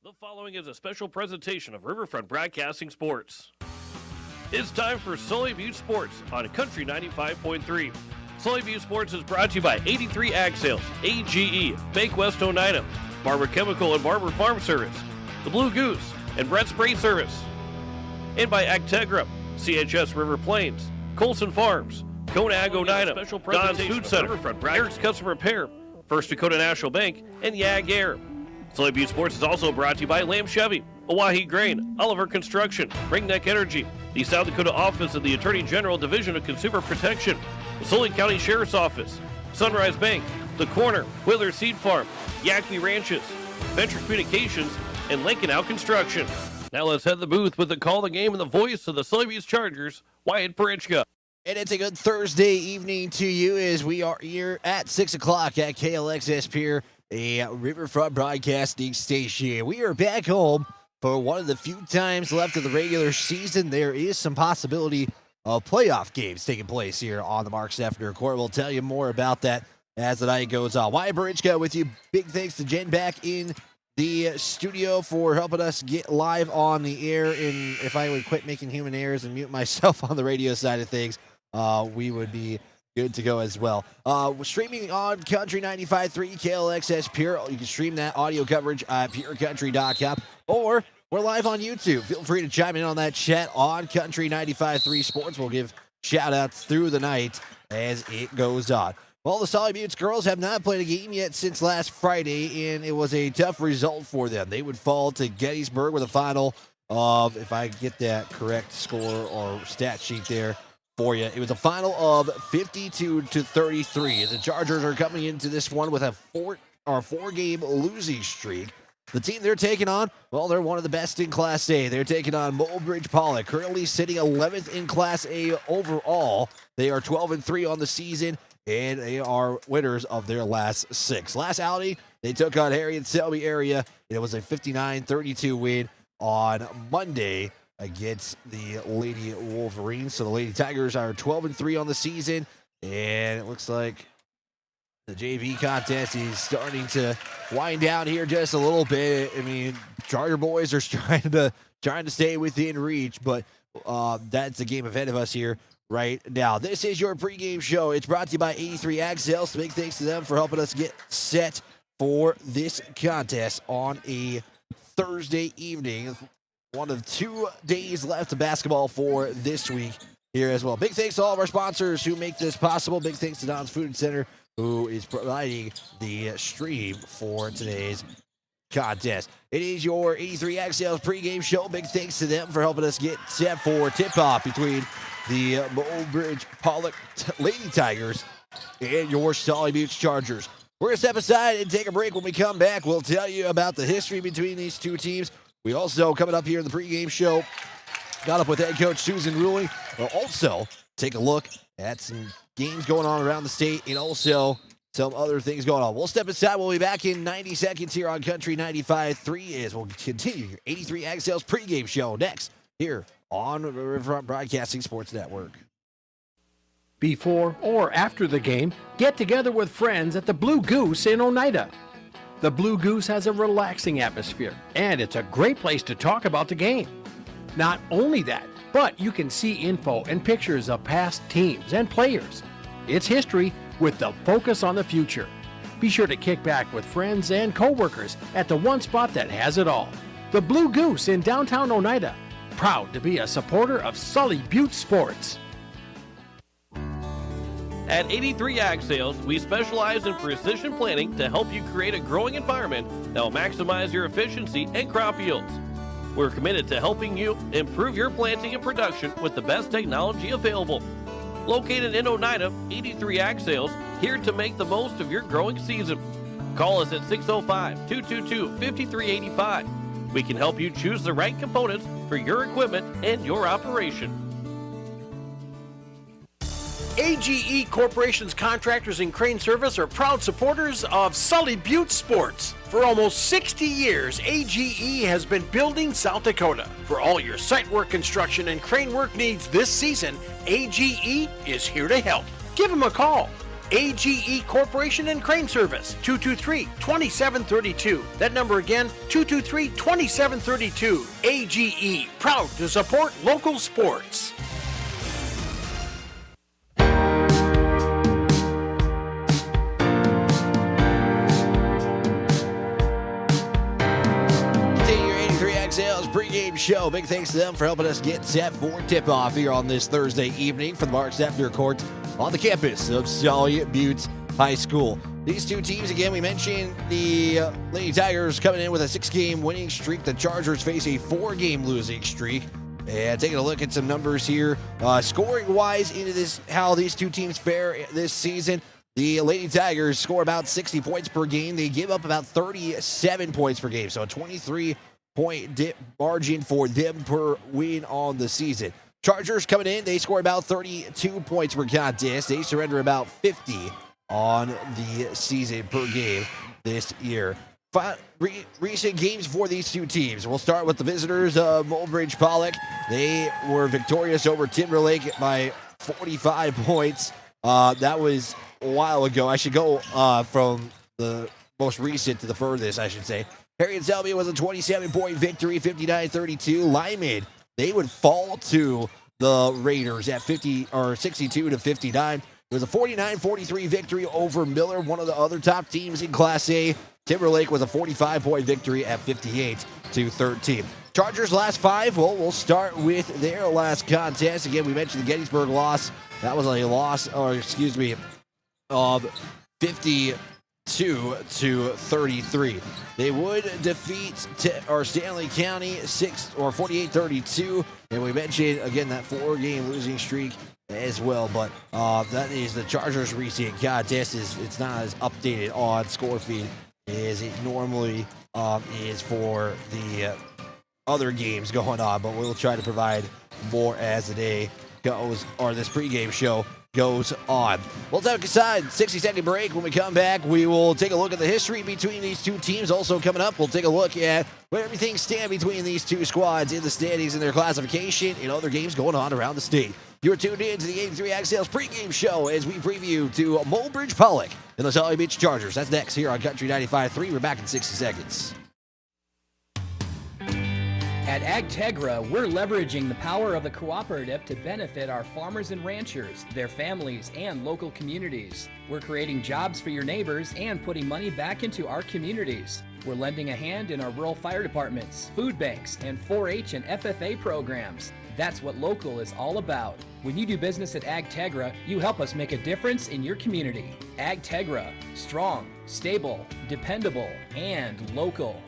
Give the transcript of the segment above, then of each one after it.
The following is a special presentation of Riverfront Broadcasting Sports. It's time for Sully Butte Sports on Country 95.3. Sully Butte Sports is brought to you by 83 Ag Sales, AGE, Bank West Oneida, Barber Chemical and Barber Farm Service, The Blue Goose, and Brett Spray Service. And by Actegra, CHS River Plains, Colson Farms, Kona Ag Oneida, Don's Food Center, Eric's Customer Repair, First Dakota National Bank, and Yag Air. Sully Butte Sports is also brought to you by Lamb Chevy, Oahe Grain, Oliver Construction, Ringneck Energy, the South Dakota Office of the Attorney General Division of Consumer Protection, the Sully County Sheriff's Office, Sunrise Bank, The Corner, Whitler Seed Farm, Yakby Ranches, Venture Communications, and Lincoln Out Construction. Now let's head to the booth with the call of the game and the voice of the Sully Butte Chargers, Wyatt Parichka. And it's a good Thursday evening to you as we are here at 6 o'clock at KLXS Pier, a Riverfront Broadcasting Station. We are back home for one of the few times left of the regular season. There is some possibility of playoff games taking place here on the Mark Steffner Court. We'll tell you more about that as the night goes on. Wyatt Parichka with you. Big thanks to Jen back in the studio for helping us get live on the air. And if I would quit making human errors and mute myself on the radio side of things, we would be good to go as well. We're streaming on Country 95.3 KLXS Pure. You can stream that audio coverage at purecountry.com, or we're live on YouTube. Feel free to chime in on that chat on Country 95.3 Sports. We'll give shout-outs through the night as it goes on. Well, the Sully Butte girls have not played a game yet since last Friday, and it was a tough result for them. They would fall to Gettysburg with a final of, if I get that correct score or stat sheet there for you, it was a final of 52-33. The Chargers are coming into this one with a four-game losing streak. The team they're taking on, well, they're one of the best in Class A. They're taking on Mobridge-Pollock, currently sitting 11th in Class A overall. They are 12-3 on the season, and they are winners of their last 6. Last outing, they took on Harriet-Selby area. It was a 59-32 win on Monday against the Lady Wolverines. So the Lady Tigers are 12-3 on the season, and it looks like the JV contest is starting to wind down here just a little bit. I mean, Charger boys are trying to stay within reach, but that's the game ahead of us here right now. This is your pregame show. It's brought to you by 83 Ag Sales. Big thanks to them for helping us get set for this contest on a Thursday evening. One of 2 days left of basketball for this week here as well. Big thanks to all of our sponsors who make this possible. Big thanks to Don's Food Center, who is providing the stream for today's contest. It is your 83 Ag Sales pregame show. Big thanks to them for helping us get set for tip-off between the Mobridge-Pollock Lady Tigers and your Sully Butte Chargers. We're going to step aside and take a break. When we come back, we'll tell you about the history between these two teams. We also, coming up here in the pregame show, got up with head coach Susan Ruley. We'll also take a look at some games going on around the state and also some other things going on. We'll step aside. We'll be back in 90 seconds here on Country 95.3 as we'll continue your 83 Ag Sales pregame show next here on the Riverfront Broadcasting Sports Network. Before or after the game, get together with friends at the Blue Goose in Oneida. The Blue Goose has a relaxing atmosphere, and it's a great place to talk about the game. Not only that, but you can see info and pictures of past teams and players. It's history with the focus on the future. Be sure to kick back with friends and co-workers at the one spot that has it all. The Blue Goose in downtown Oneida. Proud to be a supporter of Sully Butte Sports. At 83 Ag Sales, we specialize in precision planting to help you create a growing environment that will maximize your efficiency and crop yields. We're committed to helping you improve your planting and production with the best technology available. Located in Oneida, 83 Ag Sales, here to make the most of your growing season. Call us at 605-222-5385. We can help you choose the right components for your equipment and your operation. AGE Corporation's contractors and crane service are proud supporters of Sully Butte Sports. For almost 60 years, AGE has been building South Dakota. For all your site work, construction, and crane work needs this season, AGE is here to help. Give them a call, AGE Corporation and Crane Service, 223-2732. That number again, 223-2732. AGE, proud to support local sports. Sales pregame show. Big thanks to them for helping us get set for tip-off here on this Thursday evening for the Mark Steffner Court on the campus of Sully Butte High School. These two teams, again, we mentioned the Lady Tigers coming in with a 6-game winning streak. The Chargers face a 4-game losing streak. And taking a look at some numbers here, scoring-wise into this, how these two teams fare this season. The Lady Tigers score about 60 points per game. They give up about 37 points per game, so a 23-point margin for them per win on the season. Chargers coming in, they score about 32 points per contest. They surrender about 50 on the season per game this year. Recent games for these two teams. We'll start with the visitors of Mobridge-Pollock. They were victorious over Timberlake by 45 points. That was a while ago. I should go from the most recent to the furthest, I should say. Harriet Selby was a 27-point victory, 59-32. Lyman, they would fall to the Raiders at 62-59. It was a 49-43 victory over Miller, one of the other top teams in Class A. Timberlake was a 45-point victory at 58-13. Chargers' last 5, well, we'll start with their last contest. Again, we mentioned the Gettysburg loss. That was a loss, of 52-33. They would defeat Stanley County 48-32, and we mentioned again that 4-game losing streak as well. But that is the Chargers' recent contest. It's not as updated on score feed as it normally is for the other games going on. But we'll try to provide more as the day goes, or this pregame show goes on. We'll take a 60-second break. When we come back, we will take a look at the history between these two teams. Also coming up, we'll take a look at where everything stands between these two squads in the standings and their classification and other games going on around the state. You're tuned in to the 83 Ag Sales pregame show as we preview to Mobridge-Pollock and the Sully Beach Chargers. That's next here on Country 95.3. We're back in 60 seconds. At AgTegra, we're leveraging the power of the cooperative to benefit our farmers and ranchers, their families, and local communities. We're creating jobs for your neighbors and putting money back into our communities. We're lending a hand in our rural fire departments, food banks, and 4-H and FFA programs. That's what local is all about. When you do business at AgTegra, you help us make a difference in your community. AgTegra, strong, stable, dependable, and local.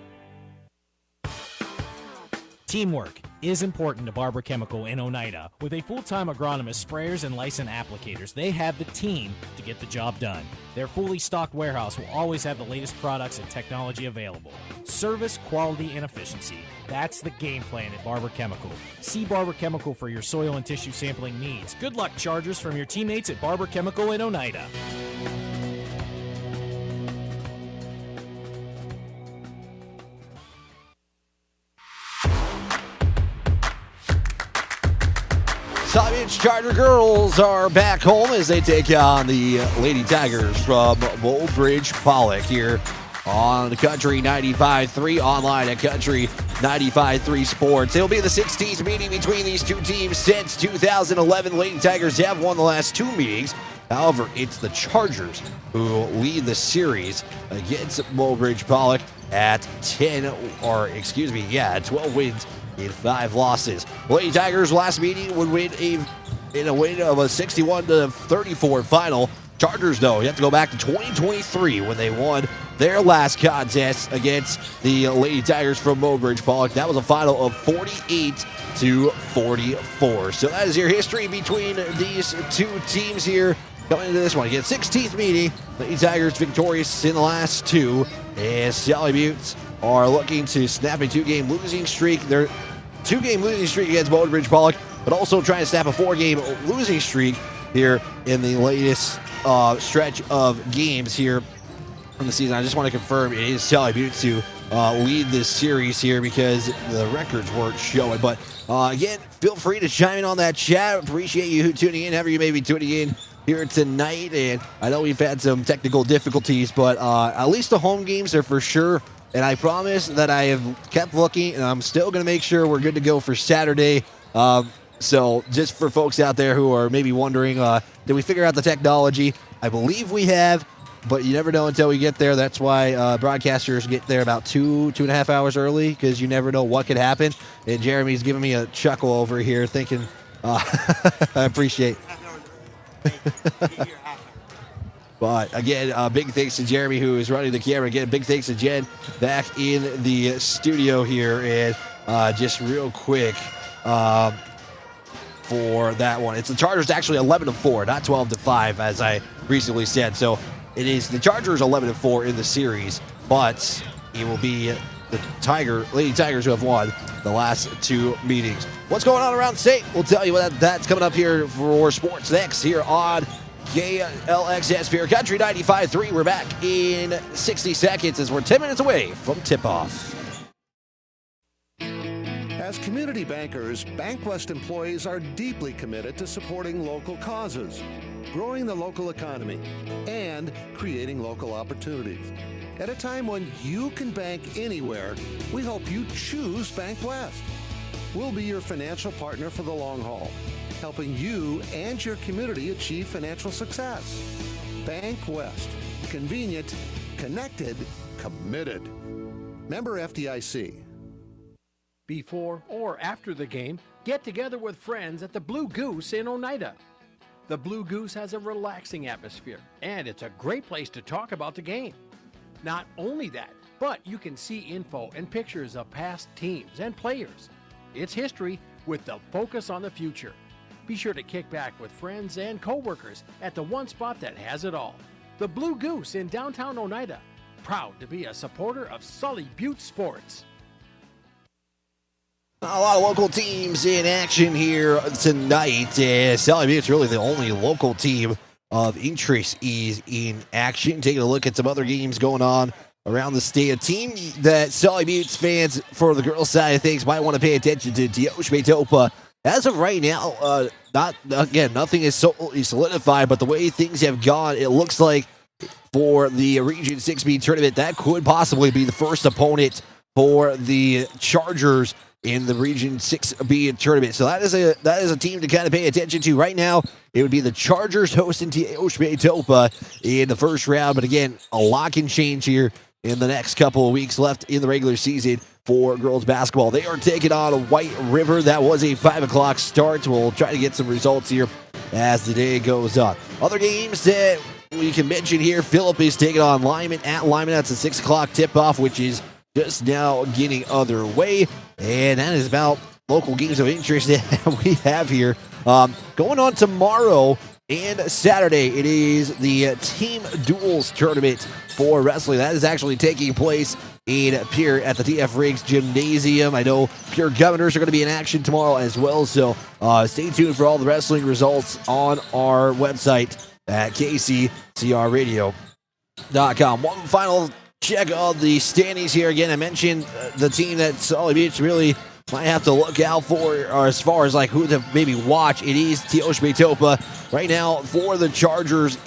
Teamwork is important to Barber Chemical in Oneida. With a full-time agronomist, sprayers, and licensed applicators, they have the team to get the job done. Their fully stocked warehouse will always have the latest products and technology available. Service, quality, and efficiency. That's the game plan at Barber Chemical. See Barber Chemical for your soil and tissue sampling needs. Good luck, Chargers, from your teammates at Barber Chemical in Oneida. Sully Beach Charger girls are back home as they take on the Lady Tigers from Mobridge-Pollock here on the Country 95.3, online at Country 95.3 Sports. It'll be the 16th meeting between these two teams since 2011. Lady Tigers have won the last 2 meetings. However, it's the Chargers who lead the series against Mobridge-Pollock at 12 wins in 5 losses. Lady Tigers' last meeting would win in a win of a 61-34 final. Chargers, though, you have to go back to 2023 when they won their last contest against the Lady Tigers from Mobridge-Pollock. That was a final of 48-44. So that is your history between these two teams here coming into this one. Again, 16th meeting. Lady Tigers victorious in the last 2, and Sully Buttes are looking to snap a 2-game losing streak. Their 2-game losing streak against Mobridge-Pollock, but also trying to snap a 4-game losing streak here in the latest stretch of games here from the season. I just want to confirm it is Sully Buttes who lead this series here because the records weren't showing. But again, feel free to chime in on that chat. Appreciate you tuning in, however you may be tuning in here tonight. And I know we've had some technical difficulties, but at least the home games are for sure. And I promise that I have kept looking, and I'm still going to make sure we're good to go for Saturday. So just for folks out there who are maybe wondering, did we figure out the technology? I believe we have, but you never know until we get there. That's why broadcasters get there about 2.5 hours early, because you never know what could happen. And Jeremy's giving me a chuckle over here thinking, I appreciate But again, big thanks to Jeremy, who is running the camera. Again, big thanks to Jen back in the studio here. And just real quick for that one, it's the Chargers actually 11-4, not 12-5, as I recently said. So it is the Chargers 11-4 in the series, but it will be the Lady Tigers who have won the last two meetings. What's going on around the state? We'll tell you what that's coming up here for sports next here on KLXS Pure Country 95.3. We're back in 60 seconds as we're 10 minutes away from tip-off. As community bankers, BankWest employees are deeply committed to supporting local causes, growing the local economy, and creating local opportunities. At a time when you can bank anywhere, we hope you choose BankWest. We'll be your financial partner for the long haul, helping you and your community achieve financial success. BankWest. Convenient, connected, committed. Member FDIC. Before or after the game, get together with friends at the Blue Goose in Oneida. The Blue Goose has a relaxing atmosphere, and it's a great place to talk about the game. Not only that, but you can see info and pictures of past teams and players. It's history with the focus on the future. Be sure to kick back with friends and coworkers at the one spot that has it all. The Blue Goose in downtown Oneida. Proud to be a supporter of Sully Butte Sports. A lot of local teams in action here tonight. Sully Butte's really the only local team of interest is in action. Taking a look at some other games going on around the state. A team that Sully Butte's fans, for the girls' side of things, might want to pay attention to, Teoshbe-Topa. As of right now, nothing is solidified, but the way things have gone, it looks like for the Region 6B tournament, that could possibly be the first opponent for the Chargers in the Region 6B tournament. So that is a team to kind of pay attention to right now. It would be the Chargers hosting Teoshbe-Topa in the first round. But again, a lot can change here in the next couple of weeks left in the regular season for girls basketball. They are taking on White River. That was a 5 o'clock start. We'll try to get some results here as the day goes on. Other games that we can mention here, Phillip is taking on Lyman at Lyman. That's a 6 o'clock tip-off, which is just now getting underway. And that is about local games of interest that we have here. Going on tomorrow and Saturday, it is the Team Duels tournament for wrestling. That is actually taking place in Pierre at the TF Riggs Gymnasium. I know Pierre Governors are going to be in action tomorrow as well, so stay tuned for all the wrestling results on our website at kccrradio.com. One final check on the standings here. Again, I mentioned the team that Sully Beach really might have to look out for, or as far as like who to maybe watch. It is Teoshbe-Topa. Right now for the Chargers,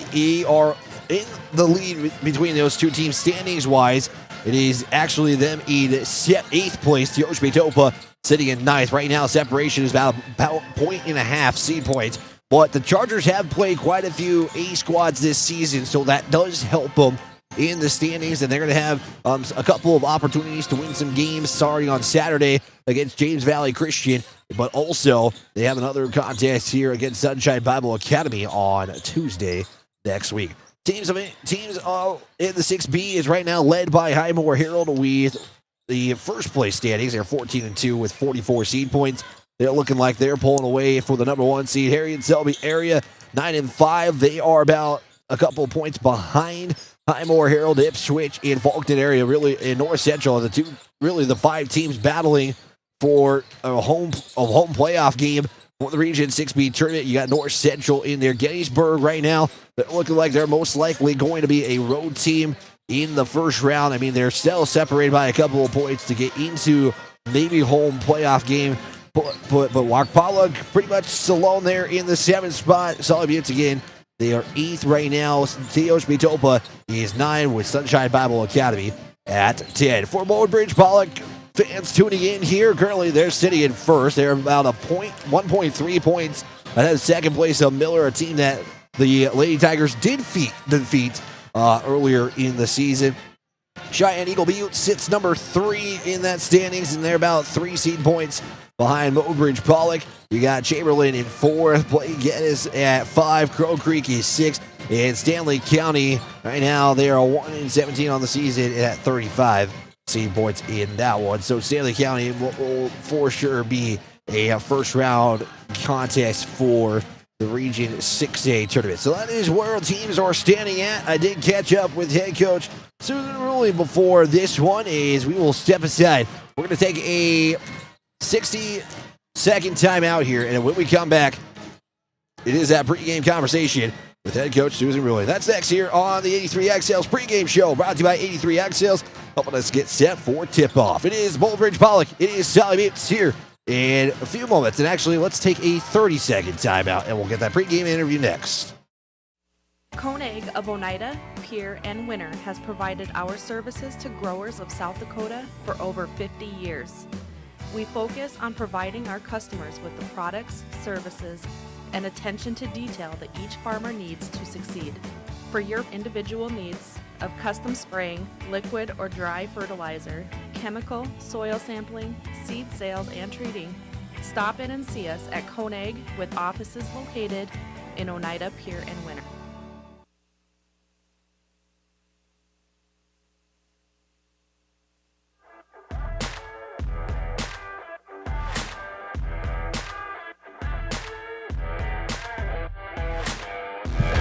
are in the lead between those two teams standings-wise. It is actually them in 8th place. Teoshbe-Topa sitting in 9th. Right now, separation is about 1.5 seed points. But the Chargers have played quite a few A squads this season, so that does help them in the standings, and they're going to have a couple of opportunities to win some games starting on Saturday against James Valley Christian, but also they have another contest here against Sunshine Bible Academy on Tuesday next week. Teams in the 6B is right now led by Highmore Herald with the first place standings. They're 14-2 with 44 seed points. They're looking like they're pulling away for the number 1 seed. Harriet Selby area 9-5. They are about a couple points behind Highmore Herald, Ipswich, and Faulkton area, really in North Central. The 5 teams battling for a home playoff game for the Region 6B tournament. You got North Central in there. Gettysburg right now, they're looking like they're most likely going to be a road team in the first round. I mean, they're still separated by a couple of points to get into maybe home playoff game. But Mobridge-Pollock pretty much alone there in the 7th spot. Sully Butte again, They are 8th right now. Teosmitopa is 9 with Sunshine Bible Academy at 10. For Mobridge-Pollock fans tuning in here, currently they're sitting in first. They're about 1.3 points ahead of second place of Miller, a team that the Lady Tigers did defeat earlier in the season. Cheyenne Eagle Butte sits number 3 in that standings, and they're about 3 seed points behind Mobridge-Pollock. You got Chamberlain in 4th, Plain Geddes at 5, Crow Creek is 6th, and Stanley County right now they are 1-17 on the season at 35 seed points in that one. So Stanley County will for sure be a first round contest for the Region 6A tournament. So that is where teams are standing at. I did catch up with head coach Susan Ruley before this one is we will step aside. We're going to take a 60-second timeout here, and when we come back, it is that pregame conversation with head coach Susan Ruley. That's next here on the 83XL's pregame show, brought to you by 83XL's, helping us get set for tip-off. It is Mobridge-Pollock. It is Sully Buttes here in a few moments. And actually, let's take a 30-second timeout, and we'll get that pregame interview next. Koenig of Oneida, Pierre, and Winter has provided our services to growers of South Dakota for over 50 years. We focus on providing our customers with the products, services, and attention to detail that each farmer needs to succeed. For your individual needs of custom spraying, liquid or dry fertilizer, chemical, soil sampling, seed sales, and treating, stop in and see us at Koenig with offices located in Oneida, Pierre, and Winter.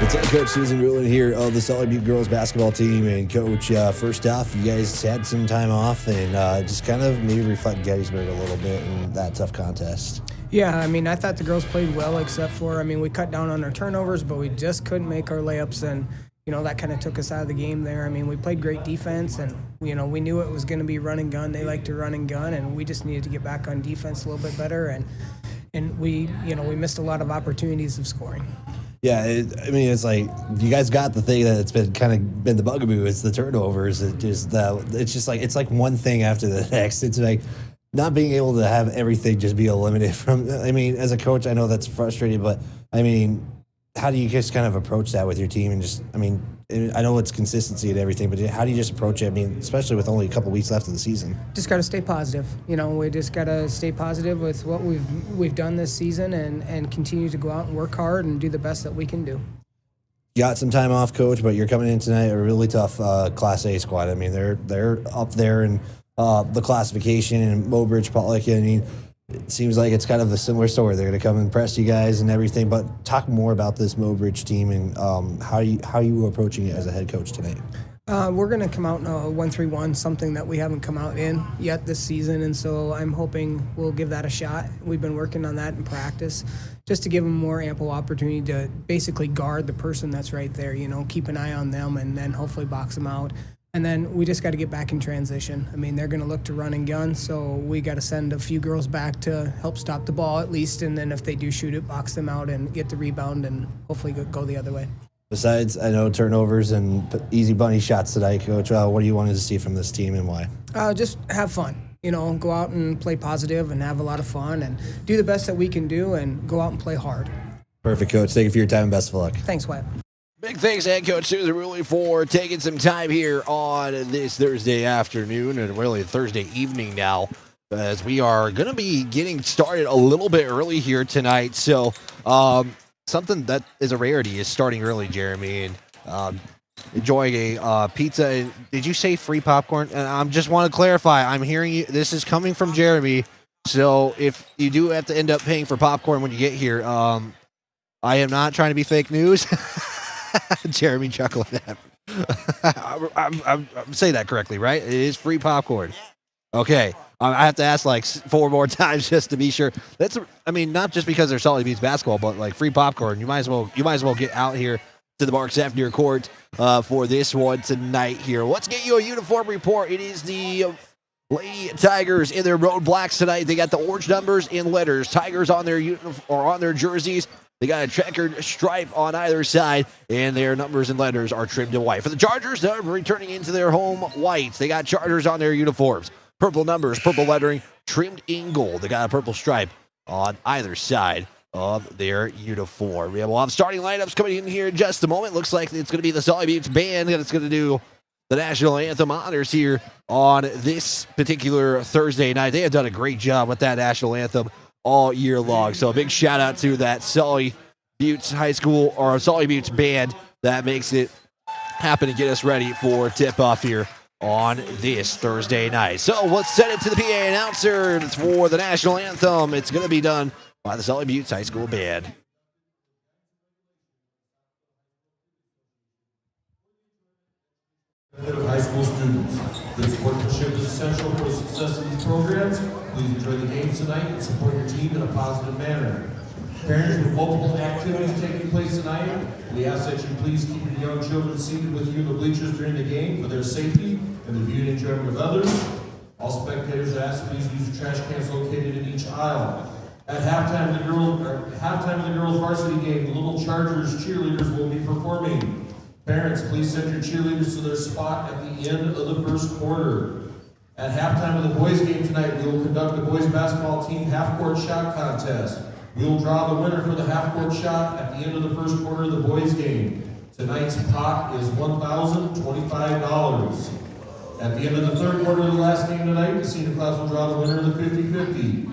It's head coach Susan Rulin here of the Sully Butte girls basketball team. And coach, first off, you guys had some time off and just kind of maybe reflect Gettysburg a little bit in that tough contest. Yeah, I mean, I thought the girls played well except for, we cut down on our turnovers, but we just couldn't make our layups, and, that kind of took us out of the game there. We played great defense, and, we knew it was going to be run and gun. They like to run and gun, and we just needed to get back on defense a little bit better, and we missed a lot of opportunities of scoring. Yeah, it's like you guys got the thing that's been the bugaboo. It's the turnovers. It's like one thing after the next. It's like not being able to have everything just be eliminated from. As a coach, I know that's frustrating, but how do you just kind of approach that with your team? And just, I know it's consistency and everything, but how do you just approach it? Especially with only a couple weeks left of the season. Just got to stay positive. We just got to stay positive with what we've done this season and continue to go out and work hard and do the best that we can do. You got some time off, coach, but you're coming in tonight a really tough Class A squad. They're up there in the classification, and Mobridge-Pollock. It seems like it's kind of a similar story. They're going to come and press you guys and everything, but talk more about this Mobridge team and how you were approaching it as a head coach tonight. We're going to come out in a 1-3-1, something that we haven't come out in yet this season, and so I'm hoping we'll give that a shot. We've been working on that in practice just to give them more ample opportunity to basically guard the person that's right there, keep an eye on them and then hopefully box them out. And then we just got to get back in transition. They're going to look to run and gun, so we got to send a few girls back to help stop the ball at least, and then if they do shoot it, box them out and get the rebound and hopefully go the other way. Besides, I know turnovers and easy bunny shots tonight, Coach. What do you wanted to see from this team and why? Just have fun. Go out and play positive and have a lot of fun and do the best that we can do and go out and play hard. Perfect, Coach. Thank you for your time and best of luck. Thanks, Wyatt. Big thanks, head coach Susan Ruley, for taking some time here on this Thursday afternoon and really Thursday evening now, as we are going to be getting started a little bit early here tonight. So something that is a rarity is starting early, Jeremy, and enjoying a pizza. And did you say free popcorn? And I just want to clarify, I'm hearing you. This is coming from Jeremy. So if you do have to end up paying for popcorn when you get here, I am not trying to be fake news. Jeremy chuckling at me. I'm saying that correctly, right? It is free popcorn. Okay. I have to ask like 4 more times just to be sure. That's, not just because they're Sully Buttes basketball, but like free popcorn. You might as well get out here to the Mark Zephyr Court for this one tonight here. Let's get you a uniform report. It is the Lady Tigers in their road blacks tonight. They got the orange numbers and letters. Tigers on their on their jerseys. They got a checkered stripe on either side, and their numbers and letters are trimmed in white. For the Chargers, they're returning into their home whites. They got Chargers on their uniforms. Purple numbers, purple lettering, trimmed in gold. They got a purple stripe on either side of their uniform. We'll have starting lineups coming in here in just a moment. Looks like it's going to be the Sully Buttes band that's going to do the national anthem honors here on this particular Thursday night. They have done a great job with that national anthem all year long. So a big shout out to that Sully Buttes High School or Sully Buttes band that makes it happen to get us ready for tip-off here on this Thursday night. So let's send it to the PA announcer for the national anthem. It's going to be done by the Sully Buttes High School band. Of high school students. Good sportsmanship is essential for the success of these programs. Please enjoy the games tonight and support your team in a positive manner. Parents, with multiple activities taking place tonight, we ask that you please keep your young children seated with you in the bleachers during the game for their safety and the viewing enjoyment of others. All spectators are asked to please use your trash cans located in each aisle. At halftime of the girls' varsity game, the Little Chargers cheerleaders will be performing. Parents, please send your cheerleaders to their spot at the end of the first quarter. At halftime of the boys' game tonight, we will conduct the boys' basketball team half-court shot contest. We will draw the winner for the half-court shot at the end of the first quarter of the boys' game. Tonight's pot is $1,025. At the end of the third quarter of the last game tonight, the senior class will draw the winner of the 50-50.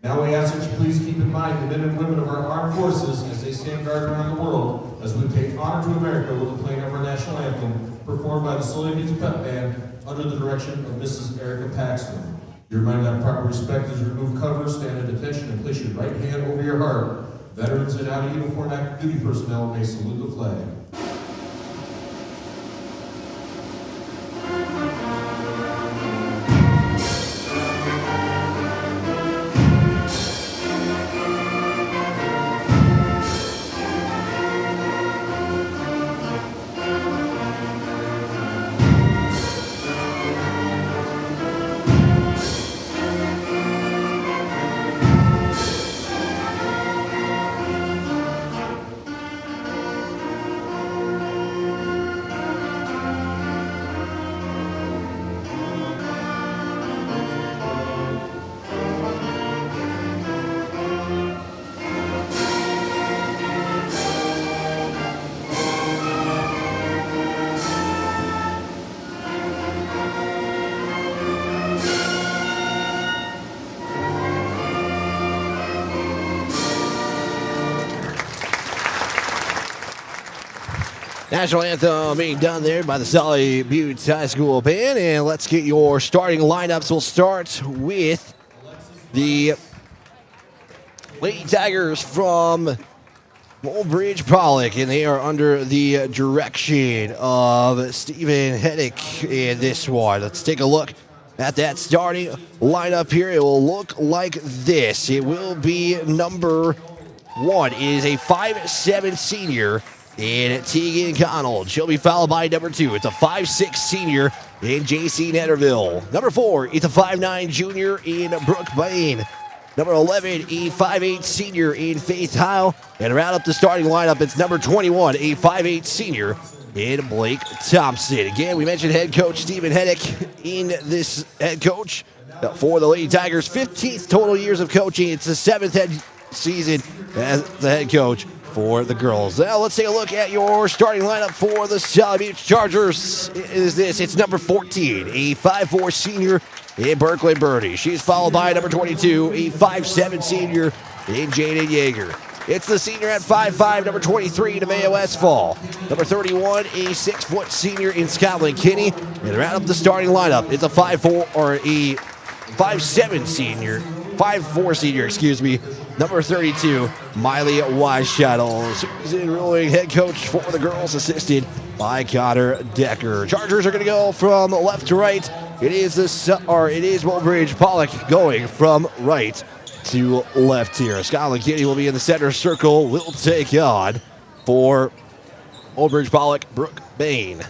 Now we ask that you please keep in mind the men and women of our armed forces as they stand guard around the world as we pay honor to America with the playing of our national anthem performed by the Sully Buttes Pep Band under the direction of Mrs. Erica Paxton. You're reminded that proper respect is remove cover, stand at attention, and place your right hand over your heart. Veterans and out-of-uniform active duty personnel may salute the flag. National anthem being done there by the Sully Buttes High School band. And let's get your starting lineups. We'll start with the Lady Tigers from Mobridge-Pollock, and they are under the direction of Stephen Heddick in this one. Let's take a look at that starting lineup here. It will look like this. It will be number 1 is a 5'7" senior in Tegan Connell. She'll be followed by number 2. It's a 5'6" senior in J.C. Netterville. Number 4, it's a 5'9" junior in Brooke Bain. Number 11, a 5'8" senior in Faith Heil. And around up the starting lineup, it's number 21, a 5'8" senior in Blake Thompson. Again, we mentioned head coach Stephen Heddick in this head coach for the Lady Tigers. 15th total years of coaching. It's the 7th head season as the head coach for the girls. Now let's take a look at your starting lineup for the Sully Buttes Chargers. It's number 14, a 5'4" senior in Berkeley Birdie. She's followed by number 22, a 5'7" senior in Jaden Yeager. It's the senior at 5'5", number 23, Nevaeh Westfall. Number 31, a 6' senior in Scotland Kinney. And around up the starting lineup, it's a 5'4" or a 5'7" senior, 5'4" senior, number 32, Miley Weisschattel. Susan Ruling, head coach for the girls, assisted by Connor Decker. Chargers are going to go from left to right. It is Mobridge-Pollock going from right to left here. Scotland Kinney will be in the center circle. Will take on for Mobridge-Pollock, Brooke Bain.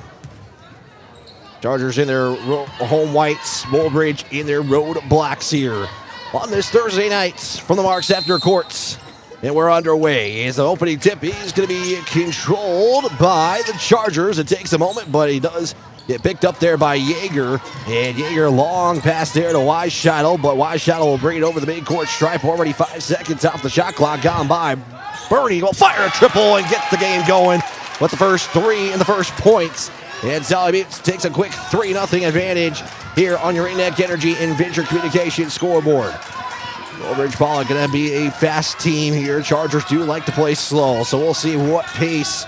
Chargers in their home whites, Mobridge in their road blacks here on this Thursday night from the Marks After Courts And we're underway. His opening tip is going to be controlled by the Chargers. It takes a moment, but he does get picked up there by Yeager. And Yeager long pass there to Weishottle, but Weishottle will bring it over the midcourt stripe. Already 5 seconds off the shot clock gone by. Bernie will fire a triple and gets the game going with the first 3 and the first points. And Sully Buttes takes a quick 3-0 advantage here on your Ringneck Energy and Venture Communications scoreboard. Mobridge-Pollock going to be a fast team here. Chargers do like to play slow, so we'll see what pace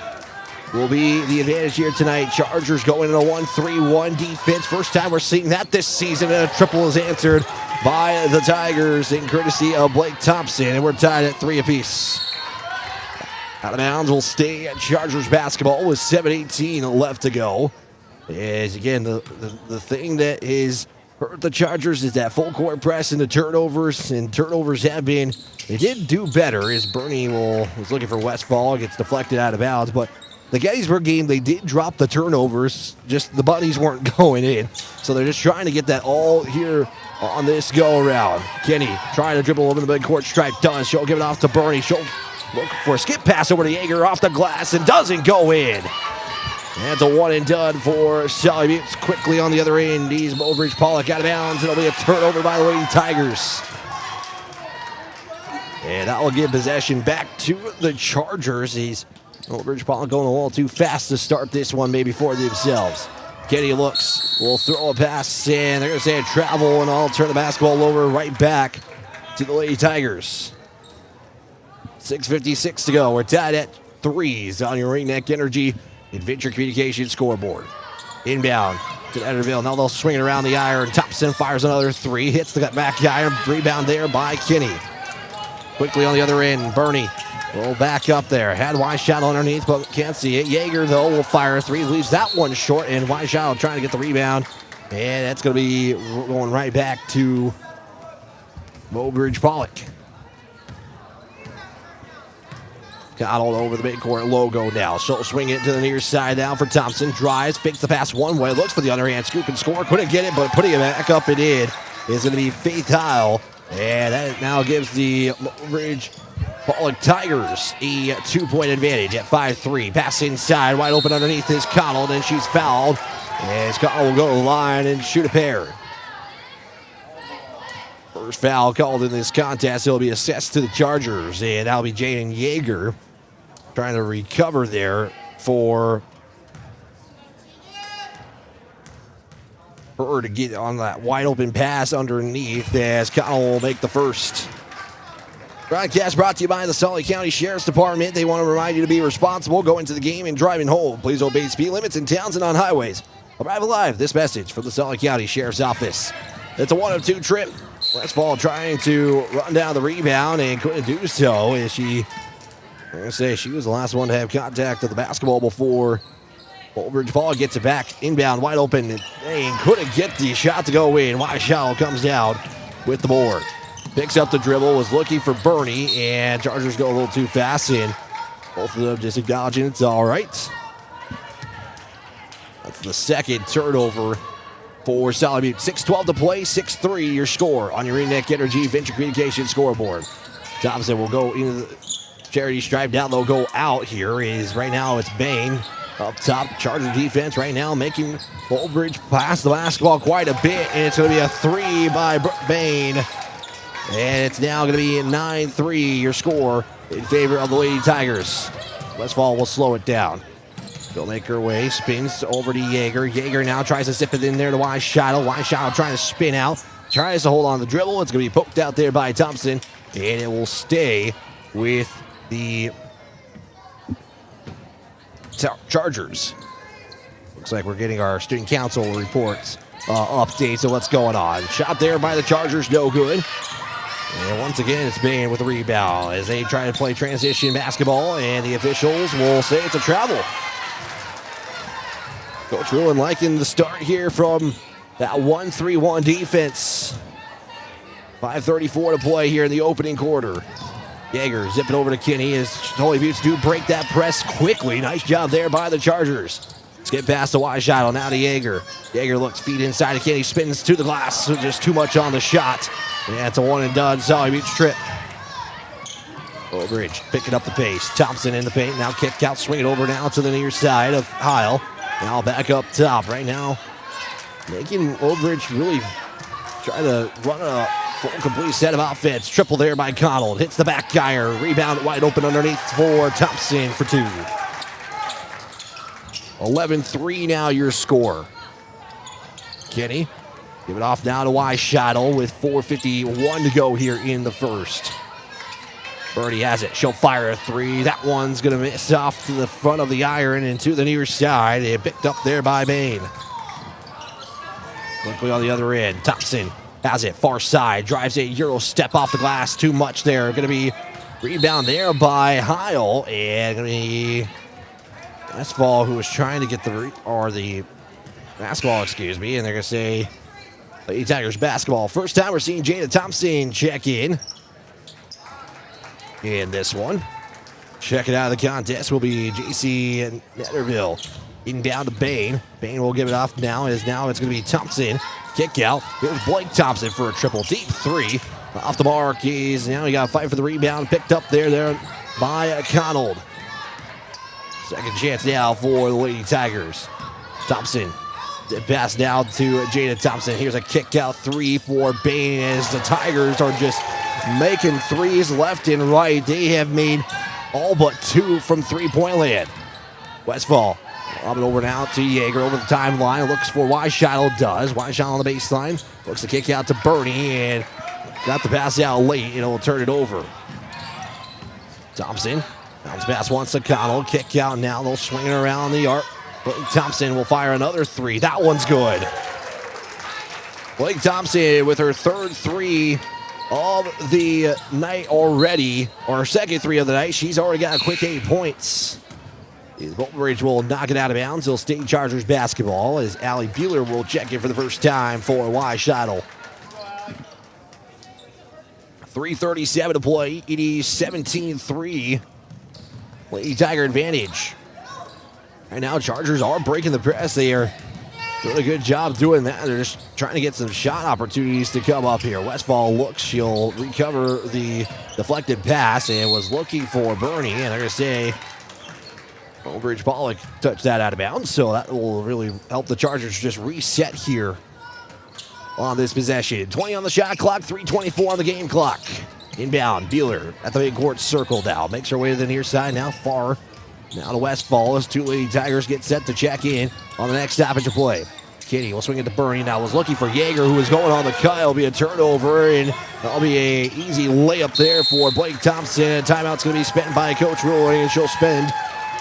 will be the advantage here tonight. Chargers going in a 1-3-1 defense. First time we're seeing that this season, and a triple is answered by the Tigers in courtesy of Blake Thompson, and we're tied at 3 apiece. Out of bounds will stay at Chargers basketball with 7:18 left to go. As again, the thing that is hurt the Chargers is that full court press and the turnovers, and turnovers have been, they did do better as Bernie was looking for Westfall, gets deflected out of bounds, but the Gettysburg game, they did drop the turnovers, just the bunnies weren't going in, so they're just trying to get that all here on this go-around. Kenny trying to dribble over the midcourt stripe, does, she'll give it off to Bernie, she'll look for a skip pass over to Yeager off the glass and doesn't go in. That's a one and done for Sully Buttes. Quickly on the other end, he's Mobridge-Pollock out of bounds. It'll be a turnover by the Lady Tigers. And that will give possession back to the Chargers. Mobridge-Pollock going a little too fast to start this one maybe for themselves. Kenny looks, will throw a pass, and they're going to say a travel, and I'll turn the basketball over right back to the Lady Tigers. 6:56 to go. We're tied at 3s on your Ringneck Energy Adventure Communications scoreboard. Inbound to Ederville. Now they'll swing it around the iron. Thompson fires another 3. Hits the back iron. Rebound there by Kinney. Quickly on the other end, Bernie will back up there. Had Weishottle underneath, but can't see it. Yeager, though, will fire a 3. Leaves that one short, and Weishottle trying to get the rebound. And that's going to be going right back to Mobridge-Pollock. Cottle over the midcourt logo now. She'll swing it to the near side now for Thompson. Drives, fakes the pass one way. Looks for the underhand scoop and score. Couldn't get it, but putting it back up and in is going to be Faith Heil. And that now gives the Mobridge-Pollock Tigers a 2-point advantage at 5-3. Pass inside, wide open underneath is Cottle, and she's fouled. And Cottle will go to the line and shoot a pair. First foul called in this contest. It'll be assessed to the Chargers, and that'll be Jaden Yeager trying to recover there for her to get on that wide open pass underneath as Connell will make the first. Broadcast brought to you by the Sully County Sheriff's Department. They want to remind you to be responsible, go into the game, and driving home. Please obey speed limits in towns and on highways. Arrive alive. This message from the Sully County Sheriff's Office. It's a 1-2 trip. Westfall trying to run down the rebound and couldn't do so as she was the last one to have contact with the basketball before Mobridge-Pollock gets it back. Inbound, wide open, and couldn't get the shot to go in. Weishottle comes down with the board. Picks up the dribble, was looking for Bernie, and Chargers go a little too fast in. Both of them just acknowledging it's all right. That's the second turnover for Sully Butte. 6:12 to play, 6-3 your score on your Ringneck Energy Venture Communications scoreboard. Thompson will go into the charity stripe. Down they'll go out here. Right now it's Bain up top. Charger defense right now making Mobridge pass the basketball quite a bit, and it's going to be a 3 by Bain. And it's now going to be 9-3 your score in favor of the Lady Tigers. Westfall will slow it down. She'll make her way, spins over to Yeager. Yeager now tries to zip it in there to Weishottle. Weishottle trying to spin out. Tries to hold on the dribble. It's going to be poked out there by Thompson. And it will stay with the Chargers. Looks like we're getting our student council reports updates of what's going on. Shot there by the Chargers, no good. And once again, it's Bain with the rebound as they try to play transition basketball, and the officials will say it's a travel. Coach Ruin liking the start here from that 1-3-1 defense. 5:34 to play here in the opening quarter. Yeager zip it over to Kinney as Sully Buttes do break that press quickly. Nice job there by the Chargers. Skip past the Weishottle, now to Yeager. Yeager looks feet inside of Kinney, spins to the glass, so just too much on the shot. And that's a one and done Sully Buttes trip. Mobridge picking up the pace. Thompson in the paint. Now kick out, swing it over now to the near side of Heil. Now back up top. Right now, making Mobridge really try to run a full complete set of offense. Triple there by Connell. Hits the back iron. Rebound wide open underneath for Thompson for 2. 11-3 now your score. Kenny, give it off now to Weishottle with 4:51 to go here in the first. Birdie has it. She'll fire a 3. That one's going to miss off to the front of the iron and to the near side. It picked up there by Bain. Quickly on the other end. Thompson has it. Far side. Drives a Euro step off the glass. Too much there. Going to be rebound there by Heil. And going to be Westfall, who was trying to get the basketball, excuse me. And they're going to say Lady Tigers basketball. First time we're seeing Jada Thompson check in this one. Checking out of the contest will be JC Netterville. Inbound to Bain. Bain will give it off now. Now it's going to be Thompson. Kick out. Here's Blake Thompson for a triple. Deep 3. Off the mark. Now he got to fight for the rebound. Picked up there by Connell. Second chance now for the Lady Tigers. Thompson. Pass now to Jada Thompson. Here's a kick out 3 for Bain as the Tigers are just making threes left and right. They have made all but 2 from three-point land. Westfall lobbing over now to Yeager over the timeline. Looks for Weishottle. Does. Weishottle on the baseline. Looks to kick out to Bernie and got the pass out late and it'll turn it over. Thompson. Bounce pass once to Connell. Kick out now. They'll swing it around the arc. Blake Thompson will fire another 3. That one's good. Blake Thompson with her third 3 of the night already, or her second 3 of the night. She's already got a quick 8 points. Mobridge will knock it out of bounds. It'll stay Chargers basketball as Allie Bueller will check in for the first time for Weishottle. 3:37 to play. It is 17-3. Lady Tiger advantage. Right now, Chargers are breaking the press. They are doing a good job doing that. They're just trying to get some shot opportunities to come up here. Westfall looks. She'll recover the deflected pass and was looking for Bernie. And they're going to say Mobridge-Pollock touched that out of bounds. So that will really help the Chargers just reset here on this possession. 20 on the shot clock, 3:24 on the game clock. Inbound, Bueller at the midcourt circle now. Makes her way to the near side, now far. Now to Westfall as 2 Lady Tigers get set to check in on the next stoppage of play. Kenny will swing it to Bernie. Now was looking for Yeager, who was going on the cut. It'll be a turnover, and that'll be a easy layup there for Blake Thompson. And timeout's going to be spent by Coach Roy, and she'll spend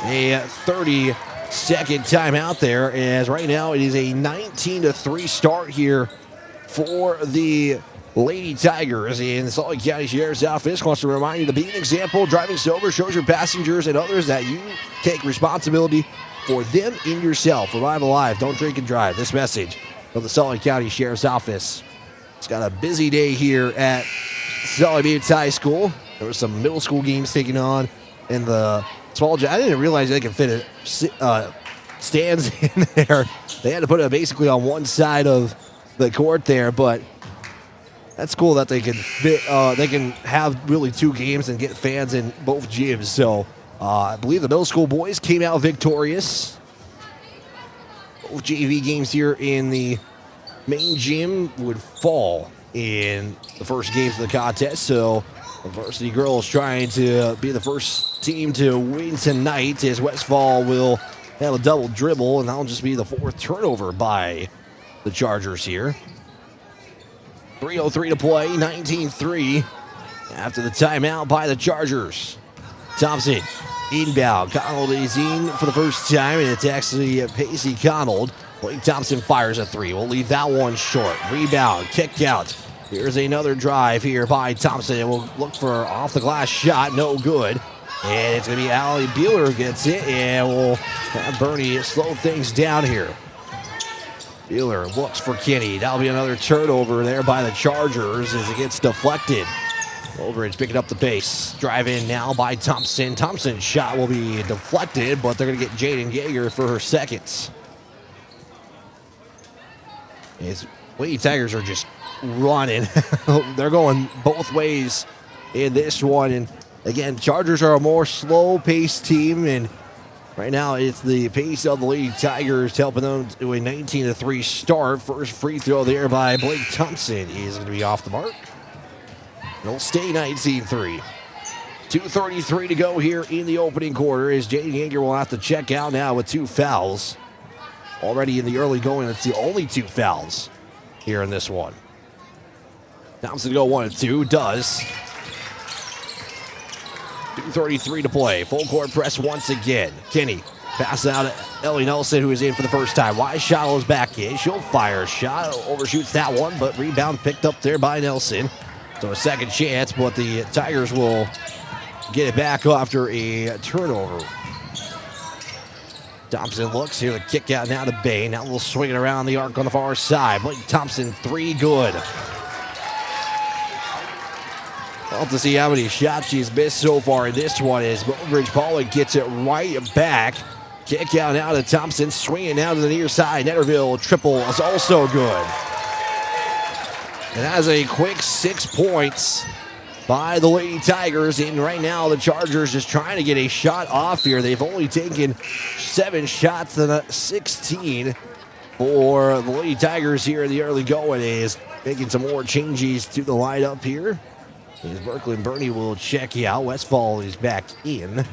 a 30-second timeout there, as right now it is a 19-3 start here for the Lady Tigers. And the Salt Lake County Sheriff's Office wants to remind you to be an example. Driving sober shows your passengers and others that you take responsibility for them and yourself. Arrive alive. Don't drink and drive. This message from the Salt Lake County Sheriff's Office. It's got a busy day here at Sully Buttes High School. There were some middle school games taking on in the small gym. I didn't realize they could fit stands in there. They had to put it basically on one side of the court there, but that's cool that they can fit. They can have really 2 games and get fans in both gyms. So I believe the middle school boys came out victorious. Both JV games here in the main gym would fall in the first games of the contest. So the varsity girls trying to be the first team to win tonight, as Westfall will have a double dribble, and that'll just be the 4th turnover by the Chargers here. 3:03 to play, 19-3 after the timeout by the Chargers. Thompson inbound. Connell is in for the first time, and it's actually Pacey Connell. Blake Thompson fires a 3. We'll leave that one short. Rebound, kick out. Here's another drive here by Thompson, and we'll look for off the glass shot. No good. And it's going to be Allie Bueller gets it, and we'll have Bernie slow things down here. Bueller looks for Kenny. That'll be another turnover there by the Chargers as it gets deflected. Mobridge picking up the pace. Drive in now by Thompson. Thompson's shot will be deflected, but they're going to get Jaden Yeager for her seconds. Lady Tigers are just running. They're going both ways in this one, and Again, Chargers are a more slow-paced team, and right now it's the pace of the Lady Tigers helping them to a 19-3 start. First free throw there by Blake Thompson is going to be off the mark. It'll stay 19-3. 2:33 to go here in the opening quarter as Jaden Yeager will have to check out now with 2 fouls. Already in the early going, it's the only 2 fouls here in this one. Thompson to go 1 and 2, does. 2:33 to play. Full court press once again. Kinney passes out to Ellie Nelson, who is in for the first time. Weishaupt back in. She'll fire a shot. Overshoots that one, but rebound picked up there by Nelson. So a second chance, but the Tigers will get it back after a turnover. Thompson looks here, the kick out now to Bay. Now we'll swing it around the arc on the far side. Blake Thompson, 3 good. Well, to see how many shots she's missed so far in this one is Mobridge-Pollock gets it right back. Kick out now to Thompson, swinging down to the near side. Netterville triple is also good. And that is a quick 6 points by the Lady Tigers. And right now, the Chargers just trying to get a shot off here. They've only taken 7 shots to 16 for the Lady Tigers here in the early going. Is making some more changes to the lineup here. As Berkeley and Bernie will check you out. Westfall is back in.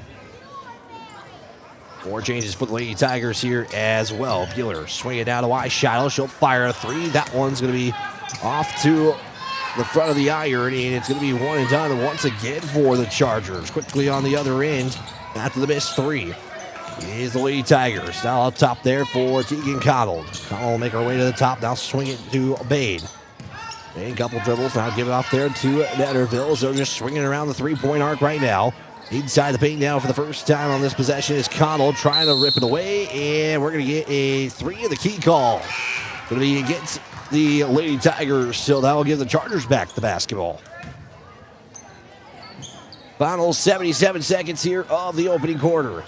More changes for the Lady Tigers here as well. Bueller swinging down to Weishaupt. She'll fire a 3. That one's going to be off to the front of the iron, and it's going to be 1 and done once again for the Chargers. Quickly on the other end, after the missed 3, is the Lady Tigers. Now up top there for Tegan Connell. Connell will make her way to the top. Now swing it to Bade. A couple dribbles. Now give it off there to Netterville. So just swinging around the 3-point arc right now. Inside the paint now for the first time on this possession is Connell trying to rip it away, and we're going to get a 3 in the key call. Going to be against the Lady Tigers, so that will give the Chargers back the basketball. Final 77 seconds here of the opening quarter.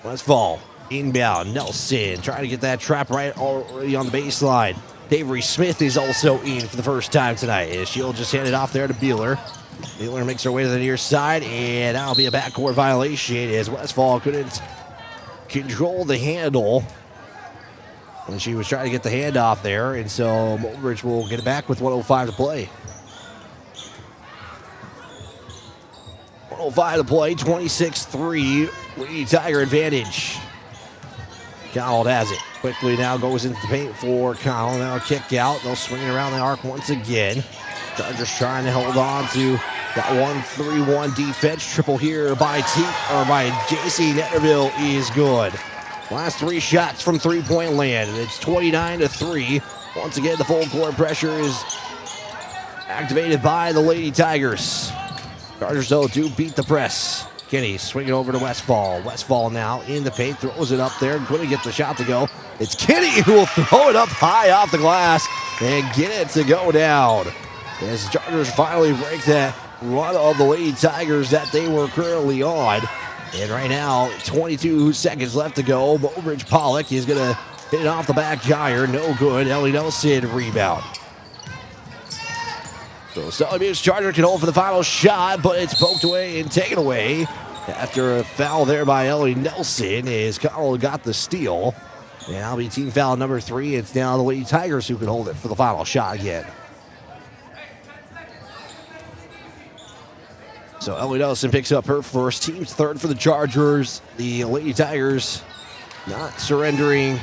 Westfall inbound. Nelson trying to get that trap right already on the baseline. Avery Smith is also in for the first time tonight. She'll just hand it off there to Bueller. Bueller makes her way to the near side, and that'll be a backcourt violation as Westfall couldn't control the handle when she was trying to get the handoff there, and so Mobridge will get it back with 1:05 to play. 1:05 to play, 26-3, Lady Tiger advantage. Connell has it. Quickly now goes into the paint for Connell. Now a kick out. They'll swing it around the arc once again. Chargers trying to hold on to that 1-3-1 defense. Triple here by JC Netterville is good. Last 3 shots from 3-point land, and it's 29-3. Once again, the full court pressure is activated by the Lady Tigers. Chargers, though, do beat the press. Kinney swinging over to Westfall. Westfall now in the paint, throws it up there, couldn't get the shot to go. It's Kinney who will throw it up high off the glass and get it to go down. As the Chargers finally break that run of the Lady Tigers that they were currently on. And right now, 22 seconds left to go. Mobridge-Pollock is going to hit it off the back iron. No good. Ellie Nelson rebound. So Sully Charger can hold for the final shot, but it's poked away and taken away after a foul there by Ellie Nelson as Connell got the steal. And that'll be team foul number 3. It's now the Lady Tigers who can hold it for the final shot again. So Ellie Nelson picks up her first, team's third for the Chargers. The Lady Tigers not surrendering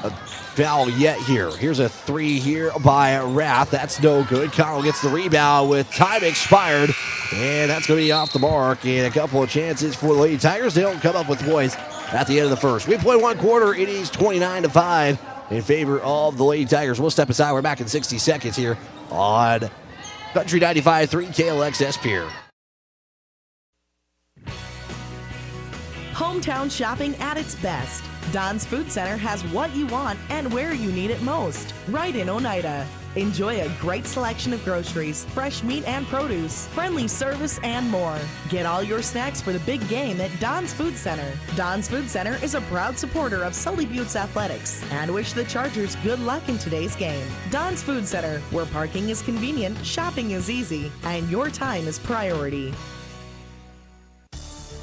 a foul yet here. Here's a 3 here by Rath. That's no good. Connell gets the rebound with time expired, and that's going to be off the mark. And a couple of chances for the Lady Tigers. They don't come up with points at the end of the first. We play 1 quarter. It is 29-5 in favor of the Lady Tigers. We'll step aside. We're back in 60 seconds here on Country 95.3 KLXS Pier. Hometown shopping at its best. Don's Food Center has what you want and where you need it most. Right in Oneida. Enjoy a great selection of groceries, fresh meat and produce, friendly service, and more. Get all your snacks for the big game at Don's Food Center. Don's Food Center is a proud supporter of Sully Buttes Athletics and wish the Chargers good luck in today's game. Don's Food Center, where parking is convenient, shopping is easy, and your time is priority.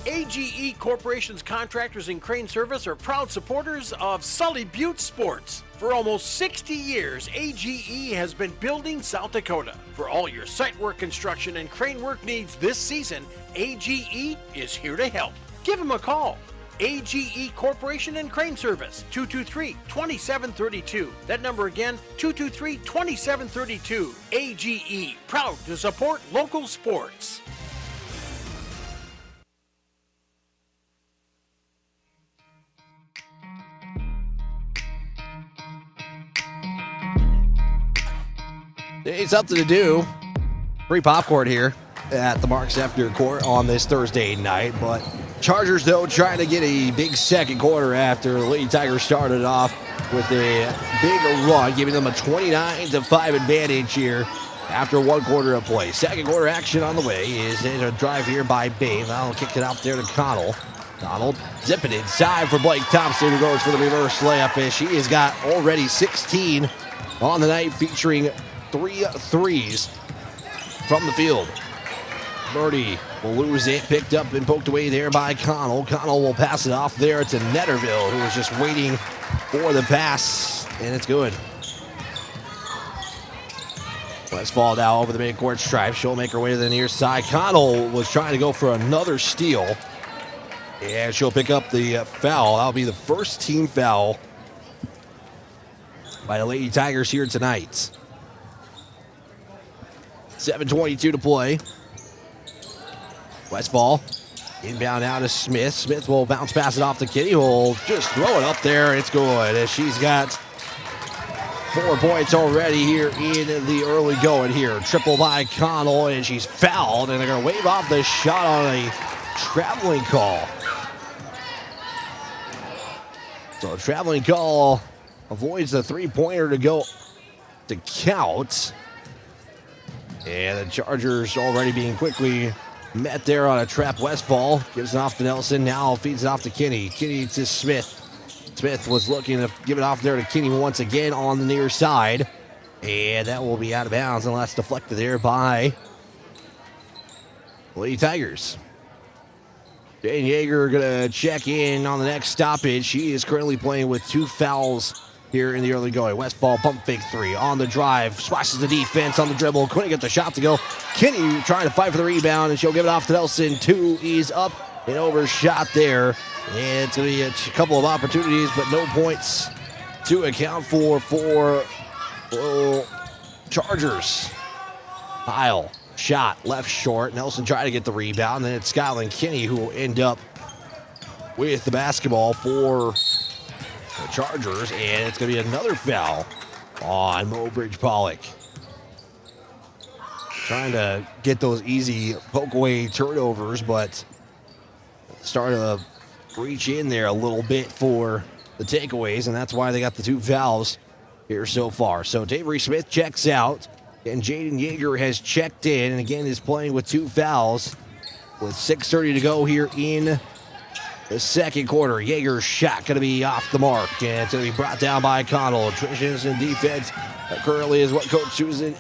AGE Corporation's contractors and crane service are proud supporters of Sully Butte Sports. For almost 60 years, AGE has been building South Dakota. For all your site work, construction, and crane work needs this season, AGE is here to help. Give them a call. AGE Corporation and Crane Service, 223-2732. That number again, 223-2732. AGE, proud to support local sports. It's something to do. Free popcorn here at the Mark Sefner Court on this Thursday night. But Chargers, though, trying to get a big second quarter after the Lady Tigers started off with a big run, giving them a 29-5 advantage here after one quarter of play. Second quarter action on the way is a drive here by Bain. Now kick it out there to Connell. Connell zipping inside for Blake Thompson, who goes for the reverse layup, as she has got already 16 on the night, featuring 3 threes from the field. Birdie will lose it, picked up and poked away there by Connell. Connell will pass it off there to Netterville, who was just waiting for the pass, and it's good. Westfall now over the midcourt stripe. She'll make her way to the near side. Connell was trying to go for another steal, and she'll pick up the foul. That'll be the first team foul by the Lady Tigers here tonight. 7:22 to play. Westfall inbound now to Smith. Smith will bounce pass it off to Kitty, who will just throw it up there. It's good, as she's got 4 points already here in the early going here. Triple by Connell, and she's fouled, and they're going to wave off the shot on a traveling call. So a traveling call avoids the three-pointer to go to count. And the Chargers already being quickly met there on a trap. Westfall gives it off to Nelson. Now feeds it off to Kinney. Kinney to Smith. Smith was looking to give it off there to Kinney once again on the near side. And that will be out of bounds unless deflected there by Lady Tigers. Jane Yeager going to check in on the next stoppage. She is currently playing with 2 fouls here in the early going. Westfall pump fake 3 on the drive. Splashes the defense on the dribble. Couldn't get the shot to go. Kinney trying to fight for the rebound, and she'll give it off to Nelson. 2 is up and overshot there. And it's going to be a couple of opportunities, but no points to account for Chargers. Pyle shot left short. Nelson tried to get the rebound. Then it's Skyland Kinney who will end up with the basketball for the Chargers, and it's going to be another foul on Mobridge-Pollock. Trying to get those easy poke-away turnovers, but starting to reach in there a little bit for the takeaways, and that's why they got the 2 fouls here so far. So Tavery Smith checks out, and Jaden Yeager has checked in, and again is playing with 2 fouls with 6:30 to go here in the second quarter. Yeager's shot going to be off the mark, and it's going to be brought down by Connell. Attritions in defense currently is what Coach Susan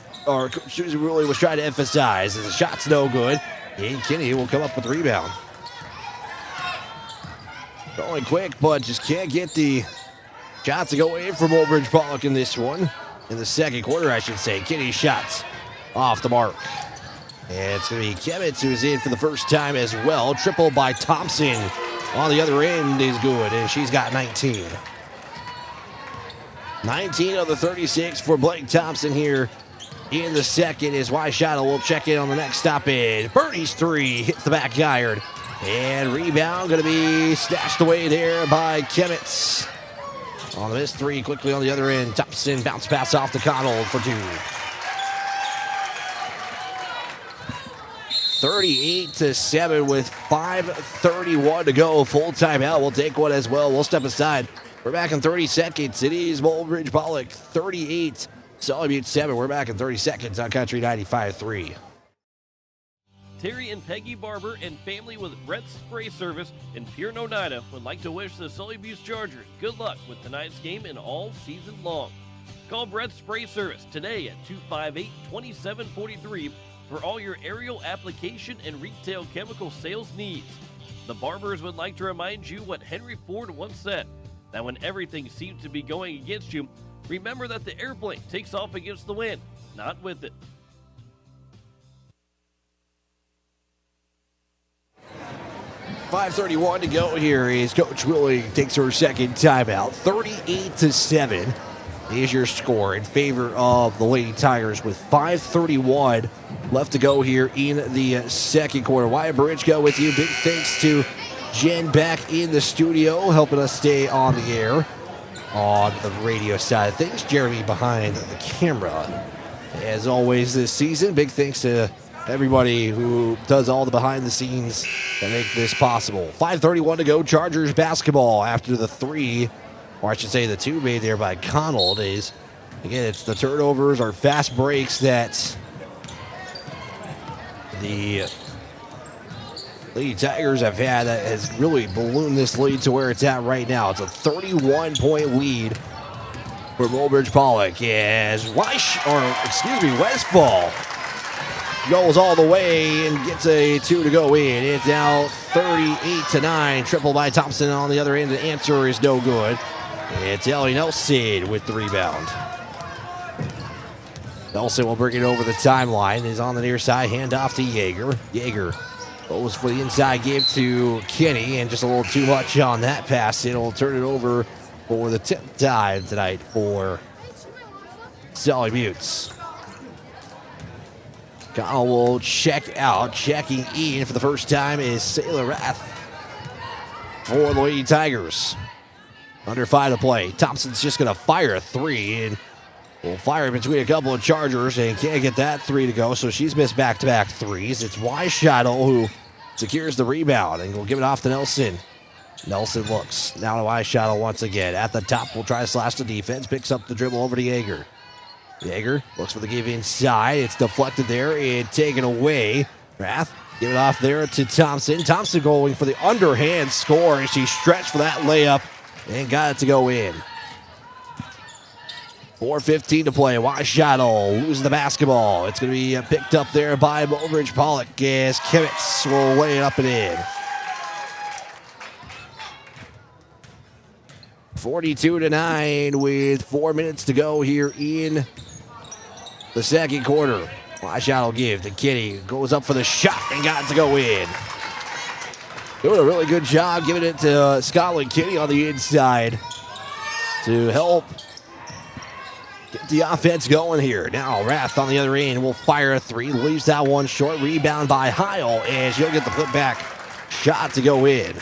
really was trying to emphasize. As the shot's no good, and Kinney will come up with the rebound. Going quick, but just can't get the shots to go in for Mobridge-Pollock in this one. In the second quarter, I should say. Kinney's shots off the mark. And it's going to be Kevitz who's in for the first time as well. Triple by Thompson on the other end is good, and she's got 19. 19 of the 36 for Blake Thompson here in the second, as Wyshottle will check in on the next stoppage. Birdie's 3 hits the back iron. And rebound going to be stashed away there by Kevitz. On the miss 3, quickly on the other end. Thompson bounce pass off to Connell for 2. 38-7 with 5:31 to go. Full timeout. We'll take one as well. We'll step aside. We're back in 30 seconds. It is Mobridge-Pollock 38, Sully Butte 7. We're back in 30 seconds on Country 95.3. Terry and Peggy Barber and family with Brett's Spray Service in Pierre, Oneida would like to wish the Sully Butte Chargers good luck with tonight's game and all season long. Call Brett's Spray Service today at 258-2743 for all your aerial application and retail chemical sales needs. The Barbers would like to remind you what Henry Ford once said, that when everything seems to be going against you, remember that the airplane takes off against the wind, not with it. .531 to go here as Coach Willie takes her second timeout. 38-7 is your score in favor of the Lady Tigers with 5:31 left to go here in the second quarter. Wyatt Barichko with you. Big thanks to Jen back in the studio helping us stay on the air on the radio side of things. Jeremy behind the camera. As always this season, big thanks to everybody who does all the behind the scenes that make this possible. 5:31 to go. Chargers basketball after the three, or I should say the two made there by Connell. Is again, it's the turnovers or fast breaks that the Lady Tigers have had that has really ballooned this lead to where it's at right now. It's a 31-point lead for Mobridge-Pollock as Westfall goes all the way and gets a 2 to go in. It's now 38-9. Triple by Thompson on the other end. The answer is no good. It's Ellie Nelson with the rebound. Nelson will bring it over the timeline. Is on the near side. Hand off to Yeager. Yeager goes for the inside give to Kenny, and just a little too much on that pass. It'll turn it over for the 10th time tonight for Sully Buttes. Connell will check out. Checking in for the first time is Sailor Rath for the Lady Tigers. Under 5 to play. Thompson's just going to fire a 3, and will fire between a couple of Chargers and can't get that 3 to go, so she's missed back-to-back threes. It's Weishottle who secures the rebound and will give it off to Nelson. Nelson looks. Now to Weishottle once again. At the top, will try to slash the defense. Picks up the dribble over to Yeager. Yeager looks for the give inside. It's deflected there and taken away. Rath give it off there to Thompson. Thompson going for the underhand score as she stretched for that layup and got it to go in. 4:15 to play. Weishottle loses the basketball. It's going to be picked up there by Mobridge-Pollock as Kivitz will lay it up and in. 42-9 with 4 minutes to go here in the second quarter. Weishottle give to Kitty. Goes up for the shot and got it to go in. Doing a really good job giving it to Scotland Kitty on the inside to help get the offense going here. Now Rath on the other end will fire a 3. Leaves that one short. Rebound by Heil and she'll get the putback shot to go in.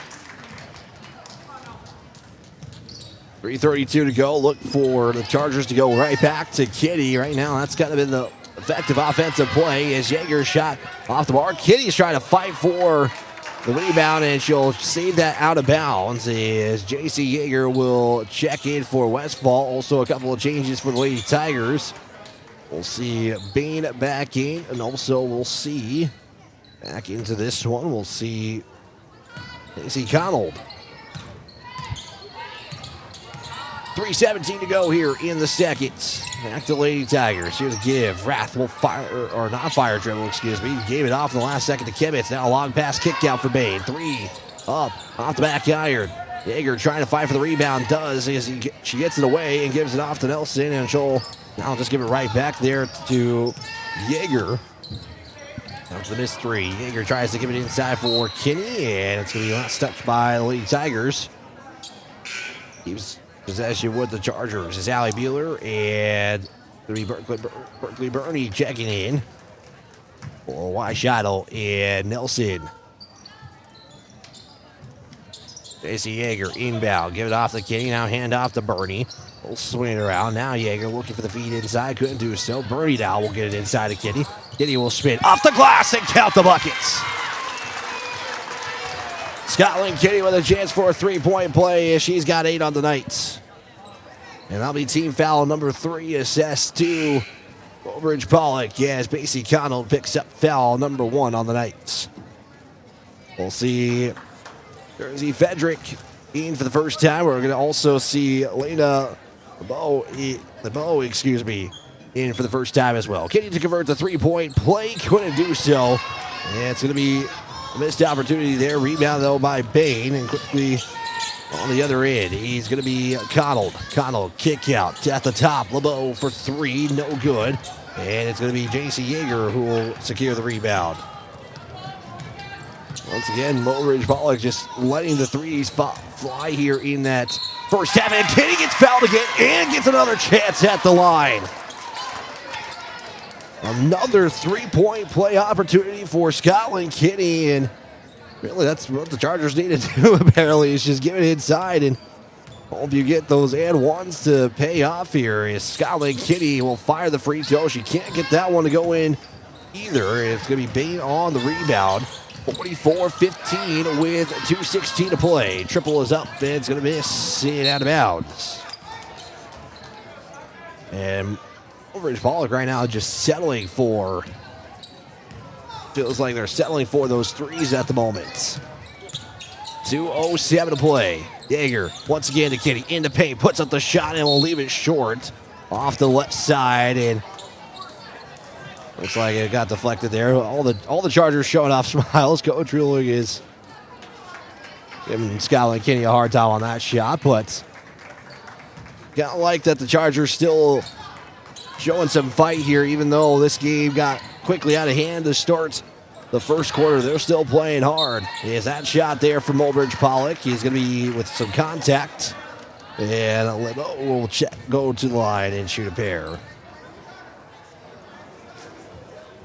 3:32 to go. Look for the Chargers to go right back to Kitty. Right now, that's kind of been the effective offensive play as Yeager shot off the bar. Kitty's trying to fight for the rebound, and she'll save that out of bounds as J.C. Yeager will check in for Westfall. Also, a couple of changes for the Lady Tigers. We'll see Bain back in, and also we'll see back into this one. We'll see Casey Connell. 3:17 to go here in the second. Back to Lady Tigers. Here's a give. Rath will fire, or not fire dribble, excuse me. Gave it off in the last second to Kivitz. Now a long pass kick out for Bain. 3 up off the back iron. Yeager trying to fight for the rebound. Does as she gets it away and gives it off to Nelson, and she'll now just give it right back there to Yeager. After the missed 3. Yeager tries to give it inside for Kinney, and it's going to be last touched by the Lady Tigers. Keeps possession with the Chargers is Allie Bueller, and it'll be Berkeley Burney checking in for Weishottle and Nelson. J.C. Yeager inbound. Give it off to Kenny. Now hand off to Burney. We'll swing it around. Now Yeager looking for the feed inside. Couldn't do so. Burney now will get it inside to Kenny. Kenny will spin off the glass and count the buckets. Scotland Kitty with a chance for a 3-point play as she's got 8 on the night. And that'll be team foul number 3 assessed to Mobridge-Pollock as Basie Connell picks up foul number 1 on the night. We'll see Jersey Fedrick in for the first time. We're going to also see Elena LeBeau, in for the first time as well. Kitty to convert the three-point play. Couldn't do so. And it's going to be a missed opportunity there. Rebound, though, by Bain. And quickly on the other end, he's going to be Connell. Connell kick out at the top. LeBeau for 3. No good. And it's going to be J.C. Yeager who will secure the rebound. Once again, Mobridge-Pollock just letting the threes fly here in that first half. And Kitty gets fouled again and gets another chance at the line. Another three-point play opportunity for Scotland Kinney. And really, that's what the Chargers need to do, apparently, is just give it inside and hope you get those and ones to pay off here. As Scotland Kinney will fire the free throw. She can't get that one to go in either. It's going to be Bain on the rebound. 44-15 with 2:16 to play. Triple is up, and it's going to miss it out of bounds. And Mobridge-Pollock right now just settling for, feels like they're settling for those threes at the moment. 2:07 to play. Yeager once again to Kitty in the paint, puts up the shot and will leave it short off the left side, and looks like it got deflected there. All the Chargers showing off smiles. Coach Ruling is giving Scotland Kinney a hard time on that shot, but gotta like that the Chargers still showing some fight here, even though this game got quickly out of hand to start the first quarter. They're still playing hard. Is that shot there from Mobridge-Pollock? He's going to be with some contact, and LeBeau will go to the line and shoot a pair.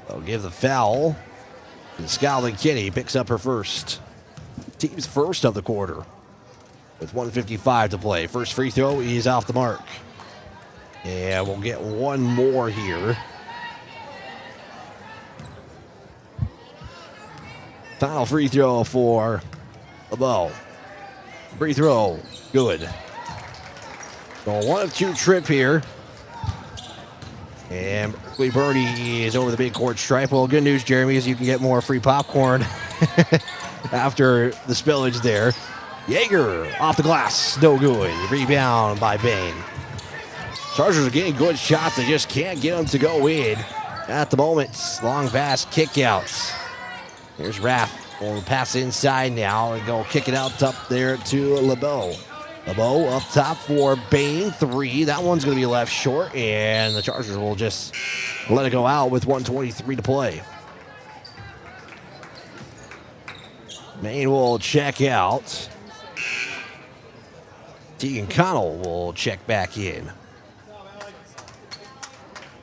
They'll give the foul, and Scotland Kinney picks up her first. Team's first of the quarter with 1:55 to play. First free throw is off the mark. And we'll get one more here. Final free throw for LeBeau. Free throw, good. So 1 of 2 trip here. And Berkeley Birdie is over the big court stripe. Well, good news, Jeremy, is you can get more free popcorn after the spillage there. Yeager off the glass, no good. Rebound by Bain. Chargers are getting good shots. They just can't get them to go in at the moment. Long pass kickouts. Here's Raff. Will pass inside now and go kick it out up there to LeBeau. LeBeau up top for Bain. 3. That one's going to be left short, and the Chargers will just let it go out with 1:23 to play. Bain will check out. Tegan Connell will check back in.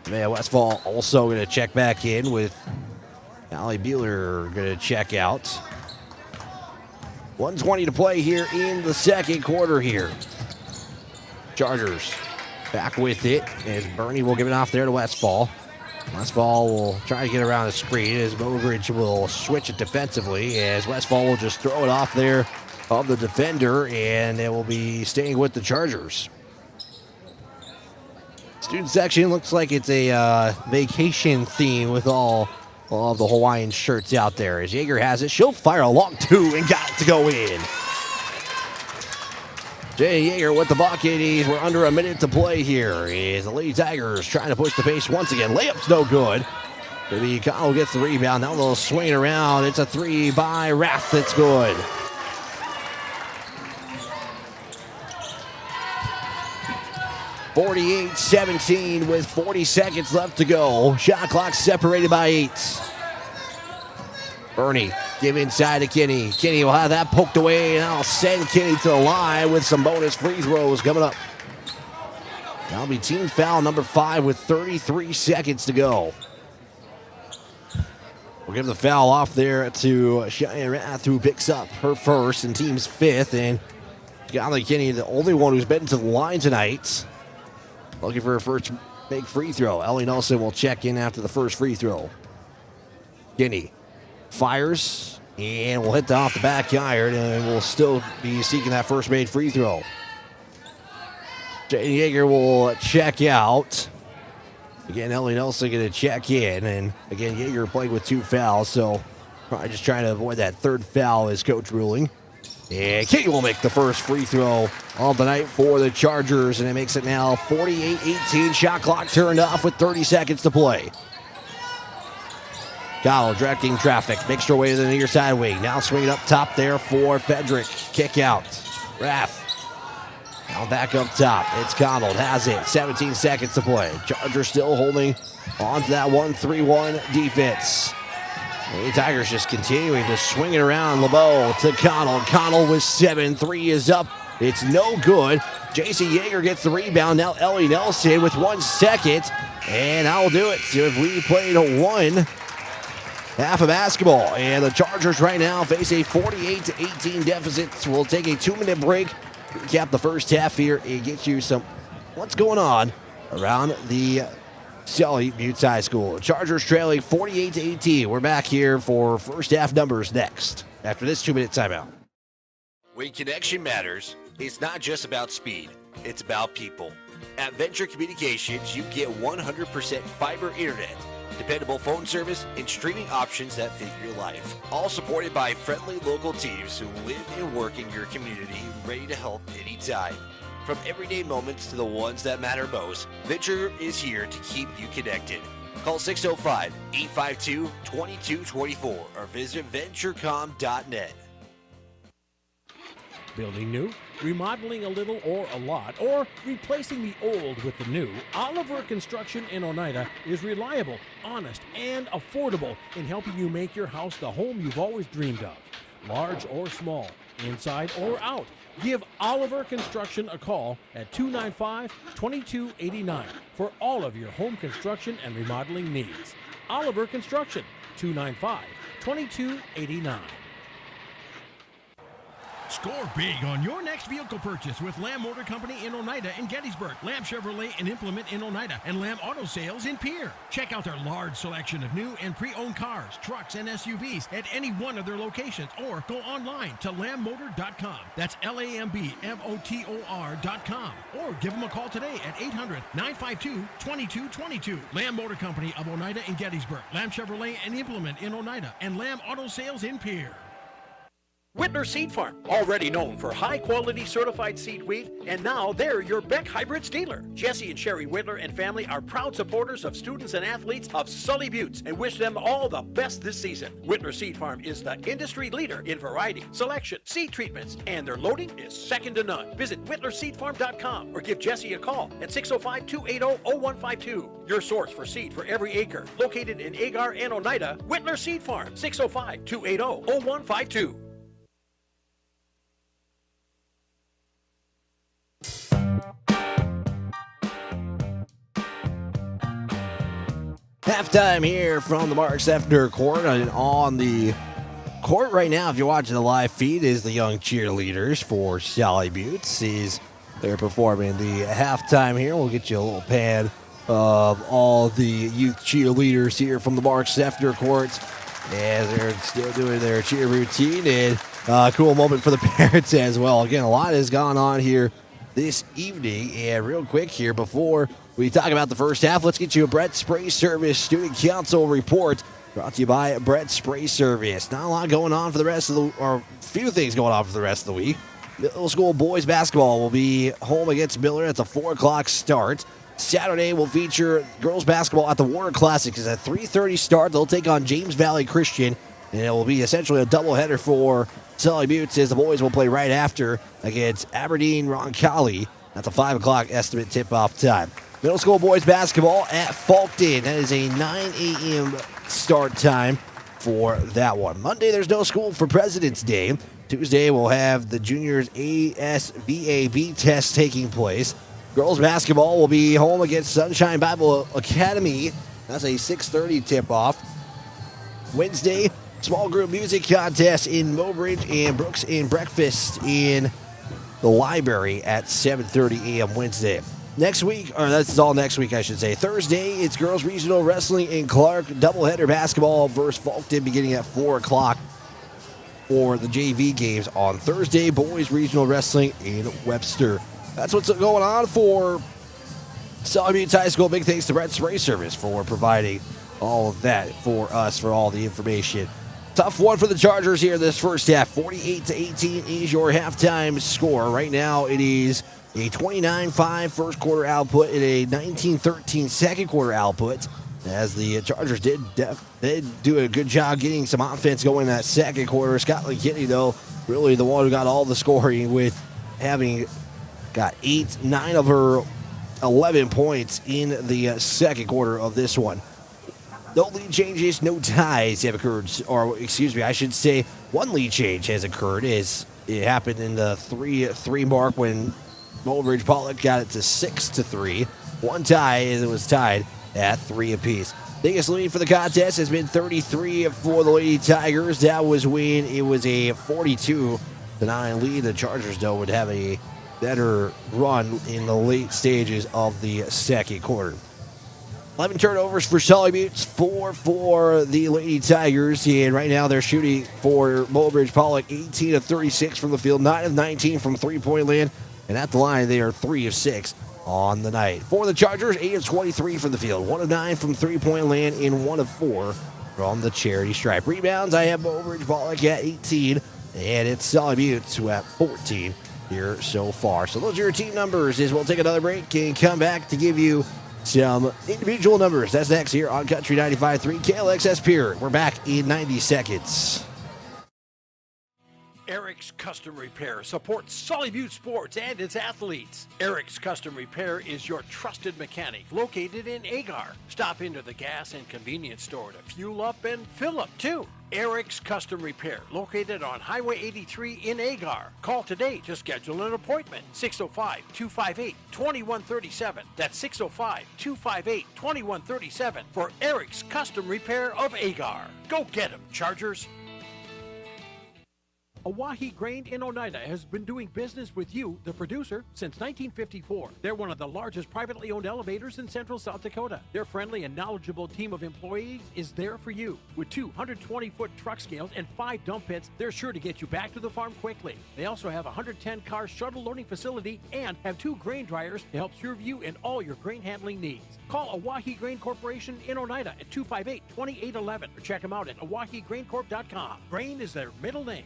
Westfall also going to check back in with Allie Beeler going to check out. 1:20 to play here in the second quarter here. Chargers back with it as Bernie will give it off there to Westfall. Westfall will try to get around the screen as Mobridge will switch it defensively as Westfall will just throw it off there of the defender, and it will be staying with the Chargers. Student section looks like it's a vacation theme with all of the Hawaiian shirts out there. As Yeager has it, she'll fire a long 2 and got it to go in. Jay Yeager with the bucket. We're under a minute to play here. As the Lady Tigers trying to push the pace once again. Layup's no good. Maybe Kyle gets the rebound. Now they'll swing around. It's a 3 by Rath. It's good. (48-17) with 40 seconds left to go. Shot clock separated by 8. Bernie give inside to Kinney. Kinney will have that poked away, and I'll send Kinney to the line with some bonus free throws coming up. That'll be team foul number 5 with 33 seconds to go. We'll give the foul off there to Cheyenne Rath, who picks up her first and team's 5th. And Scotland Kinney, the only one who's been to the line tonight. Looking for her first big free throw. Ellie Nelson will check in after the first free throw. Kinney fires and will hit that off the back iron, and will still be seeking that first made free throw. Jay Yeager will check out. Again, Ellie Nelson going to check in. And again, Yeager playing with 2 fouls, so probably just trying to avoid that 3rd foul as coach ruling. And King will make the first free throw of the night for the Chargers, and it makes it now 48-18. Shot clock turned off with 30 seconds to play. Connell directing traffic, makes her way to the near side wing. Now swinging up top there for Fedrick. Kick out. Raff. Now back up top. It's Connell. Has it. 17 seconds to play. Chargers still holding on to that 1-3-1 defense. The Tigers just continuing to swing it around. LeBeau to Connell. Connell with 7. 3 is up. It's no good. J.C. Yeager gets the rebound. Now Ellie Nelson with 1 second. And that'll do it. So if we played a 1 half of basketball. And the Chargers right now face a 48-18 deficit. So we'll take a 2-minute break. Recap the first half here and get you some what's going on around the Sully Buttes High School. Chargers trailing 48-18. We're back here for first half numbers next after this 2-minute timeout. When connection matters, it's not just about speed, it's about people. At Venture Communications, you get 100% fiber internet, dependable phone service, and streaming options that fit your life. All supported by friendly local teams who live and work in your community, ready to help anytime. From everyday moments to the ones that matter most, Venture is here to keep you connected. Call 605-852-2224 or visit venturecom.net. Building new, remodeling a little or a lot, or replacing the old with the new, Oliver Construction in Oneida is reliable, honest, and affordable in helping you make your house the home you've always dreamed of. Large or small, inside or out, give Oliver Construction a call at 295-2289 for all of your home construction and remodeling needs. Oliver Construction, 295-2289. Score big on your next vehicle purchase with Lamb Motor Company in Oneida and Gettysburg, Lamb Chevrolet and Implement in Oneida, and Lamb Auto Sales in Pierre. Check out their large selection of new and pre-owned cars, trucks, and SUVs at any one of their locations, or go online to lambmotor.com. That's LAMBMOTOR.com. Or give them a call today at 800-952-2222. Lamb Motor Company of Oneida and Gettysburg, Lamb Chevrolet and Implement in Oneida, and Lamb Auto Sales in Pierre. Whitner Seed Farm, already known for high-quality certified seed wheat, and now they're your Beck Hybrids dealer. Jesse and Sherry Whitler and family are proud supporters of students and athletes of Sully Buttes and wish them all the best this season. Whitner Seed Farm is the industry leader in variety, selection, seed treatments, and their loading is second to none. Visit whitlerseedfarm.com or give Jesse a call at 605-280-0152. Your source for seed for every acre. Located in Agar and Oneida, Whitler Seed Farm, 605-280-0152. Halftime here from the Mark Sefner Court. And on the court right now, if you're watching the live feed, is the young cheerleaders for Sully Buttes. They're performing the halftime here. We'll get you a little pan of all the youth cheerleaders here from the Mark Sefner Court as they're still doing their cheer routine. And a cool moment for the parents as well. Again, a lot has gone on here this evening. And real quick here, before we talk about the first half, let's get you a Brett Spray Service Student Council report brought to you by Brett Spray Service. Not a lot going on for the rest of the, or a few things going on for the rest of the week. Middle school boys basketball will be home against Miller. It's a 4 o'clock start. Saturday will feature girls basketball at the Warner Classic. It's a 3:30 start. They'll take on James Valley Christian, and it will be essentially a doubleheader for Sully Buttes as the boys will play right after against Aberdeen Roncalli. That's a 5 o'clock estimate tip-off time. Middle school boys basketball at Falkton. That is a 9 a.m. start time for that one. Monday, there's no school for President's Day. Tuesday, we'll have the juniors ASVAB test taking place. Girls basketball will be home against Sunshine Bible Academy. That's a 6:30 tip-off. Wednesday, small group music contest in Mobridge and Brooks and breakfast in the library at 7:30 a.m. Wednesday. Next week, or that's all next week, I should say. Thursday, it's girls regional wrestling in Clark. Doubleheader basketball versus Falkton beginning at 4 o'clock for the JV games on Thursday. Boys regional wrestling in Webster That's what's going on for Sully Buttes High School. Big thanks to Brett Spray Service for providing all of that for us, for all the information. Tough one for the Chargers here this first half. 48-18 is your halftime score. Right now it is a 29-5 first quarter output and a 19-13 second quarter output, as the Chargers did do a good job getting some offense going in that second quarter. Scott McKinney, though, really the one who got all the scoring, with having got 9 of her 11 points in the second quarter of this one. No lead changes, no ties have occurred, or excuse me, I should say one lead change has occurred. As it happened in the 3-3 mark when Mobridge-Pollock got it to 6-3. One tie, as it was tied at 3 apiece. Biggest lead for the contest has been 33 for the Lady Tigers. That was when it was a 42-9 lead. The Chargers, though, would have a better run in the late stages of the second quarter. 11 turnovers for Sully Buttes, 4 for the Lady Tigers, and right now they're shooting for Mobridge-Pollock 18 of 36 from the field, 9 of 19 from three-point land, and at the line they are 3 of 6 on the night. For the Chargers, 8 of 23 from the field, 1 of 9 from three-point land, and 1 of 4 from the charity stripe. Rebounds, I have Mobridge-Pollock at 18, and it's Sully Buttes who at 14 here so far. So those are your team numbers, as we'll take another break and come back to give you some individual numbers. That's next here on Country 95.3 KLXS Pier. We're back in 90 seconds. Eric's Custom Repair supports Sully Butte Sports and its athletes. Eric's Custom Repair is your trusted mechanic located in Agar. Stop into the gas and convenience store to fuel up and fill up too. Eric's Custom Repair, located on Highway 83 in Agar. Call today to schedule an appointment. 605-258-2137. That's 605-258-2137 for Eric's Custom Repair of Agar. Go get 'em, Chargers. Awahi Grain in Oneida has been doing business with you, the producer, since 1954. They're one of the largest privately owned elevators in central South Dakota. Their friendly and knowledgeable team of employees is there for you. With 220-foot truck scales and 5 dump pits, they're sure to get you back to the farm quickly. They also have a 110-car shuttle loading facility and have 2 grain dryers to help serve you and all your grain handling needs. Call Awahi Grain Corporation in Oneida at 258-2811 or check them out at awahigraincorp.com. Grain is their middle name.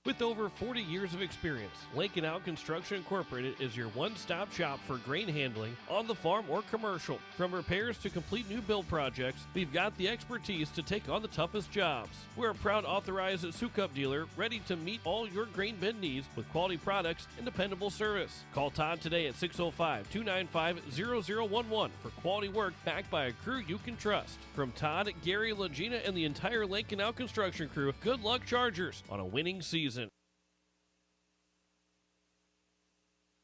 With over 40 years of experience, Lincoln Out Construction Incorporated is your one-stop shop for grain handling on the farm or commercial. From repairs to complete new build projects, we've got the expertise to take on the toughest jobs. We're a proud authorized Sukup dealer ready to meet all your grain bin needs with quality products and dependable service. Call Todd today at 605-295-0011 for quality work backed by a crew you can trust. From Todd, Gary, Legina, and the entire Lincoln Out Construction crew, good luck, Chargers, on a winning season.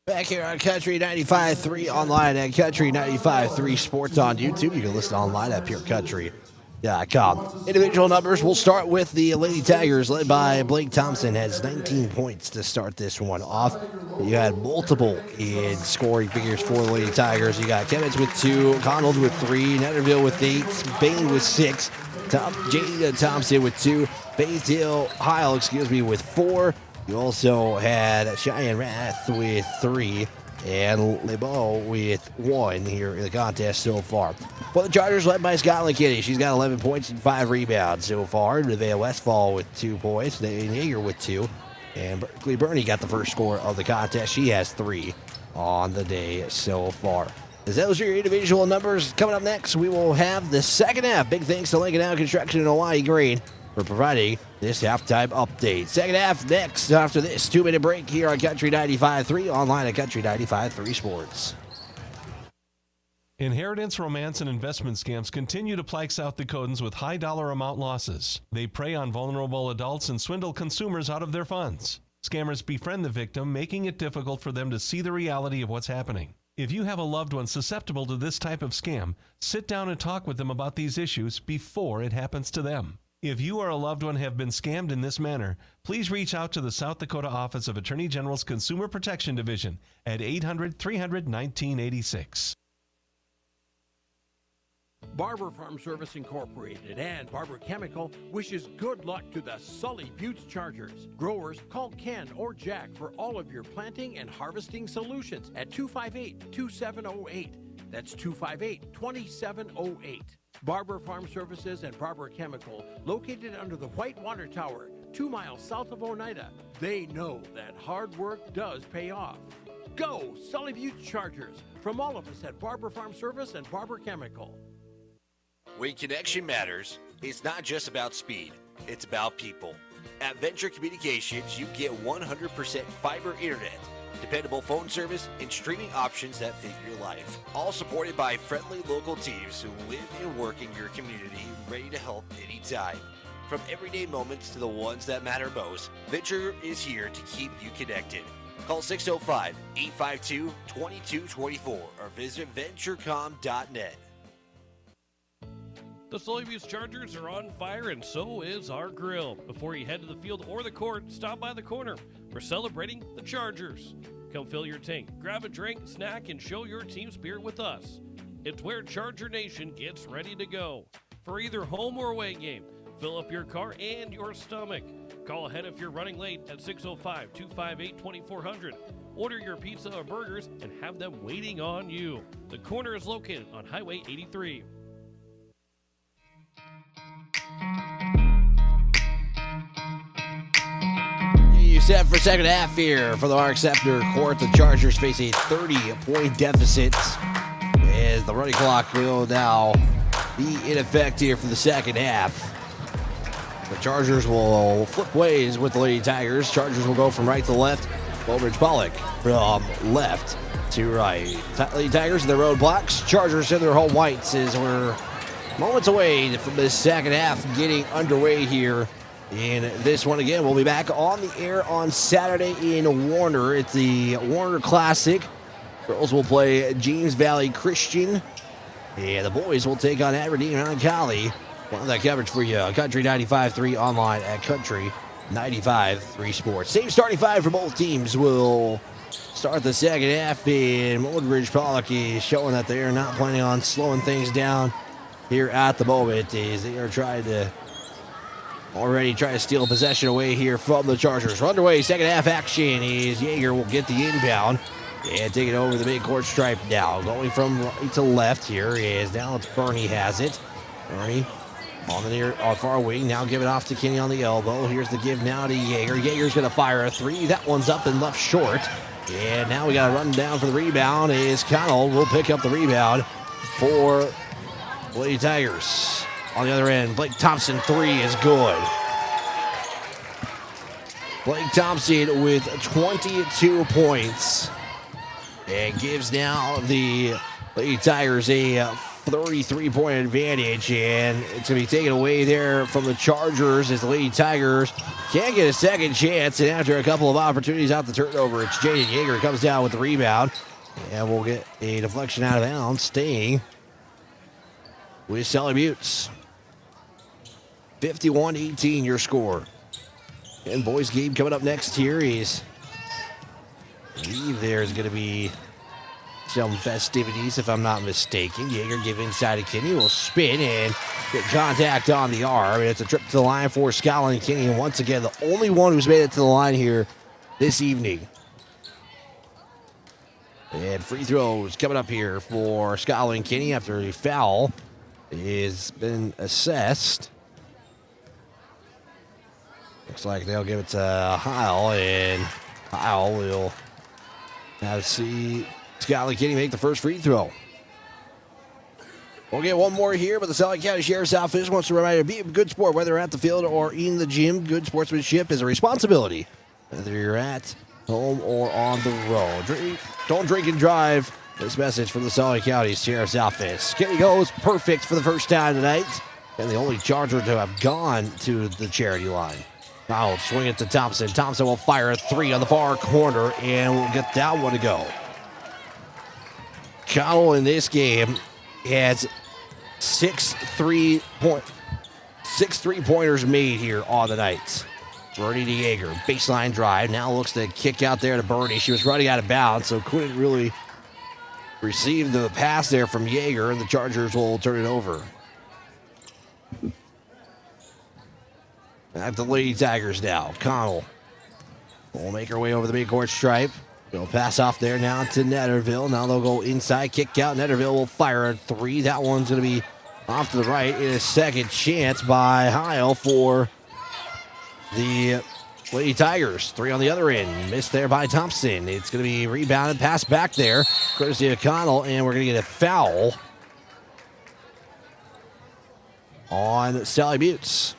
Back here on Country 95.3, online at Country 95.3 Sports on YouTube. You can listen online at purecountry.com. Individual numbers, we'll start with the Lady Tigers, led by Blake Thompson, has 19 points to start this one off. You had multiple in scoring figures for the Lady Tigers. You got Kemmons with 2, Connell with 3, Netterville with 8, Bain with 6, Jada Thompson with 2, Baysdale Heil, with 4. You also had Cheyenne Rath with 3 and LeBeau with 1 here in the contest so far. For the Chargers, led by Scotland Kitty, she's got 11 points and 5 rebounds so far. Nevaeh Westfall with 2 points, Dane Yeager with 2, and Berkeley Burney got the first score of the contest. She has 3 on the day so far. As those are your individual numbers, coming up next, we will have the second half. Big thanks to Lincoln Out Construction and Hawaii Grain for providing this halftime update. Second half next after this 2-minute break here on Country 95.3, online at Country 95.3 Sports. Inheritance, romance, and investment scams continue to plague South Dakotans with high dollar amount losses. They prey on vulnerable adults and swindle consumers out of their funds. Scammers befriend the victim, making it difficult for them to see the reality of what's happening. If you have a loved one susceptible to this type of scam, sit down and talk with them about these issues before it happens to them. If you or a loved one have been scammed in this manner, please reach out to the South Dakota Office of Attorney General's Consumer Protection Division at 800-300-1986. Barber Farm Service Incorporated and Barber Chemical wishes good luck to the Sully Buttes Chargers. Growers, call Ken or Jack for all of your planting and harvesting solutions at 258-2708. That's 258-2708. Barber Farm Services and Barber Chemical, located under the White Water Tower, 2 miles south of Oneida. They know that hard work does pay off. Go, Sully Buttes Chargers, from all of us at Barber Farm Service and Barber Chemical. When connection matters, it's not just about speed, it's about people. At Venture Communications, you get 100% fiber internet, dependable phone service, and streaming options that fit your life. All supported by friendly local teams who live and work in your community, ready to help anytime. From everyday moments to the ones that matter most, Venture is here to keep you connected. Call 605-852-2224 or visit venturecom.net. The Sully Buttes Chargers are on fire, and so is our grill. Before you head to the field or the court, stop by the corner. We're celebrating the Chargers. Come fill your tank, grab a drink, snack, and show your team spirit with us. It's where Charger Nation gets ready to go. For either home or away game, fill up your car and your stomach. Call ahead if you're running late at 605-258-2400. Order your pizza or burgers and have them waiting on you. The corner is located on Highway 83. Set for second half here for the Marks Scepter Court. The Chargers face a 30-point deficit as the running clock will now be in effect here for the second half. The Chargers will flip ways with the Lady Tigers. Chargers will go from right to left. Mobridge-Pollock from left to right. Lady Tigers in their road blocks. Chargers in their home whites as we're moments away from the second half getting underway here. In this one again, we'll be back on the air on Saturday in Warner. It's the Warner Classic. Girls will play James Valley Christian. And the boys will take on Aberdeen Roncalli. We'll have that coverage for you. Country 95.3 online at Country 95.3 Sports. Same starting five for both teams will start the second half. And Mobridge-Pollock is showing that they are not planning on slowing things down here at the moment as they are trying to steal possession away here from the Chargers. We're underway, second half action is Yeager will get the inbound and take it over the midcourt stripe now. Going from right to left here is now it's Bernie has it. Bernie on the far wing, now give it off to Kenny on the elbow. Here's the give now to Yeager. Yeager's going to fire a three. That one's up and left short. And now we got to run down for the rebound is Connell will pick up the rebound for Lady Tigers. On the other end, Blake Thompson, three is good. Blake Thompson with 22 points. And gives now the Lady Tigers a 33-point advantage. And it's going to be taken away there from the Chargers as the Lady Tigers can't get a second chance. And after a couple of opportunities out the turnover, it's Jaden Yeager comes down with the rebound. And we'll get a deflection out of bounds, staying with Sully Buttes. 51-18 your score. And boys game coming up next here is, I believe there's going to be some festivities if I'm not mistaken. Yeager give inside to Kinney, will spin and get contact on the arm. And it's a trip to the line for Scotland Kinney. And once again, the only one who's made it to the line here this evening. And free throws coming up here for Scotland Kinney after a foul has been assessed. Looks like they'll give it to Heil, and Heil will have to see Scotland Kinney make the first free throw. We'll get one more here, but the Sully County Sheriff's Office wants to remind you to be a good sport, whether at the field or in the gym. Good sportsmanship is a responsibility, whether you're at home or on the road. Don't drink and drive. This message from the Sully County Sheriff's Office. Kinney goes perfect for the first time tonight, and the only Charger to have gone to the charity line. Now swing it to Thompson. Thompson will fire a three on the far corner, and we'll get that one to go. Connell in this game has six three-pointers made here on the night. Bernie to Yeager, baseline drive. Now looks to kick out there to Bernie. She was running out of bounds, so couldn't really receive the pass there from Yeager, and the Chargers will turn it over. Back to the Lady Tigers now. Connell will make her way over the midcourt stripe. They'll pass off there now to Netterville. Now they'll go inside, kick out. Netterville will fire a three. That one's going to be off to the right. In a second chance by Heil for the Lady Tigers. Three on the other end. Missed there by Thompson. It's going to be rebounded, passed back there. Courtesy of Connell, and we're going to get a foul on Sally Buttes.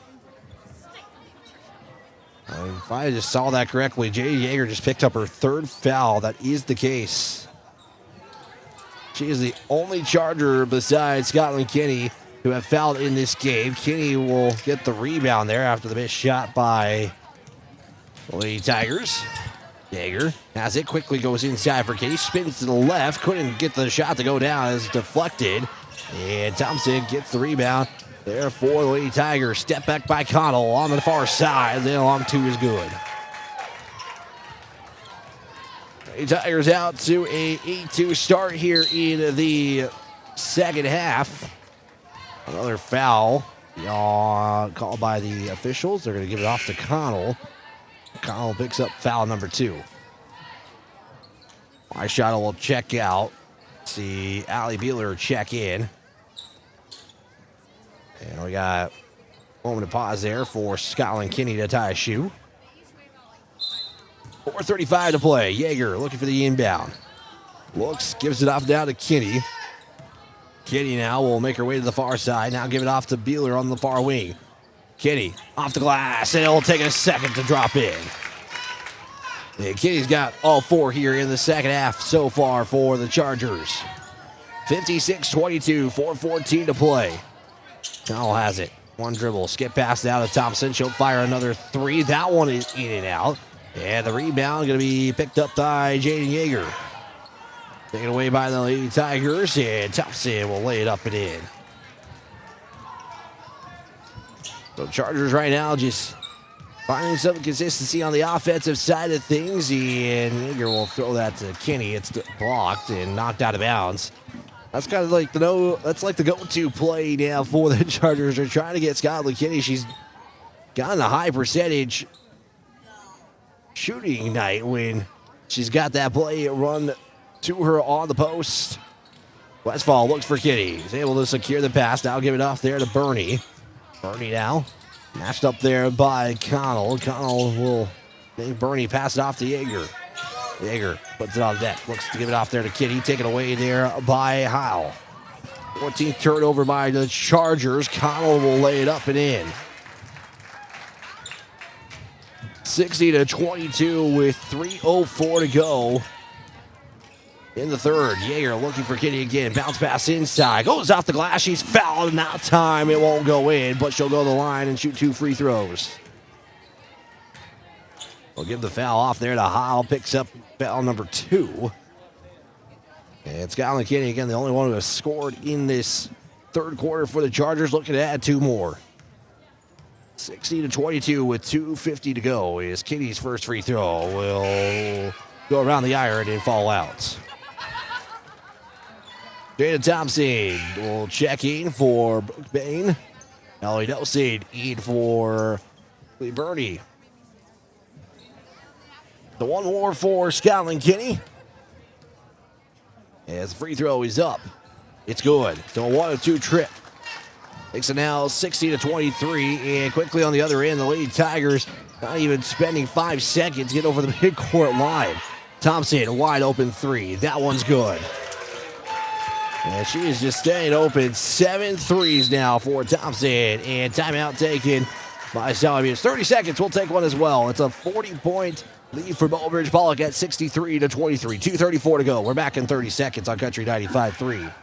If I just saw that correctly, Jay Yeager just picked up her third foul. That is the case. She is the only Charger besides Scotland Kinney who have fouled in this game. Kinney will get the rebound there after the missed shot by the Lady Tigers. Yeager has it, quickly goes inside for Kinney, spins to the left, couldn't get the shot to go down as deflected. And Thompson gets the rebound. There for the Lady Tigers. Step back by Connell on the far side. Then along two is good. Lady Tigers out to a 8-2 start here in the second half. Another foul called by the officials. They're going to give it off to Connell. Connell picks up foul number 2. Shot will check out. See Allie Beeler check in. And we got a moment of pause there for Scotland Kinney to tie a shoe. 4:35 to play. Yeager looking for the inbound. Looks, gives it off down to Kinney. Kinney now will make her way to the far side. Now give it off to Beeler on the far wing. Kinney off the glass, and it'll take a second to drop in. And Kinney's got all 4 here in the second half so far for the Chargers. 56-22, 4:14 to play. Connell has it. One dribble. Skip pass now to Thompson. She'll fire another 3. That one is in and out. And the rebound going to be picked up by Jaden Yeager. Taken away by the Lady Tigers. And Thompson will lay it up and in. So Chargers right now just finding some consistency on the offensive side of things. And Yeager will throw that to Kinney. It's blocked and knocked out of bounds. That's kind of like the go-to play now for the Chargers. They're trying to get Scotland Kinney. She's gotten a high percentage shooting night when she's got that play run to her on the post. Westfall looks for Kinney. He's able to secure the pass. Now give it off there to Bernie. Bernie now matched up there by Connell. Connell will make Bernie pass it off to Yeager. Yeager puts it on deck. Looks to give it off there to Kinney. Taken away there by Howell. 14th turnover by the Chargers. Connell will lay it up and in. 60-22 with 3:04 to go in the third. Yeager looking for Kinney again. Bounce pass inside. Goes off the glass. She's fouled, and that time it won't go in, but she'll go to the line and shoot 2 free throws. We'll give the foul off there to Howell. Picks up foul number 2. And Scotland Kinney, again, the only one who has scored in this third quarter for the Chargers. Looking to add 2 more. 60-22 with 2:50 to go is Kinney's first free throw. Will go around the iron and fall out. Jada Thompson will check in for Brooke Bain. Ellie Nelson in for Lee Bernie. The 1 more for Scotland Kinney. As the free throw is up. It's good. So a 1-2 trip. Makes it now 60-23. And quickly on the other end, the Lady Tigers not even spending 5 seconds get over the midcourt line. Thompson, a wide open 3. That one's good. And she is just staying open. 7 threes now for Thompson. And timeout taken by Sully. It's 30 seconds. We'll take one as well. It's a 40-point lead for Mobridge-Pollock at 63-23. 2:34 to go. We're back in 30 seconds on Country 95.3.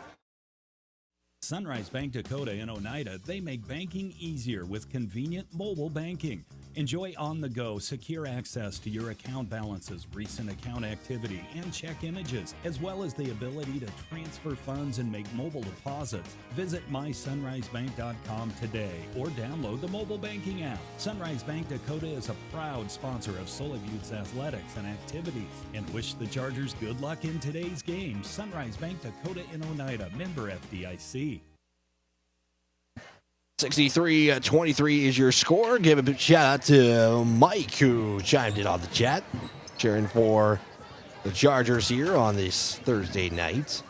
Sunrise Bank Dakota in Oneida, they make banking easier with convenient mobile banking. Enjoy on-the-go, secure access to your account balances, recent account activity, and check images, as well as the ability to transfer funds and make mobile deposits. Visit mysunrisebank.com today or download the mobile banking app. Sunrise Bank Dakota is a proud sponsor of Sully Buttes athletics and activities and wish the Chargers good luck in today's game. Sunrise Bank Dakota in Oneida, member FDIC. 63-23 is your score. Give a big shout out to Mike, who chimed in on the chat, cheering for the Chargers here on this Thursday night.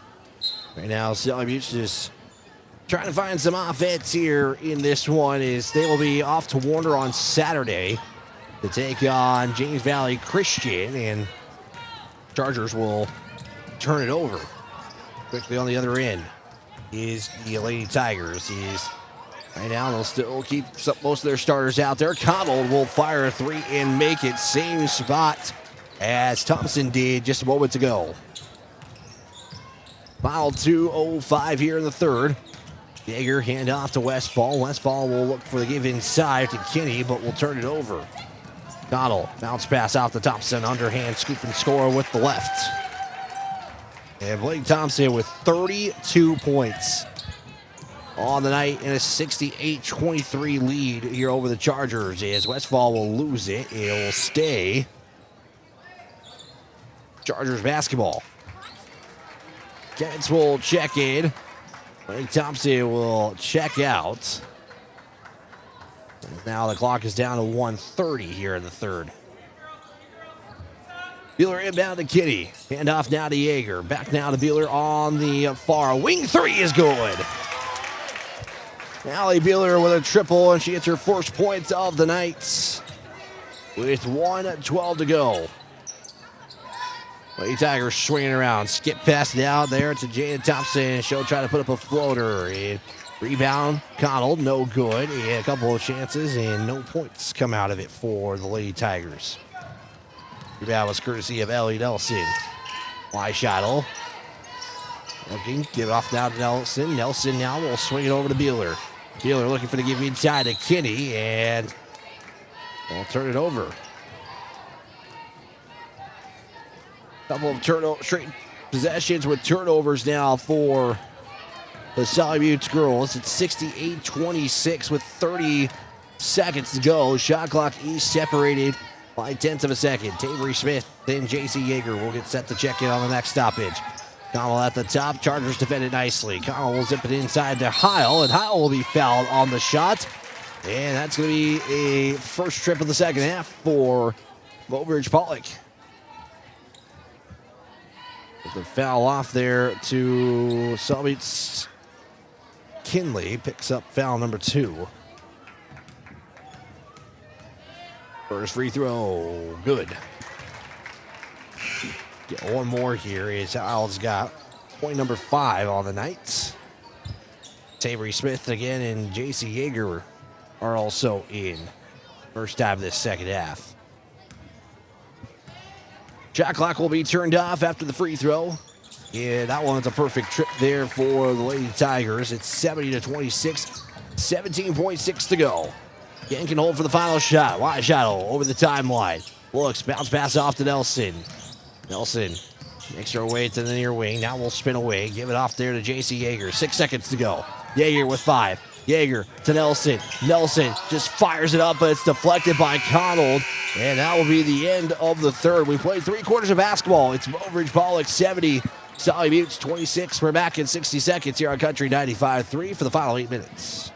Right now, Sully Buttes just trying to find some offense here in this one, as they will be off to Warner on Saturday to take on James Valley Christian, and Chargers will turn it over. Quickly on the other end is the Lady Tigers. Right now, they'll still keep most of their starters out there. Connell will fire a three and make it. Same spot as Thompson did just moments ago. Final 2:05 here in the third. Yeager handoff to Westfall. Westfall will look for the give inside to Kinney, but will turn it over. Connell, bounce pass off to Thompson. Underhand scoop and score with the left. And Blake Thompson with 32 points on the night in a 68-23 lead here over the Chargers, as Westfall will lose it. It will stay Chargers basketball. Kentz will check in. Blake Thompson will check out. Now the clock is down to 1:30 here in the third. Beeler inbound to Kitty. Handoff now to Yeager. Back now to Beeler on the far wing. Three is good. Allie Beeler with a triple, and she gets her first points of the night with 1:12 to go. Lady Tigers swinging around. Skip pass down there to Jada Thompson. She'll try to put up a floater. And rebound, Connell, no good. And a couple of chances, and no points come out of it for the Lady Tigers. Rebound was courtesy of Ellie Nelson. Weishottle looking, give it off now to Nelson. Nelson now will swing it over to Beeler. Beeler looking for the give inside to Kinney, and we'll turn it over. Couple of straight possessions with turnovers now for the Sully Buttes girls. It's 68-26 with 30 seconds to go. Shot clock East separated by 10ths of a second. Tavery Smith, then J.C. Yeager will get set to check in on the next stoppage. Connell at the top. Chargers defend it nicely. Connell will zip it inside to Heil, and Heil will be fouled on the shot. And that's going to be a first trip of the second half for Mobridge-Pollock. With the foul off there to Sully Buttes. Kinley picks up foul number 2. First free throw, good. Get one more here is Heil's got point number 5 on the night. Tavery Smith again and J.C. Yeager are also in. First time this second half. Shot clock will be turned off after the free throw. Yeah, that one's a perfect trip there for the Lady Tigers. It's 70-26, 17.6 to go. Gang can hold for the final shot. Weishottle over the timeline. Looks, bounce pass off to Nelson. Nelson makes her way to the near wing. Now we'll spin away. Give it off there to J.C. Yeager. 6 seconds to go. Yeager with 5. Yeager to Nelson. Nelson just fires it up, but it's deflected by Connell. And that will be the end of the third. We played 3 quarters of basketball. It's Mobridge-Pollock 70, Sully Buttes 26. We're back in 60 seconds here on Country 95.3 for the final 8 minutes.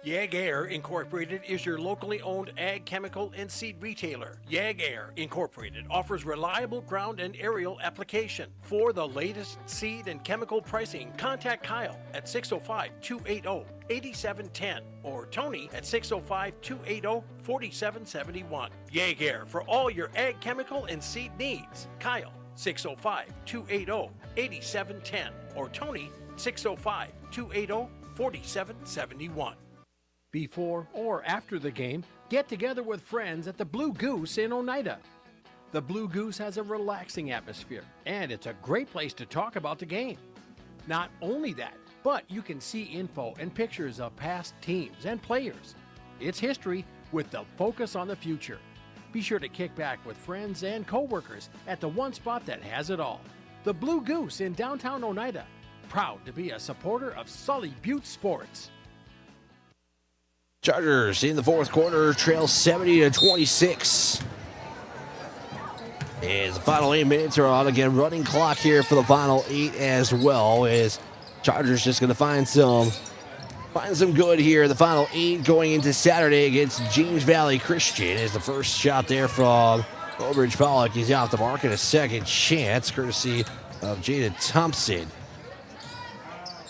YAG Air Incorporated is your locally owned ag chemical and seed retailer. YAG Air Incorporated offers reliable ground and aerial application. For the latest seed and chemical pricing, contact Kyle at 605-280-8710 or Tony at 605-280-4771. YAG Air for all your ag chemical and seed needs. Kyle 605-280-8710 or Tony 605-280-4771. Before or after the game, get together with friends at the Blue Goose in Oneida. The Blue Goose has a relaxing atmosphere, and it's a great place to talk about the game. Not only that, but you can see info and pictures of past teams and players. its history with the focus on the future. Be sure to kick back with friends and coworkers at the one spot that has it all. The Blue Goose in downtown Oneida. Proud to be a supporter of Sully Butte Sports. Chargers in the fourth quarter trail 70-26. As the final 8 minutes are on, again, running clock here for the final 8 as well. As Chargers just going to find some good here. The final 8 going into Saturday against James Valley Christian is the first shot there from Mobridge-Pollock. He's off the mark and a second chance, courtesy of Jada Thompson.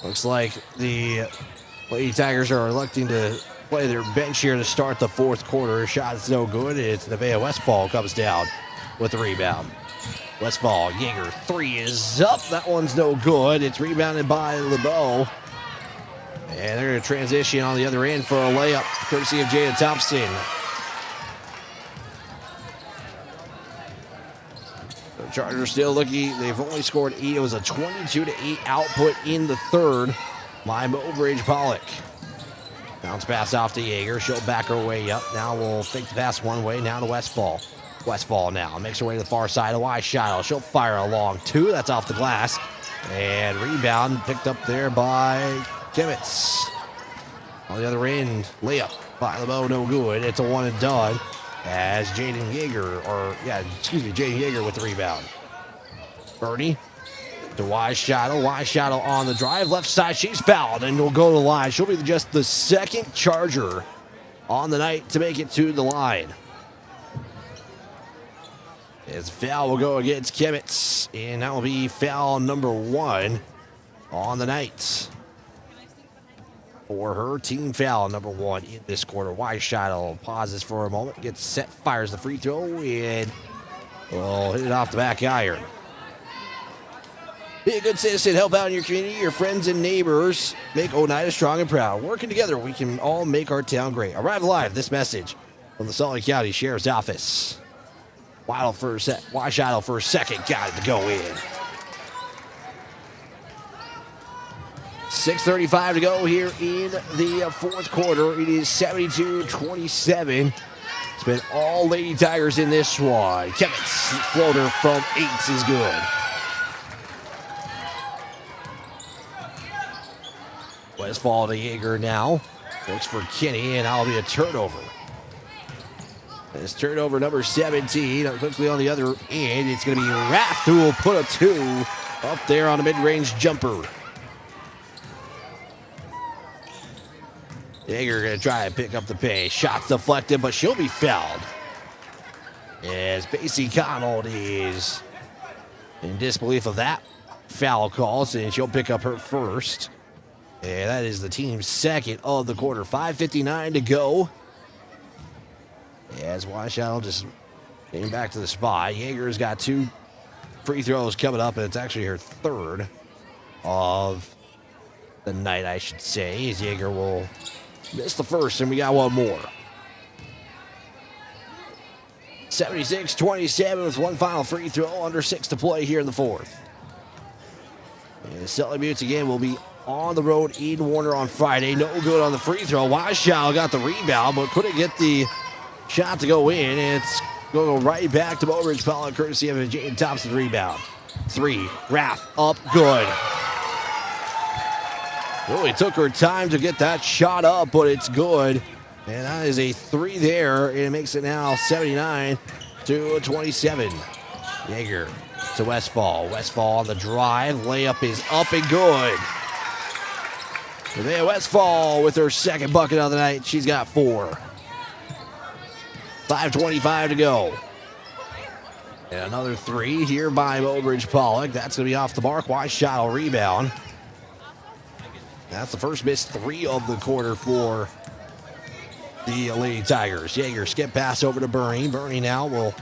Looks like the Lady Tigers are electing to play their bench here to start the fourth quarter. Shot's no good. It's Nevaeh Westfall comes down with the rebound. Westfall, Yeager, 3 is up. That one's no good. It's rebounded by LeBeau. And they're going to transition on the other end for a layup, courtesy of Jada Thompson. The Chargers still looking. They've only scored 8. It was a 22-8 output in the third by Mobridge-Pollock. Bounce pass off to Yeager. She'll back her way up. Now we'll fake the pass one way. Now to Westfall. Westfall now makes her way to the far side. A wide shot. She'll fire a long 2. That's off the glass. And rebound picked up there by Kimmets. On the other end, layup by LeBeau, no good. It's a one and done as Jaden Yeager with the rebound. Birdie to Weishottle on the drive. Left side, she's fouled and will go to the line. She'll be just the second Charger on the night to make it to the line. As foul will go against Kimmets, and that will be foul number 1 on the night. For her team foul number 1 in this quarter. Weishottle pauses for a moment, gets set, fires the free throw, and will hit it off the back iron. Be a good citizen, help out in your community, your friends and neighbors. Make Oneida strong and proud. Working together, we can all make our town great. Arrive live, this message from the Sully County Sheriff's Office. Weishottle for a second, got it to go in. 6:35 to go here in the fourth quarter. It is 72-27. It's been all Lady Tigers in this one. Kevin's floater from 8 is good. Westfall to Yeager now. Looks for Kinney, and that'll be a turnover. It's turnover number 17. Quickly on the other end, it's going to be Rath who will put a 2 up there on a mid-range jumper. Yeager going to try and pick up the pace. Shots deflected, but she'll be fouled. As Basie Connell is in disbelief of that foul call, and she'll pick up her first. And that is the team's second of the quarter. 5:59 to go. As Weishottle just came back to the spot. Yeager's got 2 free throws coming up, and it's actually her third of the night, I should say. As Yeager will miss the first, and we got one more. 76-27 with one final free throw, under 6 to play here in the fourth. And Sully Buttes again will be on the road in Warner on Friday. No good on the free throw. Weishottle got the rebound, but couldn't get the shot to go in. It's going to go right back to Mobridge-Pollock, courtesy of Jane Thompson rebound. 3, Rath up, good. Really took her time to get that shot up, but it's good. And that is a 3 there, and it makes it now 79-27. Yeager to Westfall. Westfall on the drive. Layup is up and good. Nevaeh Westfall with her second bucket of the night. She's got 4. 5:25 to go. And another 3 here by Mobridge-Pollock. That's going to be off the mark. Weishottle rebound. That's the first missed 3 of the quarter for the Lady Tigers. Yeager skip pass over to Bernie. Bernie now will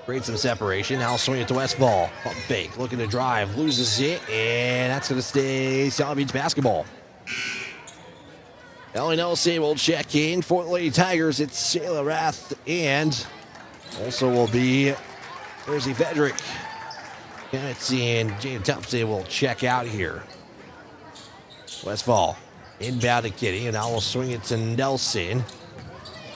create some separation. Now swing it to Westfall. Pump fake. Looking to drive. Loses it. And that's going to stay Sully Buttes basketball. Ellie Nelson will check in for the Lady Tigers. It's Shayla Rath and also will be Jersey Fedrick. And Jane Thompson will check out here. Westfall Inbound to Kitty, and now we'll swing it to Nelson.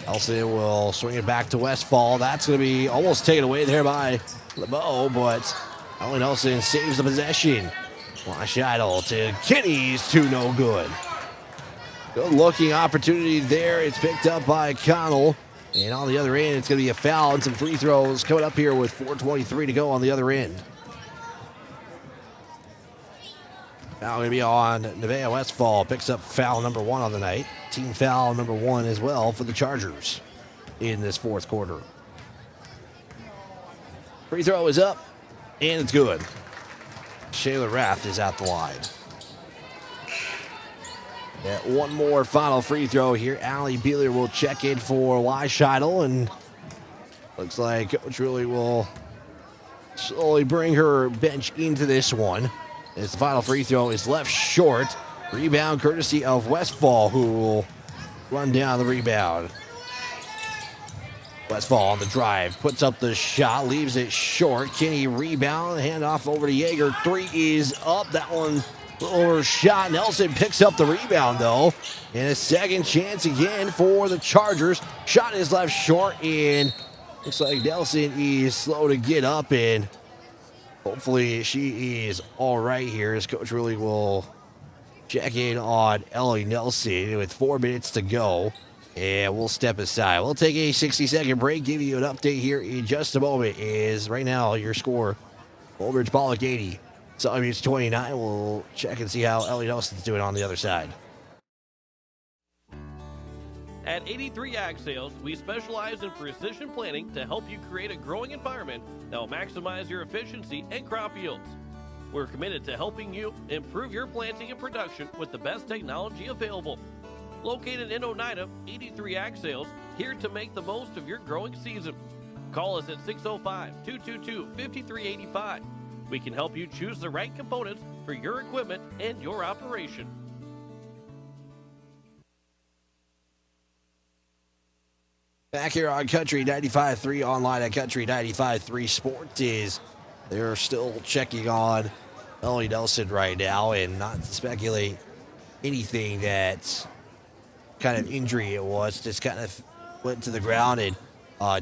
Nelson will swing it back to Westfall. That's going to be almost taken away there by LeBeau, but Ellie Nelson saves the possession. Wash idle to Kitty's two, no good. Good looking opportunity there. It's picked up by Connell. And on the other end, it's going to be a foul and some free throws coming up here with 4:23 to go on the other end. Now going to be on Nevaeh Westfall. Picks up foul number 1 on the night. Team foul number 1 as well for the Chargers in this fourth quarter. Free throw is up, and it's good. Shayla Rath is at the line. Got one more final free throw here. Allie Beeler will check in for Weishidel, and looks like Coach Rulli will slowly bring her bench into this one. As the final free throw is left short. Rebound courtesy of Westfall, who will run down the rebound. Westfall on the drive, puts up the shot, leaves it short. Kinney rebound, handoff over to Yeager. 3 is up. That one overshot. Nelson picks up the rebound, though. And a second chance again for the Chargers. Shot is left short, and looks like Nelson is slow to get up, and hopefully she is all right here as Coach Rulli will check in on Ellie Nelson with 4 minutes to go. And we'll step aside. We'll take a 60-second break, give you an update here in just a moment. Is right now your score, Mobridge-Pollock 80, Sully Buttes 29. We'll check and see how Ellie Nelson's doing on the other side. At 83 Ag Sales, we specialize in precision planting to help you create a growing environment that will maximize your efficiency and crop yields. We're committed to helping you improve your planting and production with the best technology available. Located in Oneida, 83 Ag Sales, here to make the most of your growing season. Call us at 605-222-5385. We can help you choose the right components for your equipment and your operation. Back here on Country 95.3, online at Country 95.3 Sports is they're still checking on Ellie Nelson right now, and not to speculate anything that kind of injury it was. Just kind of went to the ground and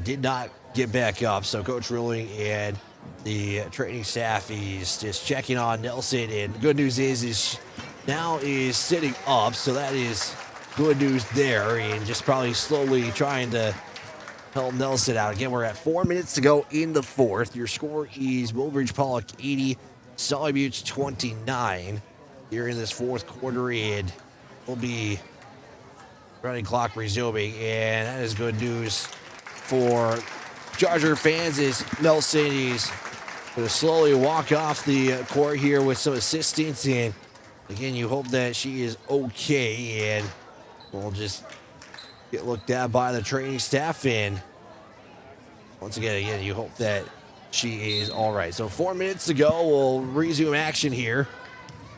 did not get back up. So Coach Rulli and the training staff is just checking on Nelson, and the good news is now is sitting up, so that is good news there, and just probably slowly trying to help Nelson out. Again, we're at 4 minutes to go in the fourth. Your score is Mobridge-Pollock 80, Sully Buttes 29 here in this fourth quarter, and we'll be running clock resuming, and that is good news for Charger fans as Nelson is going to slowly walk off the court here with some assistance, and again, you hope that she is okay, and we'll just get looked at by the training staff, and once again, you hope that she is all right. So 4 minutes to go, we'll resume action here.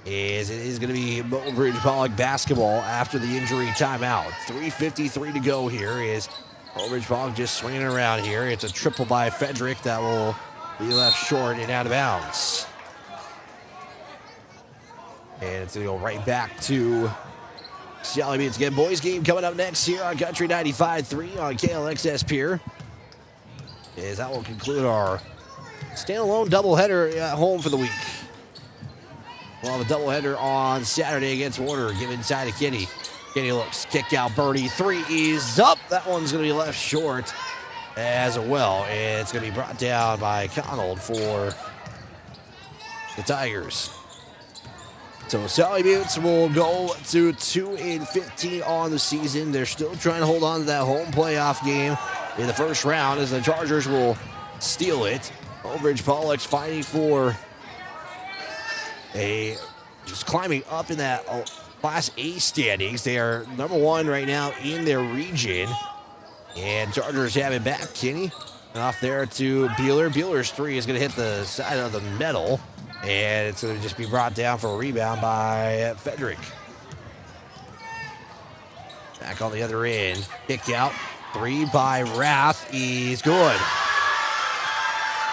It is going to be Mobridge-Pollock basketball after the injury timeout. 3:53 to go here is Mobridge-Pollock just swinging around here. It's a triple by Frederick that will be left short and out of bounds. And it's going to go right back to Sully Buttes again. Boys game coming up next here on Country 95.3 on KLXS Pier. As that will conclude our standalone doubleheader at home for the week. We'll have a doubleheader on Saturday against Warner. Give inside to Kinney. Kinney looks, kick out birdie. 3 is up. That one's going to be left short as well. And it's going to be brought down by Connell for the Tigers. So Sully Buttes will go to 2-15 on the season. They're still trying to hold on to that home playoff game in the first round as the Chargers will steal it. Mobridge-Pollock's fighting for just climbing up in that Class A standings. They are number 1 right now in their region. And Chargers have it back. Kinney off there to Beeler. Beeler's 3 is going to hit the side of the metal. And it's going to just be brought down for a rebound by Frederick. Back on the other end. Kick out. 3 by Rath is good.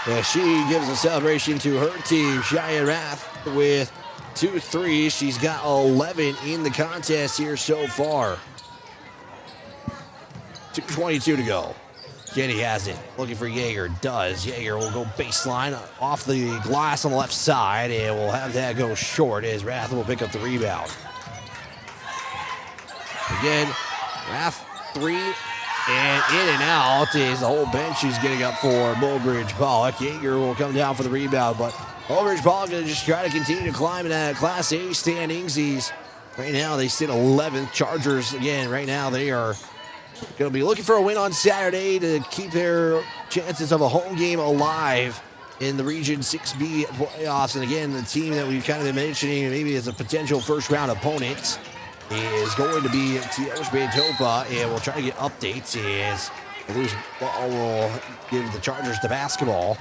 Yeah, she gives a celebration to her team. Cheyenne Rath with 2 threes. She's got 11 in the contest here so far. 2:22 to go. Kenny has it. Looking for Yeager. Does. Yeager will go baseline off the glass on the left side, and we'll have that go short as Rath will pick up the rebound. Again, Rath 3, and in and out is the whole bench is getting up for Mobridge-Pollock. Yeager will come down for the rebound, but Mobridge-Pollock going to just try to continue to climb in that Class A standings. Right now they sit 11th. Chargers, again, right now they are going to be looking for a win on Saturday to keep their chances of a home game alive in the Region 6B playoffs. And again, the team that we've kind of been mentioning maybe as a potential first-round opponent is going to be Pre-tipoff, and we'll try to get updates as the loose ball will give the Chargers the basketball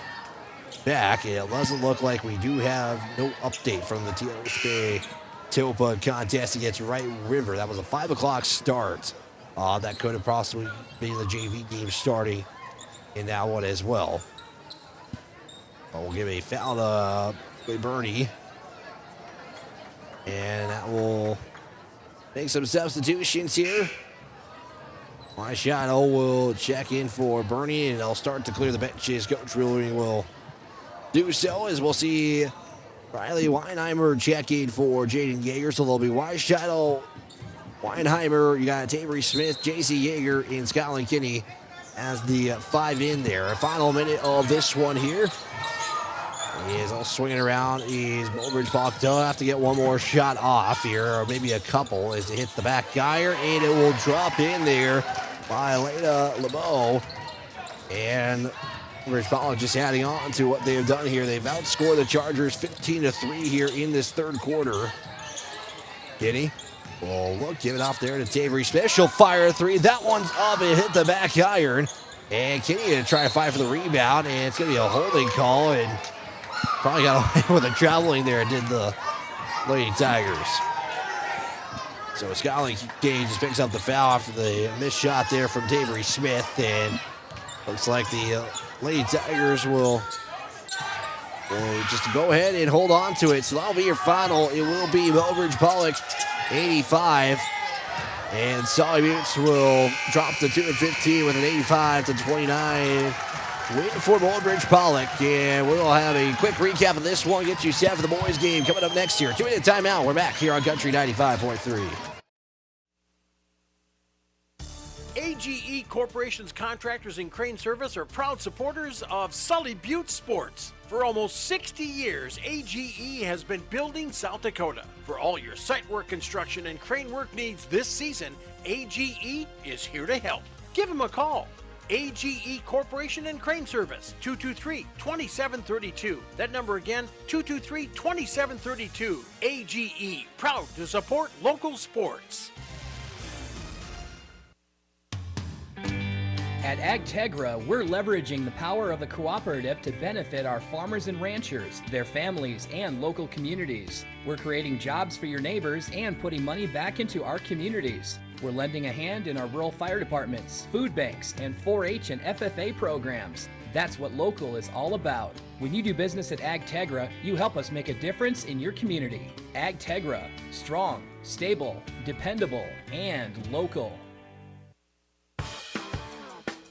back. It doesn't look like we do have no update from the Pre-tipoff contest against Wright River. That was a 5 o'clock start. That could have possibly been the JV game starting in that one as well. We'll give a foul to Bernie. And that will make some substitutions here. Shadow will check in for Bernie, and they'll start to clear the benches. Coach Wheeling will do so as we'll see Riley Weinheimer check in for Jaden Yeager. So there'll be Shadow, Weinheimer, you got Tavery Smith, J.C. Yeager, and Scotland Kinney as the 5 in there. Final minute of this one here. He is all swinging around. Mobridge-Pollock does have to get one more shot off here, or maybe a couple, as it hits the back iron, and it will drop in there by Elena LeBeau. And Mobridge-Pollock just adding on to what they have done here. They've outscored the Chargers 15-3 here in this third quarter. Kinney will look, give it off there to Tavery Smith. She'll fire a 3. That one's up and hit the back iron. And Kinney going to try to fight for the rebound, and it's going to be a holding call, and probably got away with a traveling there, did the Lady Tigers. So Scotland Gage just picks up the foul after the missed shot there from Tavery Smith, and looks like the Lady Tigers will just go ahead and hold on to it. So that'll be your final. It will be Mobridge-Pollock 85, and Sully Buttes will drop to 2-15 with an 85-29 win for Mobridge-Pollock. And we'll have a quick recap of this one, get you set for the boys game coming up next year. 2-minute timeout. We're back here on Country 95.3. AGE Corporation's contractors and crane service are proud supporters of Sully Buttes Sports. For almost 60 years, AGE has been building South Dakota. For all your site work, construction, and crane work needs this season, AGE is here to help. Give them a call. AGE Corporation and Crane Service, 223-2732. That number again, 223-2732. AGE, proud to support local sports. At AgTegra, we're leveraging the power of the cooperative to benefit our farmers and ranchers, their families, and local communities. We're creating jobs for your neighbors and putting money back into our communities. We're lending a hand in our rural fire departments, food banks, and 4-H and FFA programs. That's what local is all about. When you do business at AgTegra, you help us make a difference in your community. AgTegra, strong, stable, dependable, and local.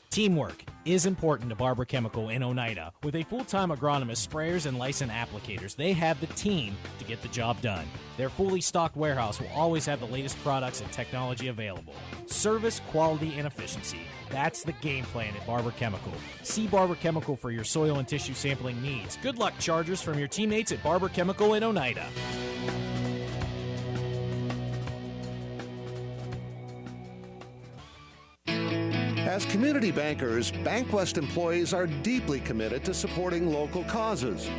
Teamwork is important to Barber Chemical in Oneida. With a full-time agronomist, sprayers, and licensed applicators, they have the team to get the job done. Their fully stocked warehouse will always have the latest products and technology available. Service, quality, and efficiency. That's the game plan at Barber Chemical. See Barber Chemical for your soil and tissue sampling needs. Good luck, Chargers, from your teammates at Barber Chemical in Oneida. As community bankers, Bank West employees are deeply committed to supporting local causes,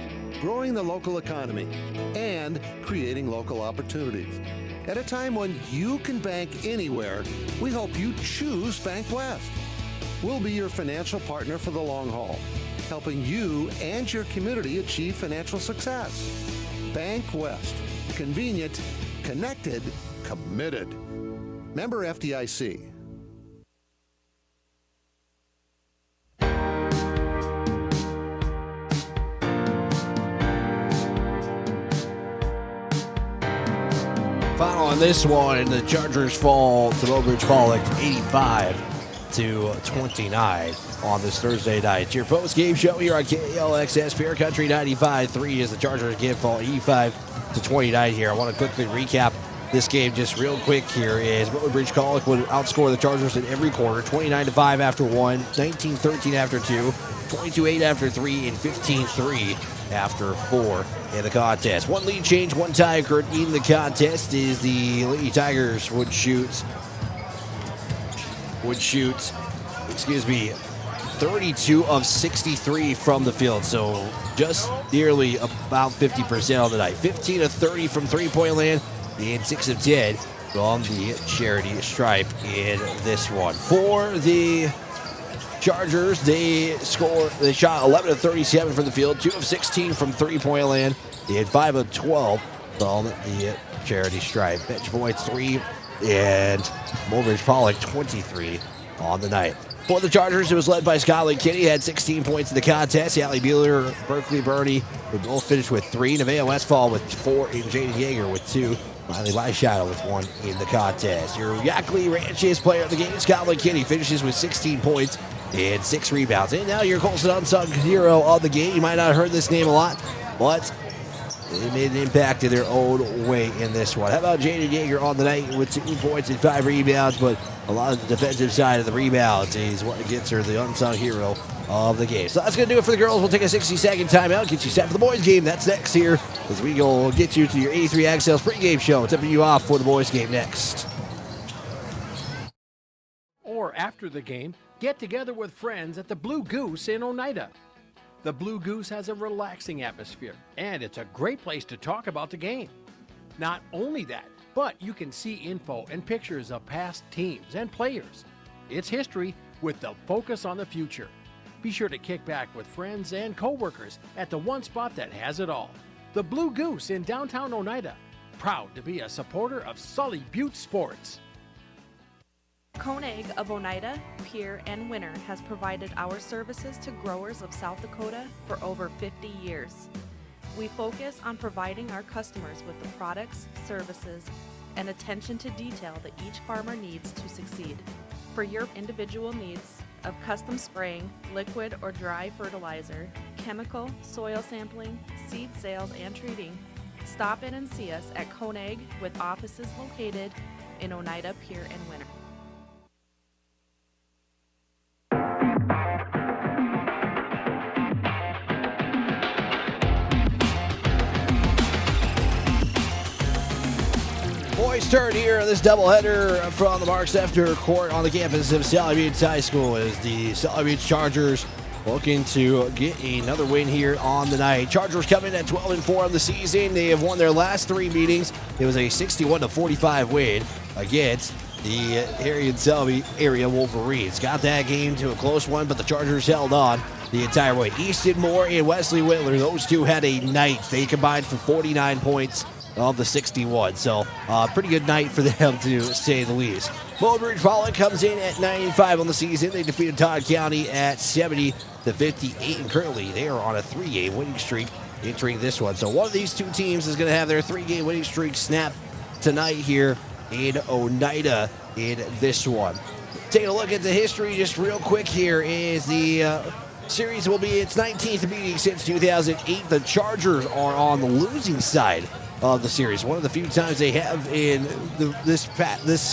growing the local economy, and creating local opportunities. At a time when you can bank anywhere, we hope you choose Bank West. We'll be your financial partner for the long haul, helping you and your community achieve financial success. Bank West. Convenient, connected, committed. Member FDIC. on this one. The Chargers fall to Mobridge-Pollock 85-29 on this Thursday night. It's your post-game show here on KLXS Pure Country 95.3 as the Chargers again fall 85-29 here. I want to quickly recap this game just real quick here. Is Mobridge-Pollock would outscore the Chargers in every quarter, 29-5 after 1, 19-13 after 2, 22-8 after 3, and 15-3 after 4 in the contest. One lead change, one tie occurred in the contest is the Lady Tigers would shoot 32 of 63 from the field, so just nearly about 50% on the night. 15 of 30 from three-point land and 6 of 10 from the charity stripe in this one. For the Chargers, they shot 11 of 37 from the field, 2 of 16 from three-point land, and 5 of 12 from the charity stripe. Bench points 3 and Mobridge-Pollock 23 on the night. For the Chargers, it was led by Skylar Kinney, had 16 points in the contest. Allie Bueller, Berkeley Burney would both finish with 3. Nevaeh Westfall with 4, and Jaden Yeager with 2. Miley Weisshadow with 1 in the contest. Your Yackley Ranches player of the game, Skylar Kinney, finishes with 16 points and 6 rebounds. And now your Colson unsung hero of the game. You might not have heard this name a lot, but they made an impact in their own way in this one. How about Jaden Yeager on the night with 2 points and 5 rebounds, but a lot of the defensive side of the rebounds is what gets her the unsung hero of the game. So that's going to do it for the girls. We'll take a 60-second timeout, get you set for the boys game. That's next here as we go get you to your 83 Ag Sales pregame show. Tipping you off for the boys game next. Or after the game, get together with friends at the Blue Goose in Oneida. The Blue Goose has a relaxing atmosphere, and it's a great place to talk about the game. Not only that, but you can see info and pictures of past teams and players. It's history with the focus on the future. Be sure to kick back with friends and coworkers at the one spot that has it all. The Blue Goose in downtown Oneida. Proud to be a supporter of Sully Butte Sports. Koenig of Oneida, Pierre, and Winter has provided our services to growers of South Dakota for over 50 years. We focus on providing our customers with the products, services, and attention to detail that each farmer needs to succeed. For your individual needs of custom spraying, liquid or dry fertilizer, chemical, soil sampling, seed sales, and treating, stop in and see us at Koenig with offices located in Oneida, Pierre, and Winter. Boys turn here in this doubleheader from the Mark Sefter Court on the campus of Sully Butte High School as the Sully Butte Chargers looking to get another win here on the night. Chargers come in at 12-4 on the season. They have won their last 3 meetings. It was a 61-45 win against the Harry Selby area Wolverines. Got that game to a close one, but the Chargers held on the entire way. Easton Moore and Wesley Whitler, those two had a night. They combined for 49 points of the 61. So, pretty good night for them, to say the least. Mobridge-Pollock comes in at 9-5 on the season. They defeated Todd County at 70-58, and currently they are on a 3-game winning streak entering this one. So one of these two teams is going to have their 3-game winning streak snap tonight here in Oneida in this one. Taking a look at the history just real quick here is the series will be its 19th meeting since 2008. The Chargers are on the losing side of the series. One of the few times they have in this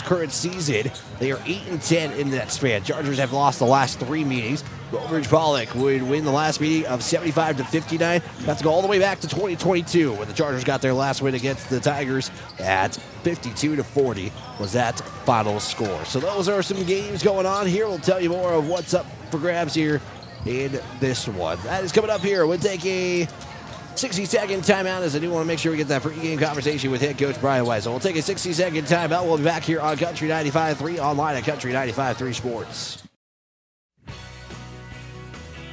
current season. They are 8-10 in that span. Chargers have lost the last 3 meetings. Mobridge-Pollock would win the last meeting of 75-59. That's go all the way back to 2022 when the Chargers got their last win against the Tigers at 52-40 was that final score. So those are some games going on here. We'll tell you more of what's up for grabs here in this one. That is coming up here. We'll take a 60-second timeout as I do want to make sure we get that pregame conversation with head coach Brian Weiss. So we'll take a 60-second timeout. We'll be back here on Country 95.3, online at Country 95.3 Sports.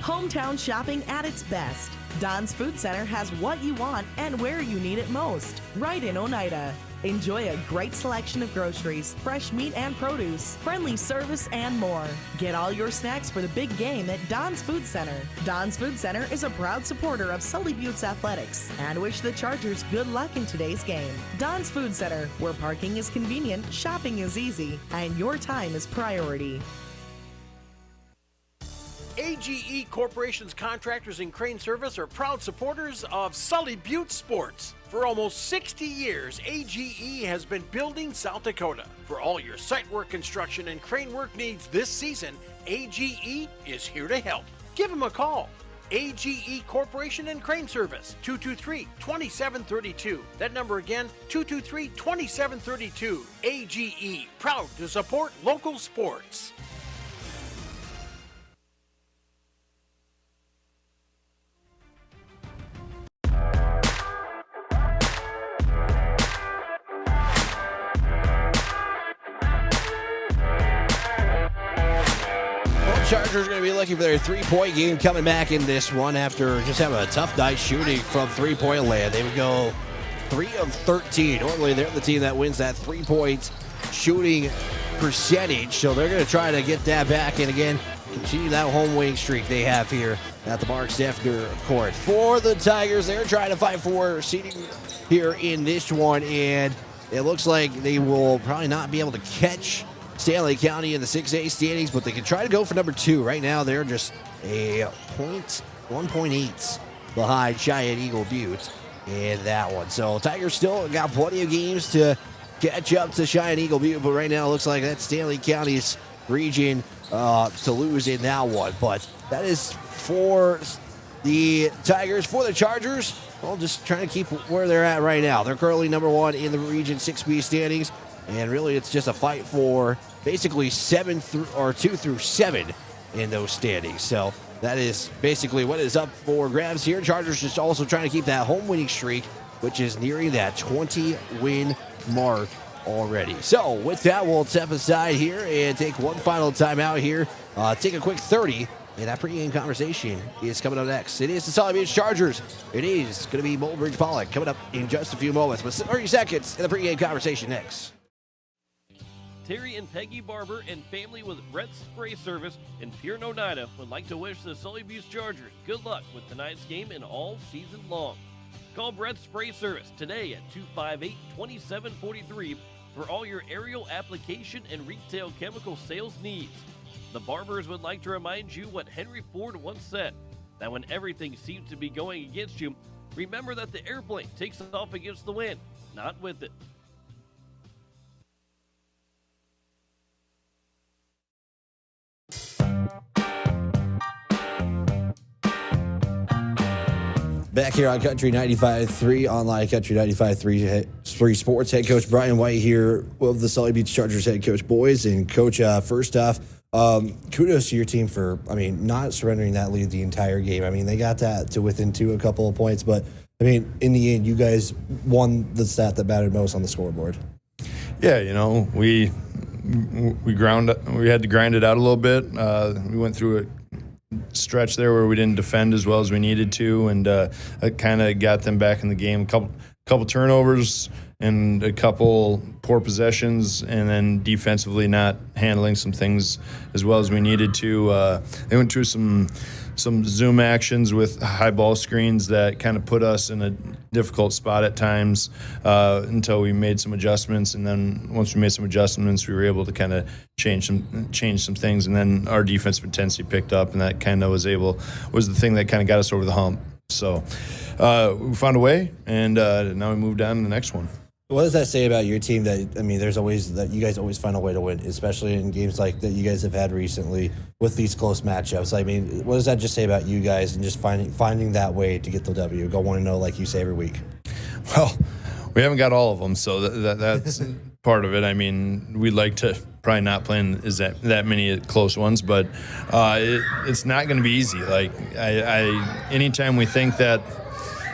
Hometown shopping at its best. Don's Food Center has what you want and where you need it most. Right in Oneida. Enjoy a great selection of groceries, fresh meat and produce, friendly service, and more. Get all your snacks for the big game at Don's Food Center. Don's Food Center is a proud supporter of Sully Buttes Athletics and wish the Chargers good luck in today's game. Don's Food Center, where parking is convenient, shopping is easy, and your time is priority. AGE Corporation's contractors and crane service are proud supporters of Sully Butte Sports. For almost 60 years, AGE has been building South Dakota. For all your site work, construction, and crane work needs this season, AGE is here to help. Give them a call. AGE Corporation and Crane Service, 223-2732. That number again, 223-2732. AGE, proud to support local sports. Chargers are going to be looking for their three-point game coming back in this one after just having a tough night shooting from three-point land. They would go 3 of 13. Normally, they're the team that wins that three-point shooting percentage, so they're going to try to get that back and, again, continue that home winning streak they have here at the Mark Steffner Court. For the Tigers, they're trying to fight for seeding here in this one, and it looks like they will probably not be able to catch Stanley County in the 6A standings, but they can try to go for number 2. Right now, they're just a 1.8 behind Cheyenne Eagle Butte in that one. So Tigers still got plenty of games to catch up to Cheyenne Eagle Butte, but right now it looks like that's Stanley County's region to lose in that one. But that is for the Tigers. For the Chargers, well, just trying to keep where they're at right now. They're currently number 1 in the region 6B standings. And really, it's just a fight for basically 2 through 7 in those standings. So that is basically what is up for grabs here. Chargers just also trying to keep that home winning streak, which is nearing that 20-win mark already. So with that, we'll step aside here and take one final timeout here. Take a quick 30, and that pregame conversation is coming up next. It is the Sully Butte Chargers. It is going to be Mobridge-Pollock coming up in just a few moments. But 30 seconds in the pregame conversation next. Terry and Peggy Barber and family with Brett's Spray Service in Pierre and Oneida would like to wish the Sully Butte Chargers good luck with tonight's game and all season long. Call Brett's Spray Service today at 258-2743 for all your aerial application and retail chemical sales needs. The Barbers would like to remind you what Henry Ford once said, that when everything seems to be going against you, remember that the airplane takes off against the wind, not with it. Back here on Country 95.3, online Country 95.3 Sports. Head coach Brian White here with the Sully Butte Chargers head coach boys. And coach, first off, kudos to your team for, not surrendering that lead the entire game. They got that to within 2 a couple of points, but in the end, you guys won the stat that mattered most on the scoreboard. Yeah, we had to grind it out a little bit. We went through a stretch there where we didn't defend as well as we needed to, and it kind of got them back in the game. A couple turnovers and a couple poor possessions, and then defensively not handling some things as well as we needed to. They went through some zoom actions with high ball screens that kind of put us in a difficult spot at times until we made some adjustments. And then once we made some adjustments, we were able to kind of change some things. And then our defensive intensity picked up, and that kind of was the thing that kind of got us over the hump. So we found a way, and now we moved on to the next one. What does that say about your team that, there's always that you guys always find a way to win, especially in games like that you guys have had recently with these close matchups? What does that just say about you guys and just finding that way to get the W, go 1-0 like you say every week? Well, we haven't got all of them, so that's part of it. We'd like to probably not play in that many close ones, but it's not going to be easy. Anytime we think that,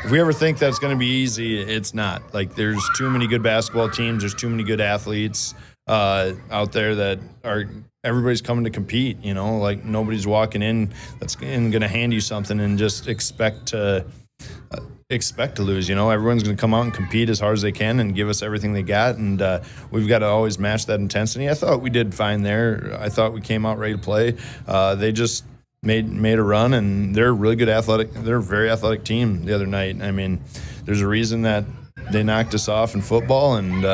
if we ever think that's going to be easy, it's not. There's too many good basketball teams. There's too many good athletes out there that are – everybody's coming to compete, nobody's walking in that's going to hand you something and just expect expect to lose. Everyone's going to come out and compete as hard as they can and give us everything they got, and we've got to always match that intensity. I thought we did fine there. I thought we came out ready to play. They just made a run, and they're a really good they're a very athletic team the other night. I mean, there's a reason that they knocked us off in football, and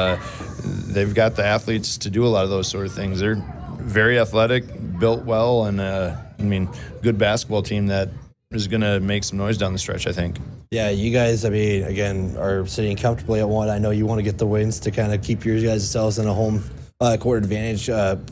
they've got the athletes to do a lot of those sort of things. They're very athletic, built well, and good basketball team that is going to make some noise down the stretch, I think. Yeah, you guys, again, are sitting comfortably at 1. I know you want to get the wins to kind of keep your guys selves in a home court advantage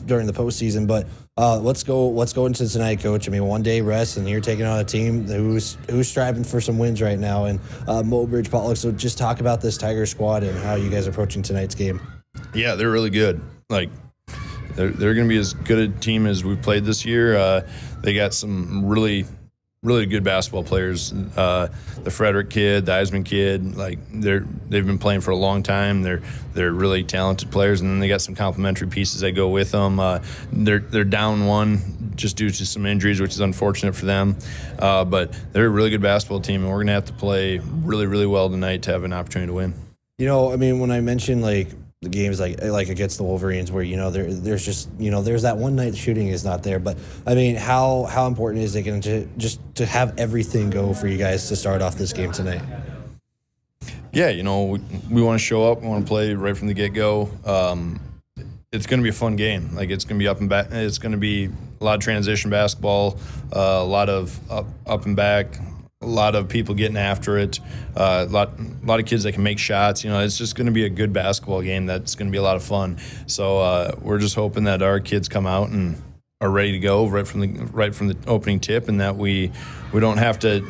during the postseason, but let's go into tonight, Coach. 1 day rest, and you're taking on a team who's striving for some wins right now, and Mobridge-Pollock. So just talk about this Tiger squad and how you guys are approaching tonight's game. Yeah, they're really good. They're going to be as good a team as we've played this year. They got some really good basketball players. The Frederick kid, the Eisman kid, they've been playing for a long time. They're really talented players, and then they got some complementary pieces that go with them. They're down 1 just due to some injuries, which is unfortunate for them. But they're a really good basketball team, and we're going to have to play really, really well tonight to have an opportunity to win. When I mentioned the games like against the Wolverines, where there's just there's that one night shooting is not there, but how important is it going to have everything go for you guys to start off this game tonight? Yeah, we want to show up, we want to play right from the get-go. It's going to be a fun game. It's going to be up and back. It's going to be a lot of transition basketball, a lot of up and back. A lot of people getting after it, a lot of kids that can make shots. It's just going to be a good basketball game that's going to be a lot of fun. So we're just hoping that our kids come out and are ready to go right from the opening tip, and that we don't have to,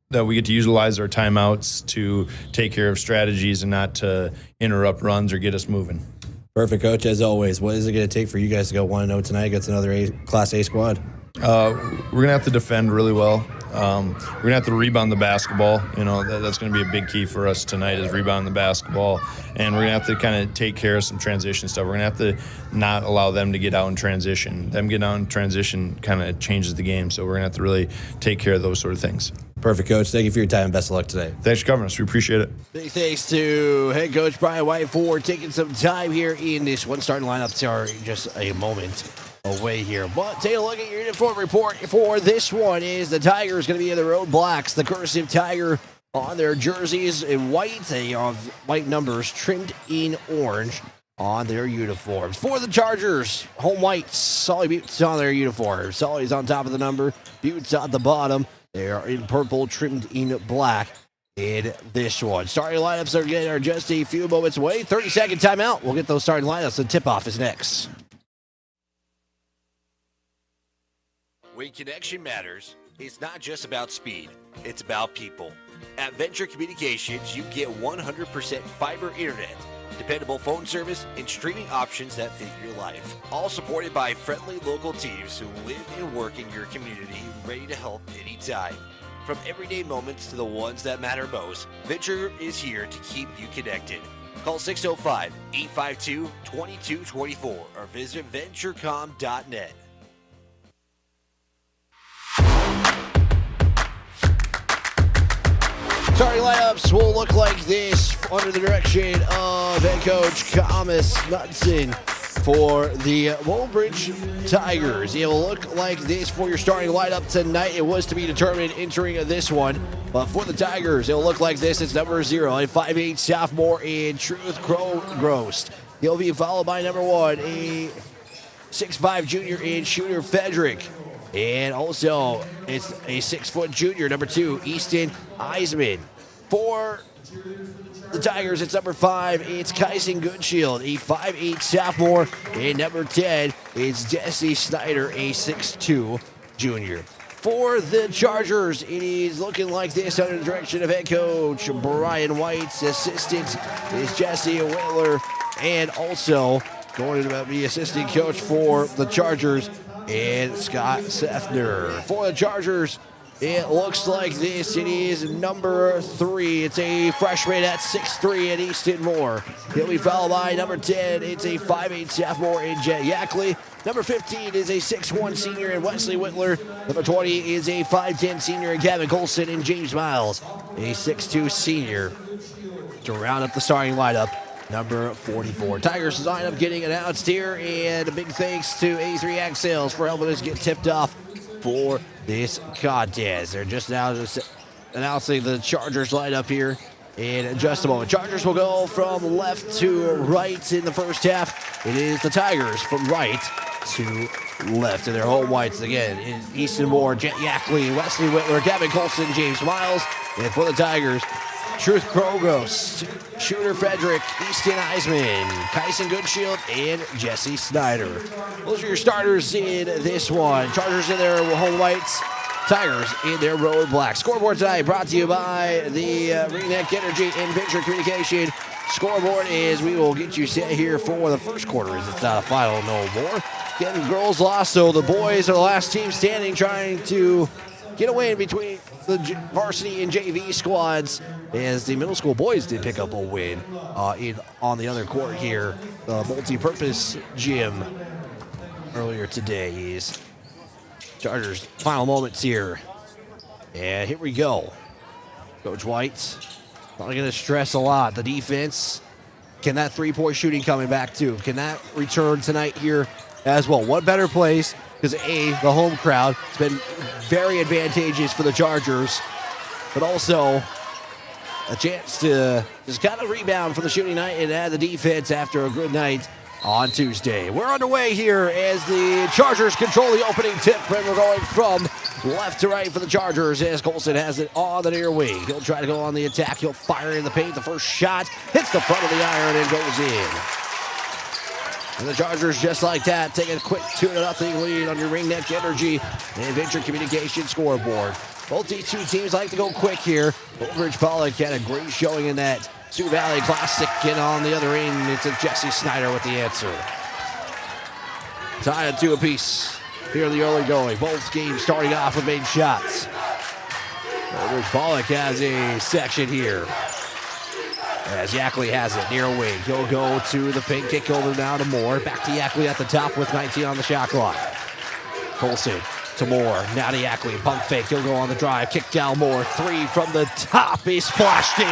that we get to utilize our timeouts to take care of strategies and not to interrupt runs or get us moving. Perfect, Coach. As always, what is it going to take for you guys to go 1-0 tonight against another Class A squad? We're going to have to defend really well. We're going to have to rebound the basketball. That's going to be a big key for us tonight, is rebound the basketball. And we're going to have to kind of take care of some transition stuff. We're going to have to not allow them to get out in transition. Them getting out in transition kind of changes the game. So we're going to have to really take care of those sort of things. Perfect, Coach. Thank you for your time, and best of luck today. Thanks for covering us. We appreciate it. Big thanks to head coach Brian White for taking some time here in this one. Starting lineups are just a moment away here. But take a look at your uniform report for this one. Is the Tigers going to be in the road blacks, the cursive Tiger on their jerseys in white. They have white numbers trimmed in orange on their uniforms. For the Chargers, home white, Sully Buttes on their uniform. Sully's on top of the number, Buttes at the bottom. They are in purple, trimmed in black in this one. Starting lineups are just a few moments away. 30-second timeout. We'll get those starting lineups. The tip-off is next. When connection matters, it's not just about speed. It's about people. At Venture Communications, you get 100% fiber internet, dependable phone service, and streaming options that fit your life. All supported by friendly local teams who live and work in your community, ready to help anytime. From everyday moments to the ones that matter most, Venture is here to keep you connected. Call 605-852-2224 or visit venturecom.net. Starting lineups will look like this under the direction of head coach Thomas Knudsen for the Mobridge Tigers. It will look like this for your starting lineup tonight. It was to be determined entering this one, but for the Tigers, it'll look like this. It's number 0, a 5'8" sophomore in Truth Grost. He'll be followed by number 1, a 6'5" junior in Shooter Frederick. And also, it's a 6-foot junior, number 2, Easton Eisman. For the Tigers, it's number 5, it's Kyson Goodshield, a 5'8" sophomore. And number 10, it's Jesse Snyder, a 6'2" junior. For the Chargers, it is looking like this under the direction of head coach Brian White's assistant is Jesse Whitler. And also, going to be assistant coach for the Chargers, and Scott Sefner. For the Chargers, it looks like this. It is number 3. It's a freshman at 6'3" at Easton Moore. He'll be followed by number 10. It's a 5'8" sophomore in Jet Yackley. Number 15 is a 6'1 senior in Wesley Whitler. Number 20 is a 5'10 senior in Gavin Colson and James Miles, a 6'2 senior. To round up the starting lineup, number 44. Tigers lineup getting announced here, and a big thanks to A3 Ag Sales for helping us get tipped off for this contest. They're just now announcing the Chargers lineup here in just a moment. Chargers will go from left to right in the first half. It is the Tigers from right to left in their home whites again. It is Easton Moore, Jet Yackley, Wesley Whitler, Gavin Colson, James Miles. And for the Tigers, Truth Krogos, Shooter Frederick, Easton Eisman, Kyson Goodshield, and Jesse Snyder. Those are your starters in this one. Chargers in their home whites, Tigers in their road black. Scoreboard tonight brought to you by the Ringneck Energy and Venture Communication. Scoreboard is we will get you set here for the first quarter as it's not a final no more. Again, girls lost, so the boys are the last team standing trying to get a win between the varsity and JV squads as the middle school boys did pick up a win on the other court here, the multi-purpose gym earlier today. Is Chargers final moments here. And here we go. Coach White probably going to stress a lot. The defense, can that three-point shooting coming back too? Can that return tonight here as well? What better place? Because the home crowd has been very advantageous for the Chargers, but also a chance to just kind of rebound for the shooting night and add the defense after a good night on Tuesday. We're underway here as the Chargers control the opening tip, and we're going from left to right for the Chargers as Colson has it on the near wing. He'll try to go on the attack. He'll fire in the paint. The first shot hits the front of the iron and goes in. And the Chargers, just like that, take a quick 2-0 lead on your Ringneck Energy and Venture Communication scoreboard. Both these two teams like to go quick here. Mobridge-Pollock had a great showing in that Sioux Valley Classic, and on the other end, it's a Jesse Snyder with the answer. Tied at 2 apiece here in the early going. Both games starting off with made shots. Mobridge-Pollock has a section here. As Yackley has it near wing. He'll go to the paint, kick over now to Moore. Back to Yackley at the top with 19 on the shot clock. Colson to Moore. Now to Yackley. Pump fake. He'll go on the drive. Kick down Moore. 3 from the top. He splashed in.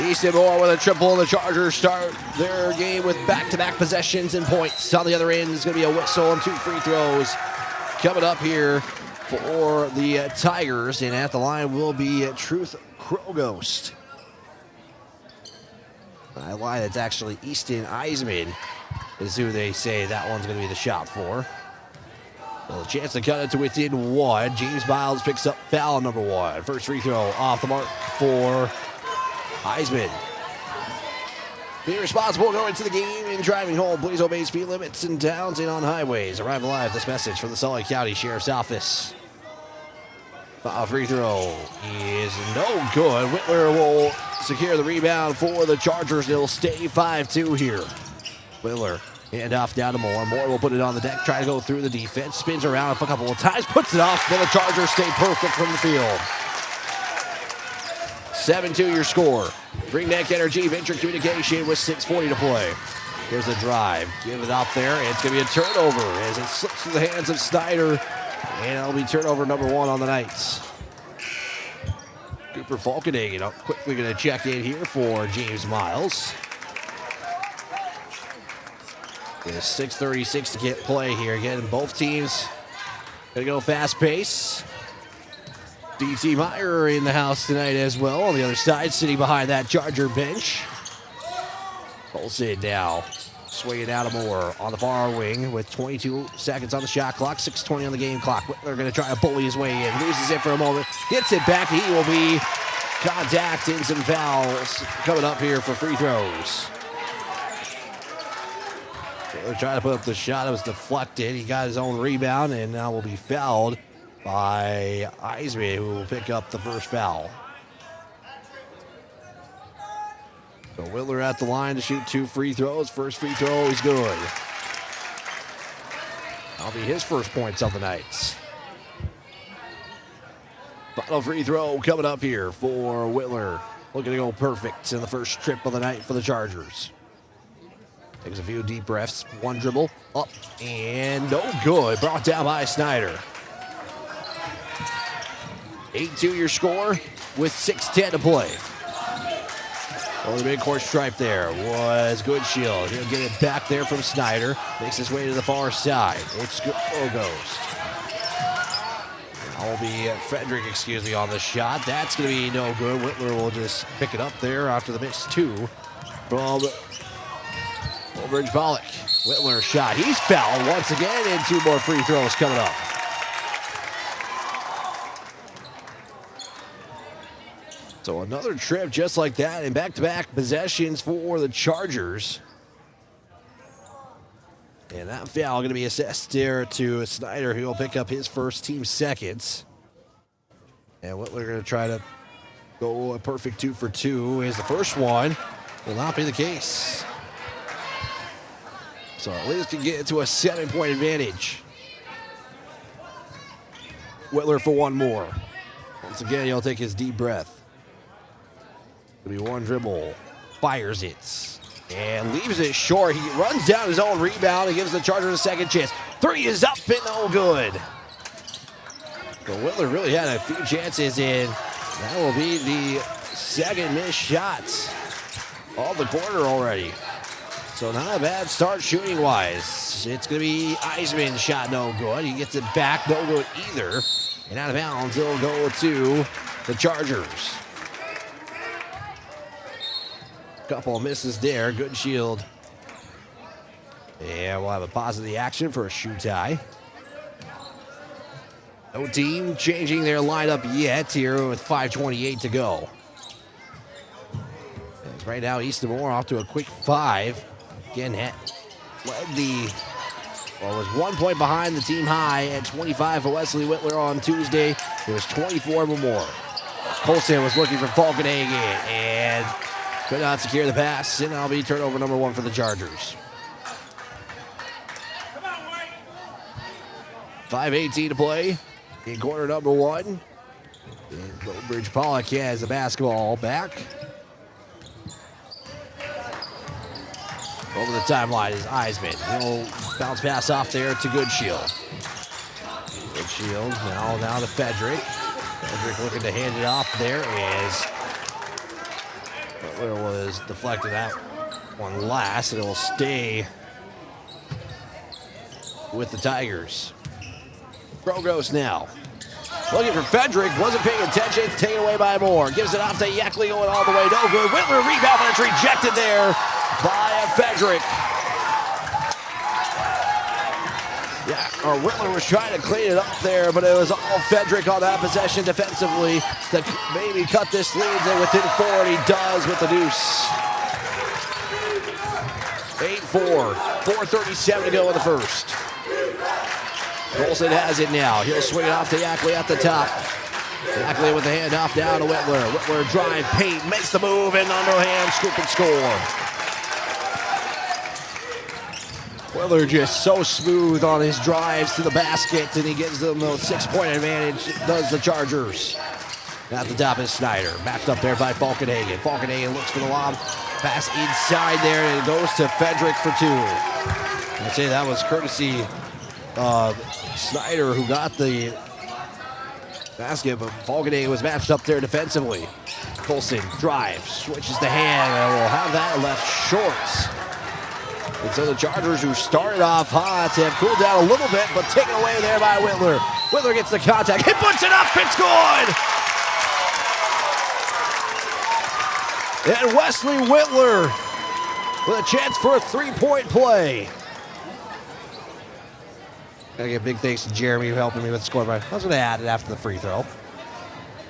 Easton Moore with a triple, and the Chargers start their game with back-to-back possessions and points. On the other end is going to be a whistle and 2 free throws coming up here for the Tigers. And at the line will be Truth Krogos. I lie, it's actually Easton Eisman is who they say that one's going to be the shot for. Well, a chance to cut it to within 1. James Miles picks up foul number 1. First free throw off the mark for Eisman. Being responsible going into the game and driving home. Please obey speed limits in towns and on highways. Arrive alive. This message from the Sully County Sheriff's Office. Free throw is no good. Whitler will secure the rebound for the Chargers. They'll stay 5-2 here. Whitler, hand off down to Moore. Moore will put it on the deck, try to go through the defense. Spins around a couple of times, puts it off. Then the Chargers stay perfect from the field. 7-2 your score. Ringneck Energy, Venture Communication with 6:40 to play. Here's the drive. Give it out there. It's going to be a turnover as it slips through the hands of Snyder. And it'll be turnover number 1 on the night. Cooper Falkenhagen quickly going to check in here for James Miles. There's 6:36 to get play here. Again, both teams going to go fast pace. D.T. Meyer in the house tonight as well. On the other side, sitting behind that Charger bench. Colson now swinging out of Moore on the far wing with 22 seconds on the shot clock, 6:20 on the game clock. They're going to try to bully his way in. Loses it for a moment. Gets it back. He will be contact and some fouls coming up here for free throws. They're trying to put up the shot. It was deflected. He got his own rebound and now will be fouled by Eisman, who will pick up the first foul. So Whitler at the line to shoot 2 free throws. First free throw is good. That'll be his first points of the night. Final free throw coming up here for Whitler. Looking to go perfect in the first trip of the night for the Chargers. Takes a few deep breaths. One dribble. Up. And no good. Brought down by Snyder. 8-2 your score with 6:10 to play. Oh, the midcourt stripe there was good shield. He'll get it back there from Snyder. Makes his way to the far side. It's Ghost. That will be Frederick, on the shot. That's going to be no good. Whitler will just pick it up there after the missed two from Mobridge-Pollock. Whitler shot. He's fouled once again, and 2 more free throws coming up. So another trip just like that, and back-to-back possessions for the Chargers. And that foul going to be assessed there to Snyder, who will pick up his first team seconds. And what we're going to try to go a perfect 2 for 2 is the first one. Will not be the case. So at least can get to a 7-point advantage. Whitler for one more. Once again, he'll take his deep breath. It'll be one dribble. Fires it. And leaves it short. He runs down his own rebound and gives the Chargers a second chance. 3 is up and no good. But Whitler really had a few chances, and that will be the second missed shot of the quarter already. So not a bad start shooting-wise. It's going to be Eisman's shot, no good. He gets it back, no good either. And out of bounds, it'll go to the Chargers. Couple of misses there. Good shield. And we'll have a pause of the action for a shoe tie. No team changing their lineup yet here with 5:28 to go. And right now, Easton Moore off to a quick 5. Again, led was 1 point behind the team high at 25 for Wesley Whitler on Tuesday. It was 24 for Moore. Colson was looking for Falkenhagen and could not secure the pass, and that'll be turnover number 1 for the Chargers. 5:18 to play in quarter number 1. And Mobridge-Pollock has the basketball back. Over the timeline is Eisman. He'll bounce pass off there to Goodshield. Goodshield now to Frederick. Frederick looking to hand it off there as Butler was deflected that one last, and it will stay with the Tigers. Brogos now. Looking for Frederick, wasn't paying attention, it's taken away by Moore. Gives it off to Yeckley going all the way, no good. Whitler rebound, but it's rejected there by Frederick. Yeah, or Whitler was trying to clean it up there, but it was all Frederick on that possession defensively to maybe cut this lead there within 4, and he does with the deuce. 8-4, 4:37 to go in the first. Colson has it now. He'll swing it off to Yackley at the top. Yackley with the handoff down to Whitler. Whitler drive, paint, makes the move, and underhand scoop and score. Whitler just so smooth on his drives to the basket, and he gives them a 6-point advantage. Does the Chargers. At the top is Snyder. Matched up there by Falkenhagen. Falkenhagen looks for the lob. Pass inside there, and it goes to Frederick for 2. I'd say that was courtesy of Snyder, who got the basket, but Falkenhagen was matched up there defensively. Colson drives, switches the hand, and will have that left short. And so the Chargers, who started off hot, have cooled down a little bit, but taken away there by Whitler. Whitler gets the contact. He puts it up. It's good. And Wesley Whitler with a chance for a 3-point play. Gotta give big thanks to Jeremy for helping me with the score. I was going to add it after the free throw.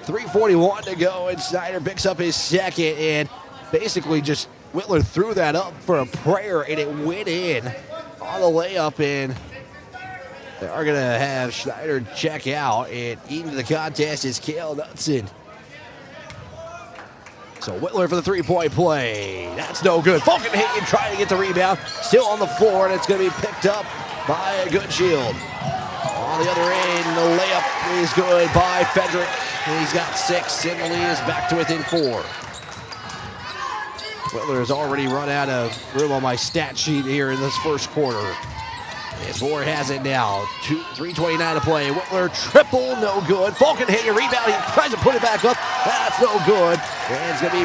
3:41 to go, and Snyder picks up his second, and basically just Whitler threw that up for a prayer, and it went in on the layup, and they are going to have Snyder check out, and into the contest is Cale Knudsen. So Whitler for the 3-point play. That's no good. Falkenhagen trying to get the rebound. Still on the floor, and it's going to be picked up by a good shield. On the other end, the layup is good by Frederick. And he's got 6, and the lead is back to within 4. Whitler has already run out of room on my stat sheet here in this first quarter. As Moore has it now. 3:29 to play. Whitler triple, no good. Falkenhagen rebound. He tries to put it back up. That's no good. And it's going to be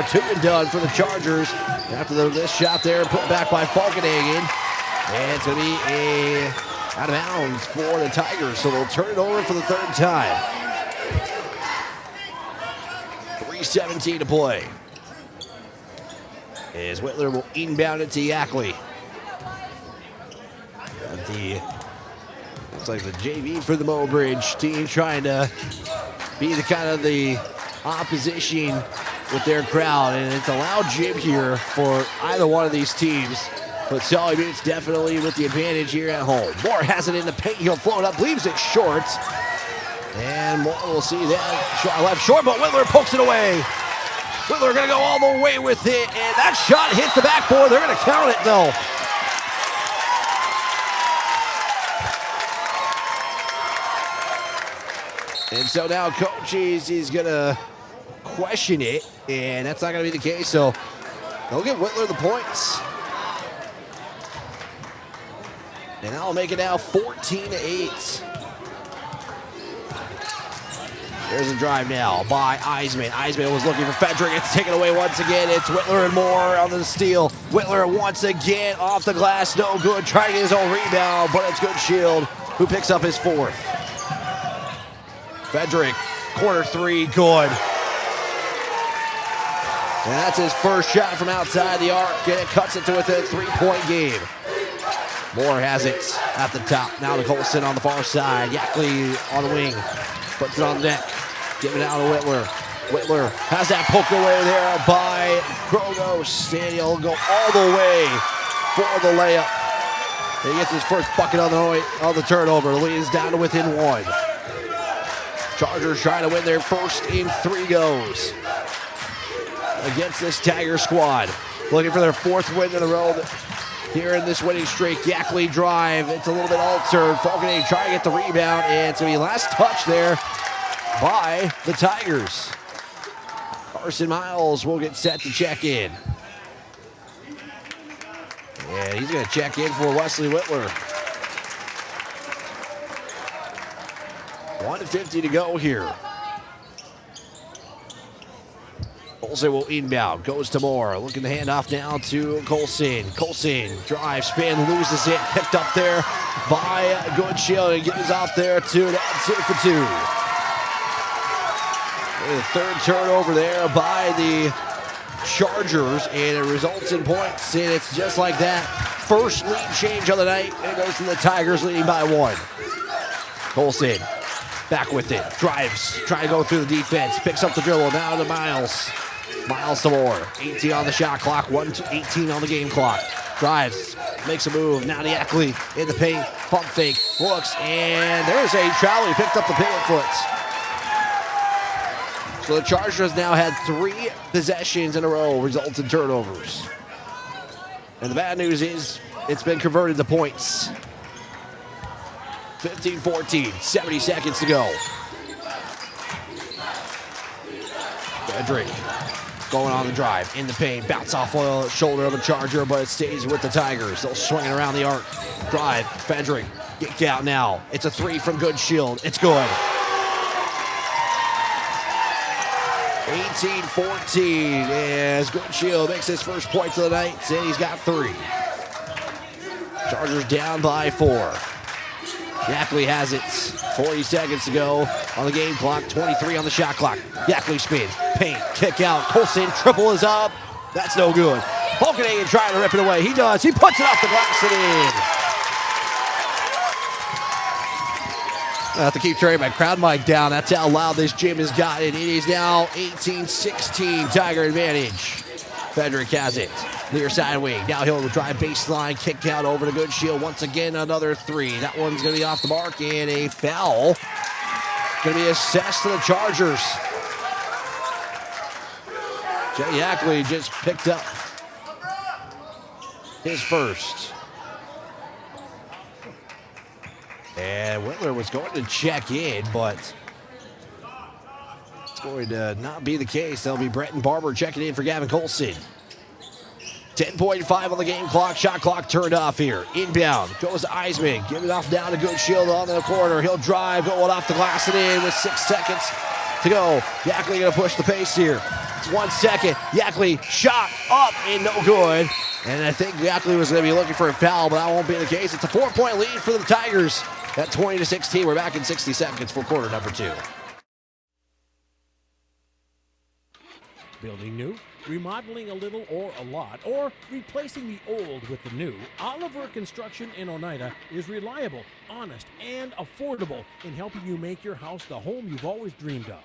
two and done for the Chargers. After this shot there, put back by Falkenhagen. And it's going to be out of bounds for the Tigers. So they'll turn it over for the third time. 3:17 to play. As Whitler will inbound it to Yackley. Looks like the JV for the Mobridge team trying to be the opposition with their crowd, and it's a loud gym here for either one of these teams. But Sully Buttes definitely with the advantage here at home. Moore has it in the paint. He'll float up, leaves it short. And Moore will see that shot left short, but Whitler pokes it away. Whitler going to go all the way with it, and that shot hits the backboard. They're going to count it, though. And so now Coach is going to question it, and that's not going to be the case. So they'll give Whitler the points. And that'll make it now 14-8. There's a drive now by Eisman. Eisman was looking for Fedrick. It's taken away once again. It's Whitler and Moore on the steal. Whitler once again off the glass. No good. Trying to get his own rebound, but it's good Shield who picks up his fourth. Fedrick, corner three, good. And that's his first shot from outside the arc, and it cuts it to within a 3-point game. Moore has it at the top. Now to Colson on the far side. Yackley on the wing. Puts it on the deck. Giving it out to Whitler. Whitler has that poked away there by Kronos. And he'll go all the way for the layup. He gets his first bucket on the turnover. The lead is down to within one. Chargers trying to win their first in 3 goes against this Tiger squad. Looking for their fourth win in a row here in this winning streak. Yackley drive. It's a little bit altered. Falkenhagen trying to get the rebound, and it's going to be last touch there by the Tigers. Carson Miles will get set to check in. And he's going to check in for Wesley Whitler. 1:50 to go here. Colson will inbound, goes to Moore. Looking to hand off now to Colson. Colson drive, spin, loses it. Picked up there by Goodshield and gets off there to that's it for 2. The third turnover there by the Chargers, and it results in points. And it's just like that. First lead change of the night, and it goes to the Tigers leading by 1. Colson back with it, drives, trying to go through the defense, picks up the dribble, now to Miles. Miles to Moore, 18 on the shot clock, 18 on the game clock. Drives, makes a move, now to Yackley in the paint, pump fake, looks, and there's a travel. He picked up the pivot foot. So the Chargers now had 3 possessions in a row, results in turnovers. And the bad news is it's been converted to points. 15-14, 70 seconds to go. Fedrick going on the drive, in the paint, bounce off the shoulder of a Charger, but it stays with the Tigers. They'll swing it around the arc. Drive, Fedrick, get out now. It's a 3 from Goodshield. It's good. 18-14 as Goodshield makes his first points of the night, and he's got 3. Chargers down by 4. Yackley has it. 40 seconds to go on the game clock. 23 on the shot clock. Yackley spins. Paint. Kick out. Colson. Triple is up. That's no good. Falkenhagen trying to rip it away. He does. He puts it off the glass and in. I have to keep turning my crowd mic down. That's how loud this gym has gotten. It is now 18-16. Tiger advantage. Fedrick has it. Near side wing. Now he'll drive baseline. Kick out over to Goodshield. Once again, another 3. That one's going to be off the mark, and a foul. Going to be assessed to the Chargers. Jay Yackley just picked up his first. And Whitler was going to check in, but going to not be the case. That'll be Brett and Barber checking in for Gavin Colson. 10.5 on the game clock. Shot clock turned off here. Inbound. Goes to Eisman. Give it off down to Good Shield on the corner. He'll drive. Going off the glass and in with 6 seconds to go. Yackley going to push the pace here. It's 1 second. Yackley shot up and no good. And I think Yackley was going to be looking for a foul, but that won't be the case. It's a 4-point lead for the Tigers at 20-16. We're back in 60 seconds for quarter number 2. Building new, remodeling a little or a lot, or replacing the old with the new, Oliver Construction in Oneida is reliable, honest, and affordable in helping you make your house the home you've always dreamed of.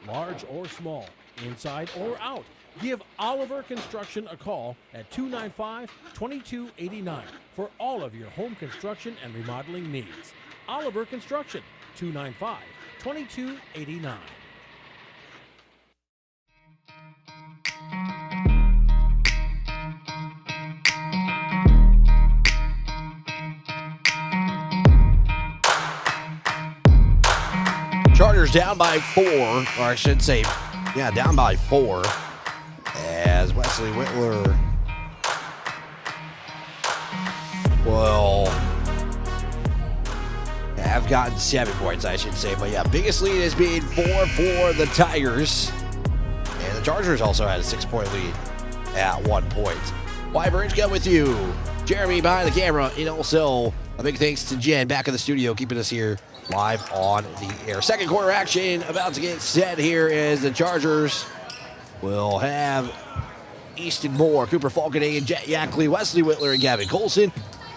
Large or small, inside or out, give Oliver Construction a call at 295-2289 for all of your home construction and remodeling needs. Oliver Construction, 295-2289. Chargers down by 4, or I should say, down by 4. As Wesley Whitler will have gotten 7 points, I should say. But biggest lead has been 4 for the Tigers. And the Chargers also had a 6-point lead at 1 point. Wybridge got with you. Jeremy behind the camera, and also a big thanks to Jen back in the studio keeping us here live on the air. Second quarter action about to get set here as the Chargers will have Easton Moore, Cooper Falkenhagen, Jet Yackley, Wesley Whitler, and Gavin Colson.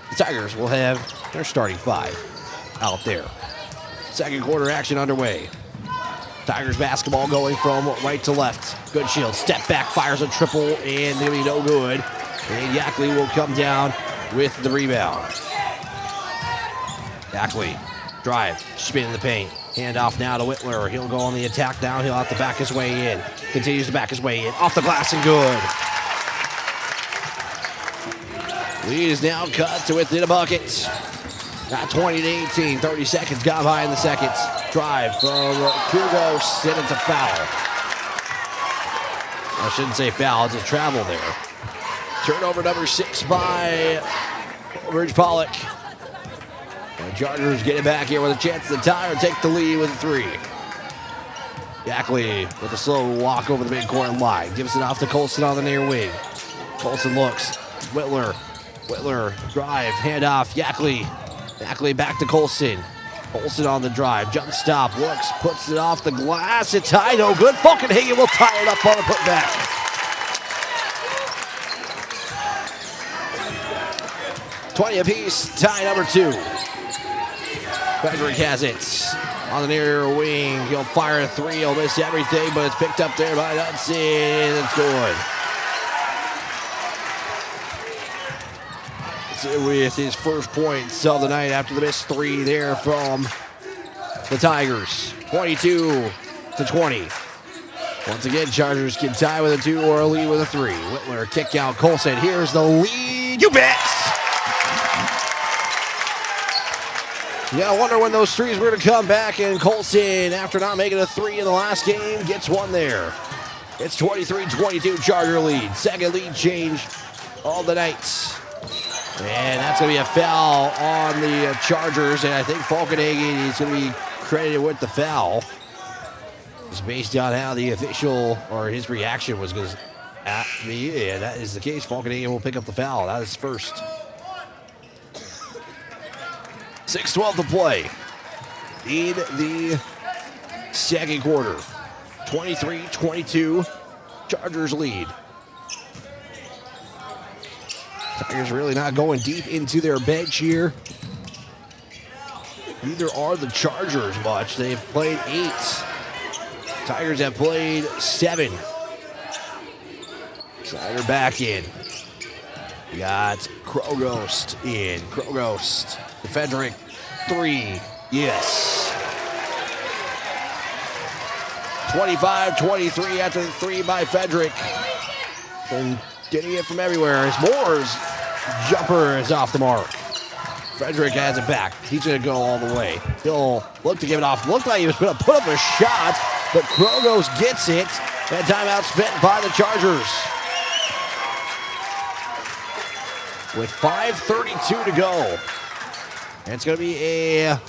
The Tigers will have their starting 5 out there. Second quarter action underway. Tigers basketball going from right to left. Good Shield, step back, fires a triple, and it'll be no good. And Yackley will come down with the rebound. Yackley, drive, spin in the paint. Hand off now to Whitler. He'll go on the attack now. He'll have to back his way in. Continues to back his way in. Off the glass and good. Lead is now cut to within a bucket. Got 20-18. 30 seconds gone by in the seconds. Drive from Kugos, and it's a foul. I shouldn't say foul. It's a travel there. Turnover number 6 by Mobridge-Pollock. The Chargers get it back here with a chance to tie or take the lead with a 3. Yackley with a slow walk over the midcourt line. Gives it off to Colson on the near wing. Colson looks. Whitler. Whitler drive. Hand off. Yackley. Yackley back to Colson. Colson on the drive. Jump stop. Looks. Puts it off the glass. It's high. No good. Falkenhagen will tie it up on the putback. $20 apiece. Tie number 2. Frederick has it on the near wing. He'll fire a 3. He'll miss everything, but it's picked up there by Hudson. It's good. With his first points of the night after the missed 3 there from the Tigers. 22-20. Once again, Chargers can tie with a 2 or a lead with a 3. Whitler kick out Colson. Here's the lead. You bet! Yeah, I wonder when those 3s were to come back, and Colson, after not making a 3 in the last game, gets one there. It's 23-22 Charger lead. Second lead change of the night. And that's going to be a foul on the Chargers, and I think Falkenhagen is going to be credited with the foul. It's based on how the official, or his reaction was going to be. And that is the case. Falkenhagen will pick up the foul. That is first. 6:12 to play in the second quarter. 23-22, Chargers lead. Tigers really not going deep into their bench here. Neither are the Chargers much. They've played 8. Tigers have played 7. Slider back in. We got Krogost in. Krogost. Frederick, 3. Yes. 25-23 after the 3 by Frederick. And getting it from everywhere as Moore's jumper is off the mark. Frederick has it back. He's going to go all the way. He'll look to give it off. Looked like he was going to put up a shot. but Krogos gets it. That timeout spent by the Chargers. With 5:32 to go. And it's going to be a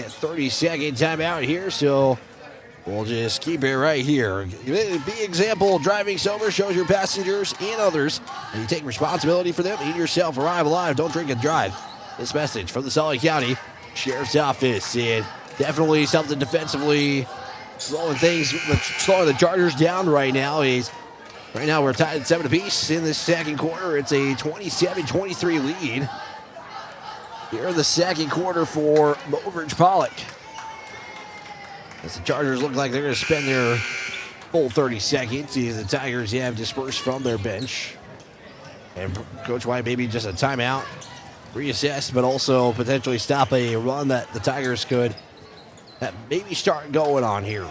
30-second timeout here, so we'll just keep it right here. Be example, driving sober shows your passengers and others that you take responsibility for them and yourself. Arrive alive, don't drink and drive. This message from the Sully County Sheriff's Office. And definitely something defensively slowing the Chargers down right now. Right now we're tied at 7 apiece in the second quarter. It's a 27-23 lead here in the second quarter for Mobridge-Pollock. As the Chargers look like they're going to spend their full 30 seconds. The Tigers have dispersed from their bench. And Coach White, maybe just a timeout, reassess, but also potentially stop a run that the Tigers could maybe start going on here.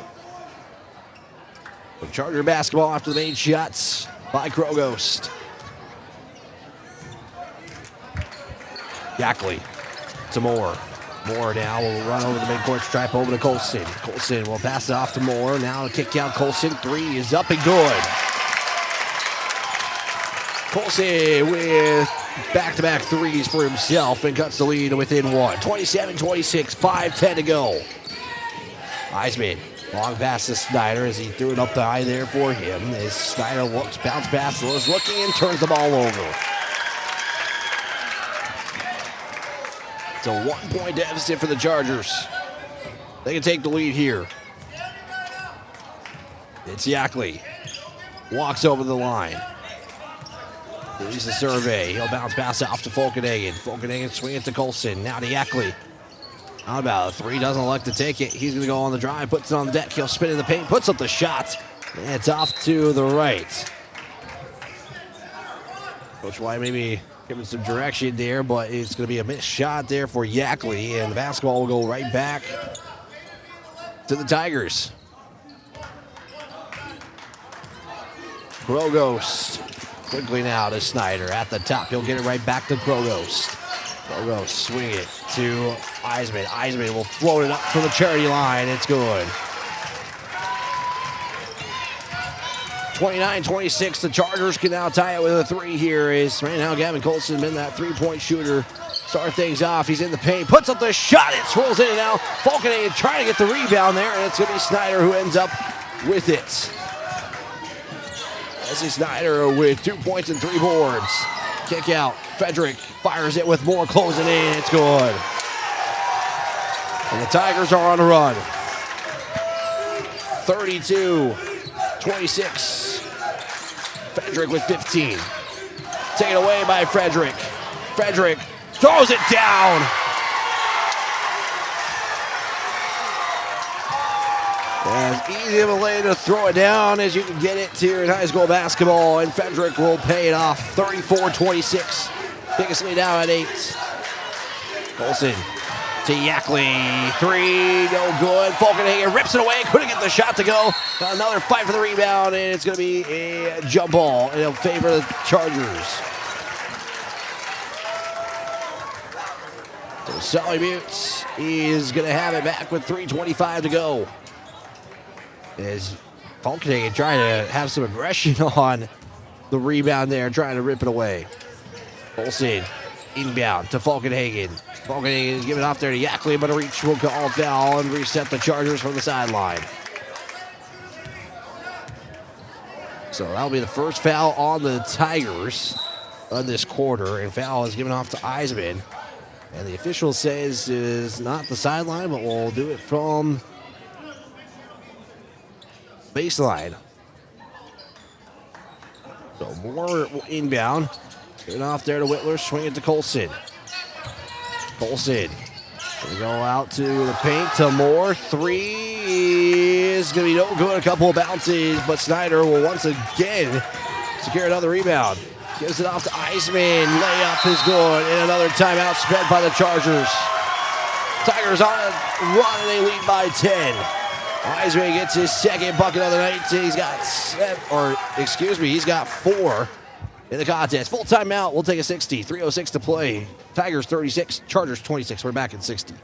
So Charger basketball after the main shots by Krogos. Yackley to Moore. Moore now will run over the midcourt stripe over to Colson. Colson will pass it off to Moore. Now a kick out Colson. Three is up and good. Colson with back-to-back threes for himself and cuts the lead within one. 27-26, 5:10 to go. Eisman, long pass to Snyder as he threw it up the high there for him. As Snyder looks, bounce pass, was looking and turns the ball over. It's a 1-point deficit for the Chargers. They can take the lead here. It's Yackley. Walks over the line. Here's the survey. He'll bounce pass off to Folkenagen. Folkenagen swing it to Colson. Now to Yackley. Not about a three. Doesn't elect to take it. He's going to go on the drive. Puts it on the deck. He'll spin in the paint. Puts up the shot. And it's off to the right. Coach White maybe giving some direction there, but it's going to be a missed shot there for Yackley. And the basketball will go right back to the Tigers. Krogos. Quickly now to Snyder at the top. He'll get it right back to Krogos. Krogos swing it to Eisman. Eisman will float it up from the charity line. It's good. 29-26. The Chargers can now tie it with a three here. Right now Gavin Colson been that three-point shooter. Start things off. He's in the paint. Puts up the shot. It swirls in and out. Folkenagen trying to get the rebound there, and it's going to be Snyder who ends up with it. Wesley Snyder with 2 points and 3 boards. Kick out. Frederick fires it with more closing in. It's good. And the Tigers are on a run. 32-26. Frederick with 15. Taken away by Frederick. Frederick throws it down. As easy of a lay to throw it down as you can get it here in high school basketball, and Frederick will pay it off. 34-26. Biggest lead now at 8. Colson to Yackley. Three, no good. Folkenagen rips it away. Couldn't get the shot to go. Got another fight for the rebound, and it's going to be a jump ball. It'll favor the Chargers. So Sully Buttes is going to have it back with 3:25 to go. As Folkenagen trying to have some aggression on the rebound there, trying to rip it away. Colson inbound to Folkenagen. Folkenagen giving it off there to Yackley, but a reach will call foul and reset the Chargers from the sideline. So that'll be the first foul on the Tigers on this quarter, and foul is given off to Eisman. And the official says is not the sideline, but we'll do it from baseline. So Moore inbound. Get off there to Whitler. Swing it to Colson. Colson. Gonna go out to the paint to Moore. Three is gonna be no good. A couple of bounces, but Snyder will once again secure another rebound. Gives it off to Eisman. Layup is good. And another timeout spent by the Chargers. Tigers on a run and they lead by 10. Eisman gets his second bucket of the night. He's got he's got 4 in the contest. Full timeout. We'll take a 60. 3:06 to play. Tigers 36, Chargers 26. We're back at 60.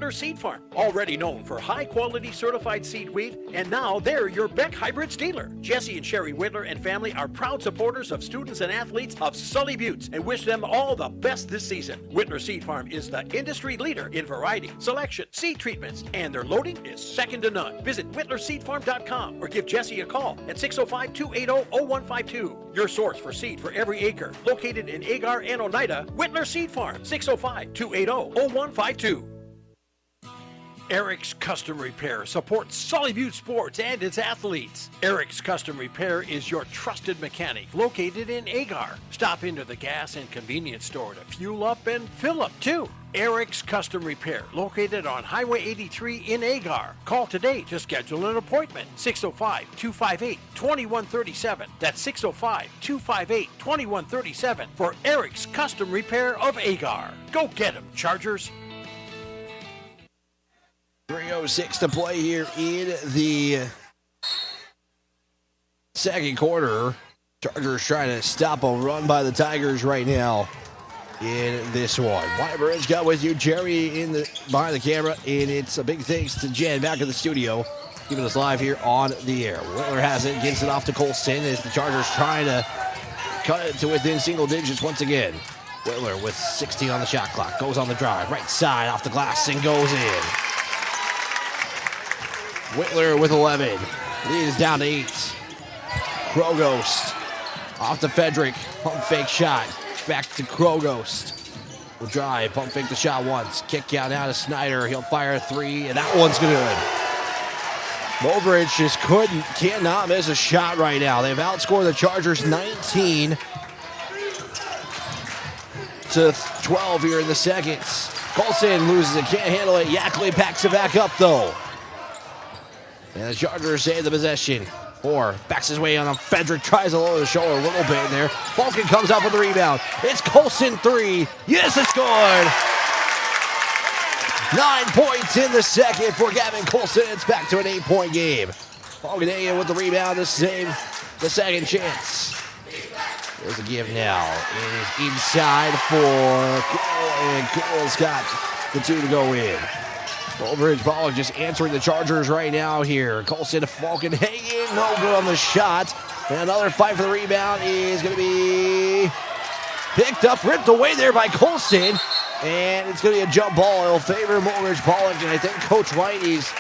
Whitler Seed Farm, already known for high-quality certified seed wheat, and now they're your Beck Hybrids dealer. Jesse and Sherry Whitler and family are proud supporters of students and athletes of Sully Buttes and wish them all the best this season. Whitler Seed Farm is the industry leader in variety, selection, seed treatments, and their loading is second to none. Visit whitlerseedfarm.com or give Jesse a call at 605-280-0152. Your source for seed for every acre. Located in Agar and Oneida, Whitler Seed Farm, 605-280-0152. Eric's Custom Repair supports Sully Butte Sports and its athletes. Eric's Custom Repair is your trusted mechanic located in Agar. Stop into the gas and convenience store to fuel up and fill up too. Eric's Custom Repair, located on Highway 83 in Agar. Call today to schedule an appointment. 605-258-2137. That's 605-258-2137 for Eric's Custom Repair of Agar. Go get them, Chargers. 3:06 to play here in the second quarter. Chargers trying to stop a run by the Tigers right now in this one. Mobridge got with you, Jerry behind the camera, and it's a big thanks to Jen back in the studio, keeping us live here on the air. Whitler has it, gives it off to Colston as the Chargers trying to cut it to within single digits once again. Whitler with 16 on the shot clock, goes on the drive, right side off the glass and goes in. Whitler with 11. Lead is down to 8. Krogost off to Fedrick. Pump fake shot. Back to Krogost. Will drive. Pump fake the shot once. Kick out now to Snyder. He'll fire a 3, and that one's good. Mobridge just cannot miss a shot right now. They've outscored the Chargers 19-12 here in the seconds. Colson loses it. Can't handle it. Yackley packs it back up, though. And the Chargers save the possession. Moore backs his way on him. Fedrick tries to lower the shoulder a little bit in there. Falcon comes up with the rebound. It's Colson 3. Yes, it's good. 9 points in the second for Gavin Colson. It's back to an 8-point game. Falcon with the rebound to save the second chance. There's a give now. It is inside for Cool, and Cool's got the 2 to go in. Mobridge-Pollock just answering the Chargers right now here. Colson to Falcon hanging, no good on the shot. And another fight for the rebound is going to be picked up, ripped away there by Colson. And it's going to be a jump ball. It'll favor Mobridge-Pollock. And I think Coach White is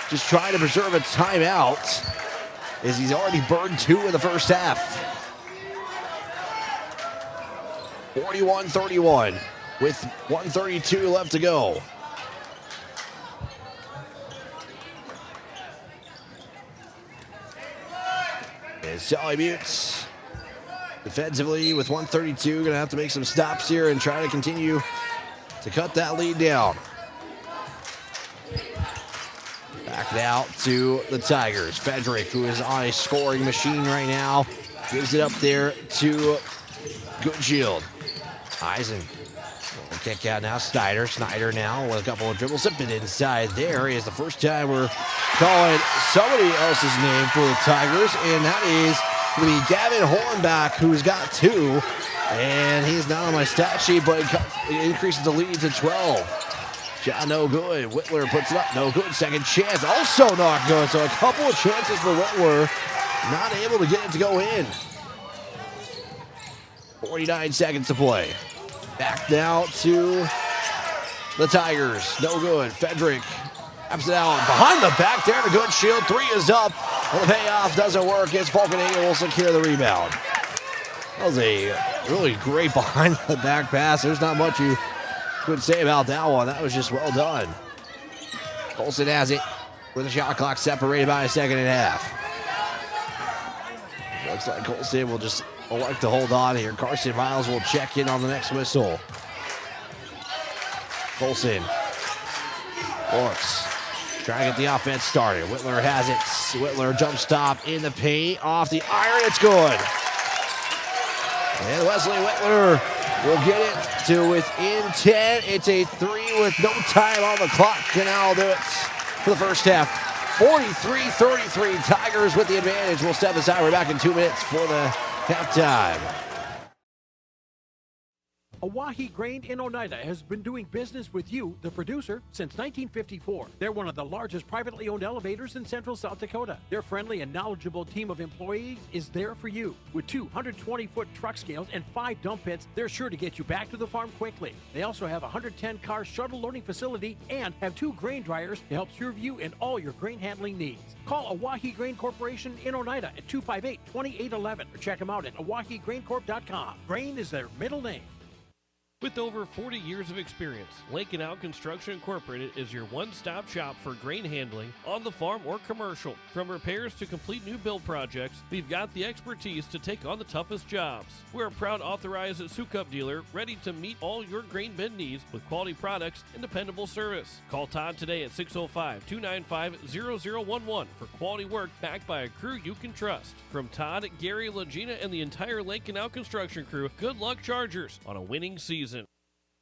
just trying to preserve a timeout as he's already burned 2 in the first half. 41-31 with 1:32 left to go. And Sully Buttes defensively with 1:32, going to have to make some stops here and try to continue to cut that lead down. Back now to the Tigers. Fedrick, who is on a scoring machine right now, gives it up there to Goodshield. Eisen will kick out now. Snyder now with a couple of dribbles. Up and inside there is the first time we're calling somebody else's name for the Tigers, and that is going to be Gavin Hornback, who's got 2. And he's not on my stat sheet, but it increases the lead to 12. Shot no good. Whitler puts it up. No good. Second chance. Also not good. So a couple of chances for Whitler. Not able to get it to go in. 49 seconds to play. Back now to the Tigers. No good. Fedrick taps it out. Behind the back there to Goodshield. 3 is up. And the payoff doesn't work as Falcon will secure the rebound. That was a really great behind the back pass. There's not much you could say about that one. That was just well done. Colson has it with the shot clock separated by a second and a half. Looks like Colson will just elect to hold on here. Carson Miles will check in on the next whistle. Colson works. Trying to get the offense started. Whitler has it. Whitler jump stop in the paint. Off the iron. It's good. And Wesley Whitler will get it to within 10. It's a 3 with no time on the clock. And I'll do it for the first half. 43-33. Tigers with the advantage. We'll step aside. We're back in 2 minutes for the halftime. Oahe Grain in Oneida has been doing business with you, the producer, since 1954. They're one of the largest privately owned elevators in central South Dakota. Their friendly and knowledgeable team of employees is there for you. With 220-foot truck scales and 5 dump pits, they're sure to get you back to the farm quickly. They also have a 110-car shuttle loading facility and have 2 grain dryers to help serve you in all your grain handling needs. Call Oahe Grain Corporation in Oneida at 258-2811 or check them out at oahegraincorp.com. Grain is their middle name. With over 40 years of experience, Lake Canal Construction Incorporated is your one-stop shop for grain handling on the farm or commercial. From repairs to complete new build projects, we've got the expertise to take on the toughest jobs. We're a proud authorized Sukup dealer ready to meet all your grain bin needs with quality products and dependable service. Call Todd today at 605-295-0011 for quality work backed by a crew you can trust. From Todd, Gary, Legina, and the entire Lake Canal Construction crew, good luck Chargers on a winning season.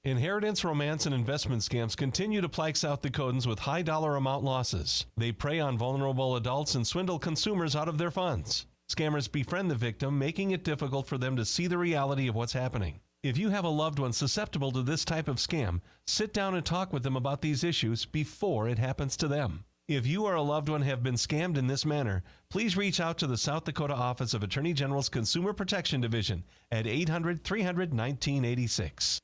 Inheritance, romance, and investment scams continue to plague South Dakotans with high dollar amount losses. They prey on vulnerable adults and swindle consumers out of their funds. Scammers befriend the victim, making it difficult for them to see the reality of what's happening. If you have a loved one susceptible to this type of scam, sit down and talk with them about these issues before it happens to them. If you or a loved one have been scammed in this manner, please reach out to the South Dakota Office of Attorney General's Consumer Protection Division at 800-300-1986.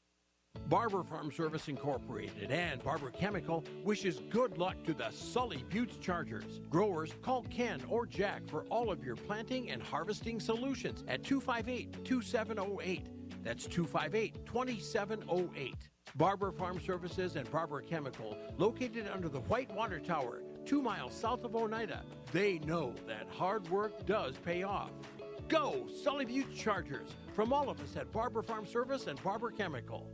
Barber Farm Service Incorporated and Barber Chemical wishes good luck to the Sully Buttes Chargers. Growers, call Ken or Jack for all of your planting and harvesting solutions at 258-2708. That's 258-2708. Barber Farm Services and Barber Chemical, located under the White Water Tower, 2 miles south of Oneida. They know that hard work does pay off. Go Sully Buttes Chargers from all of us at Barber Farm Service and Barber Chemical.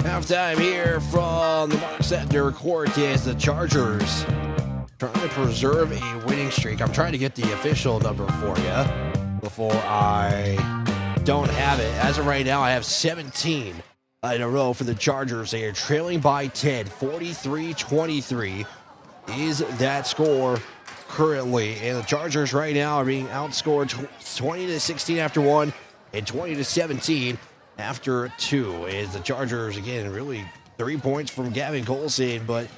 Halftime here from the Mark Center court is the Chargers trying to preserve a winning streak. I'm trying to get the official number for you before I don't have it. As of right now, I have 17 in a row for the Chargers. They are trailing by 10, 43-23 is that score currently. And the Chargers right now are being outscored 20-16 after 1 and 20-17 after 2. Is the Chargers, again, really 3 points from Gavin Colson, but it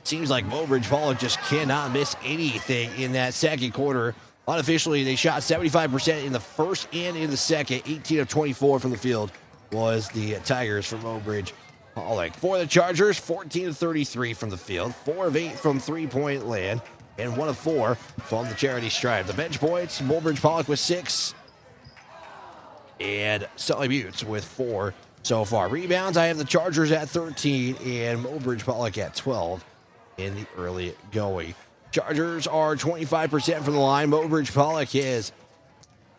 seems like Mobridge-Pollock just cannot miss anything in that second quarter. Unofficially, they shot 75% in the first and in the second. 18 of 24 from the field was the Tigers from Mobridge-Pollock. For the Chargers, 14 of 33 from the field, 4 of 8 from three-point land, and 1 of 4 from the charity stripe. The bench points, Mobridge-Pollock with 6, and Sully Buttes with 4 so far. Rebounds, I have the Chargers at 13 and Mobridge-Pollock at 12 in the early going. Chargers are 25% from the line. Mobridge-Pollock has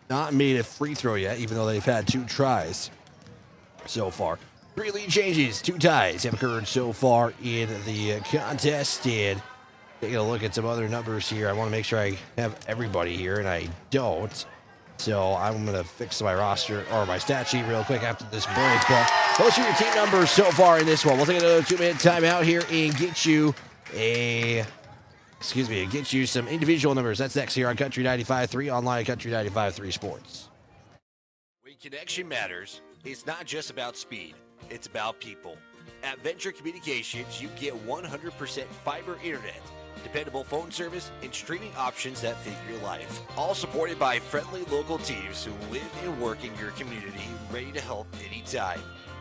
not made a free throw yet, even though they've had 2 tries so far. 3 lead changes, 2 ties have occurred so far in the contest. And taking a look at some other numbers here, I want to make sure I have everybody here, and I don't. So I'm going to fix my roster or my stat sheet real quick after this break. But those are your team numbers so far in this one. We'll take another 2-minute timeout here and get you some individual numbers. That's next here on Country 95.3, online at Country 95.3 Sports. When connection matters, it's not just about speed, it's about people. At Venture Communications, you get 100% fiber internet, dependable phone service, and streaming options that fit your life. All supported by friendly local teams who live and work in your community, ready to help anytime.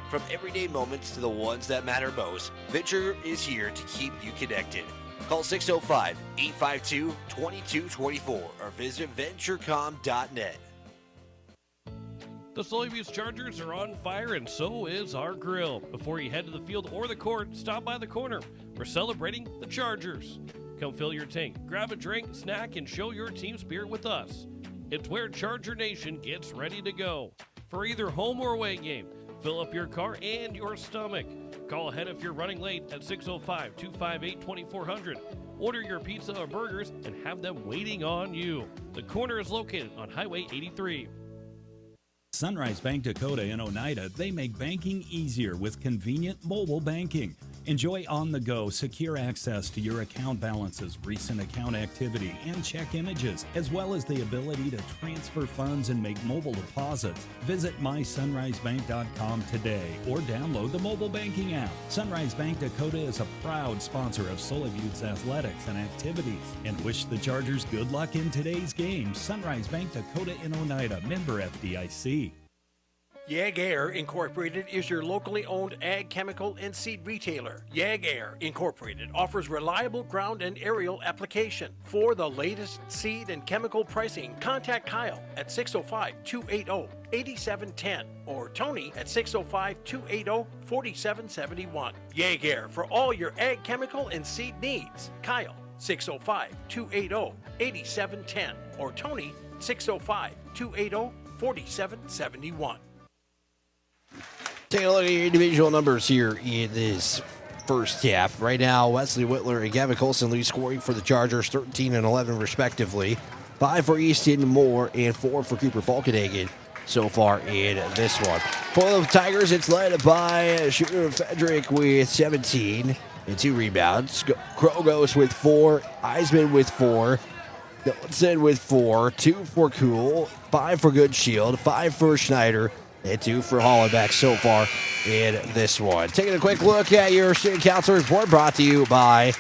From everyday moments to the ones that matter most, Venture is here to keep you connected. Call 605-852-2224 or visit venturecom.net. The Sully Buttes Chargers are on fire, and so is our grill. Before you head to the field or the court, stop by the corner. We're celebrating the Chargers. Come fill your tank, grab a drink, snack, and show your team spirit with us. It's where Charger Nation gets ready to go. For either home or away game, fill up your car and your stomach. Call ahead if you're running late at 605-258-2400. Order your pizza or burgers and have them waiting on you. The corner is located on Highway 83. Sunrise Bank Dakota in Oneida, they make banking easier with convenient mobile banking. Enjoy on-the-go, secure access to your account balances, recent account activity, and check images, as well as the ability to transfer funds and make mobile deposits. Visit mysunrisebank.com today or download the mobile banking app. Sunrise Bank Dakota is a proud sponsor of Sully Butte's athletics and activities and wish the Chargers good luck in today's game. Sunrise Bank Dakota in Oneida, member FDIC. Yag Air Incorporated is your locally owned ag chemical and seed retailer. Yag Air Incorporated offers reliable ground and aerial application. For the latest seed and chemical pricing, contact Kyle at 605-280-8710 or Tony at 605-280-4771. Yag Air for all your ag chemical and seed needs. Kyle 605-280-8710 or Tony 605-280-4771. Taking a look at your individual numbers here in this first half. Right now, Wesley Whitler and Gavin Colson lead scoring for the Chargers, 13 and 11 respectively. 5 for Easton Moore and 4 for Cooper Falkenhagen so far in this one. For the Tigers, it's led by Shooter Frederick with 17 and 2 rebounds. Krogos with 4, Eisman with 4, Dillonson with 4, 2 for Kuhl, 5 for Goodshield, 5 for Schneider, and 2 for Hollenbeck so far in this one. Taking a quick look at your student council report brought to you by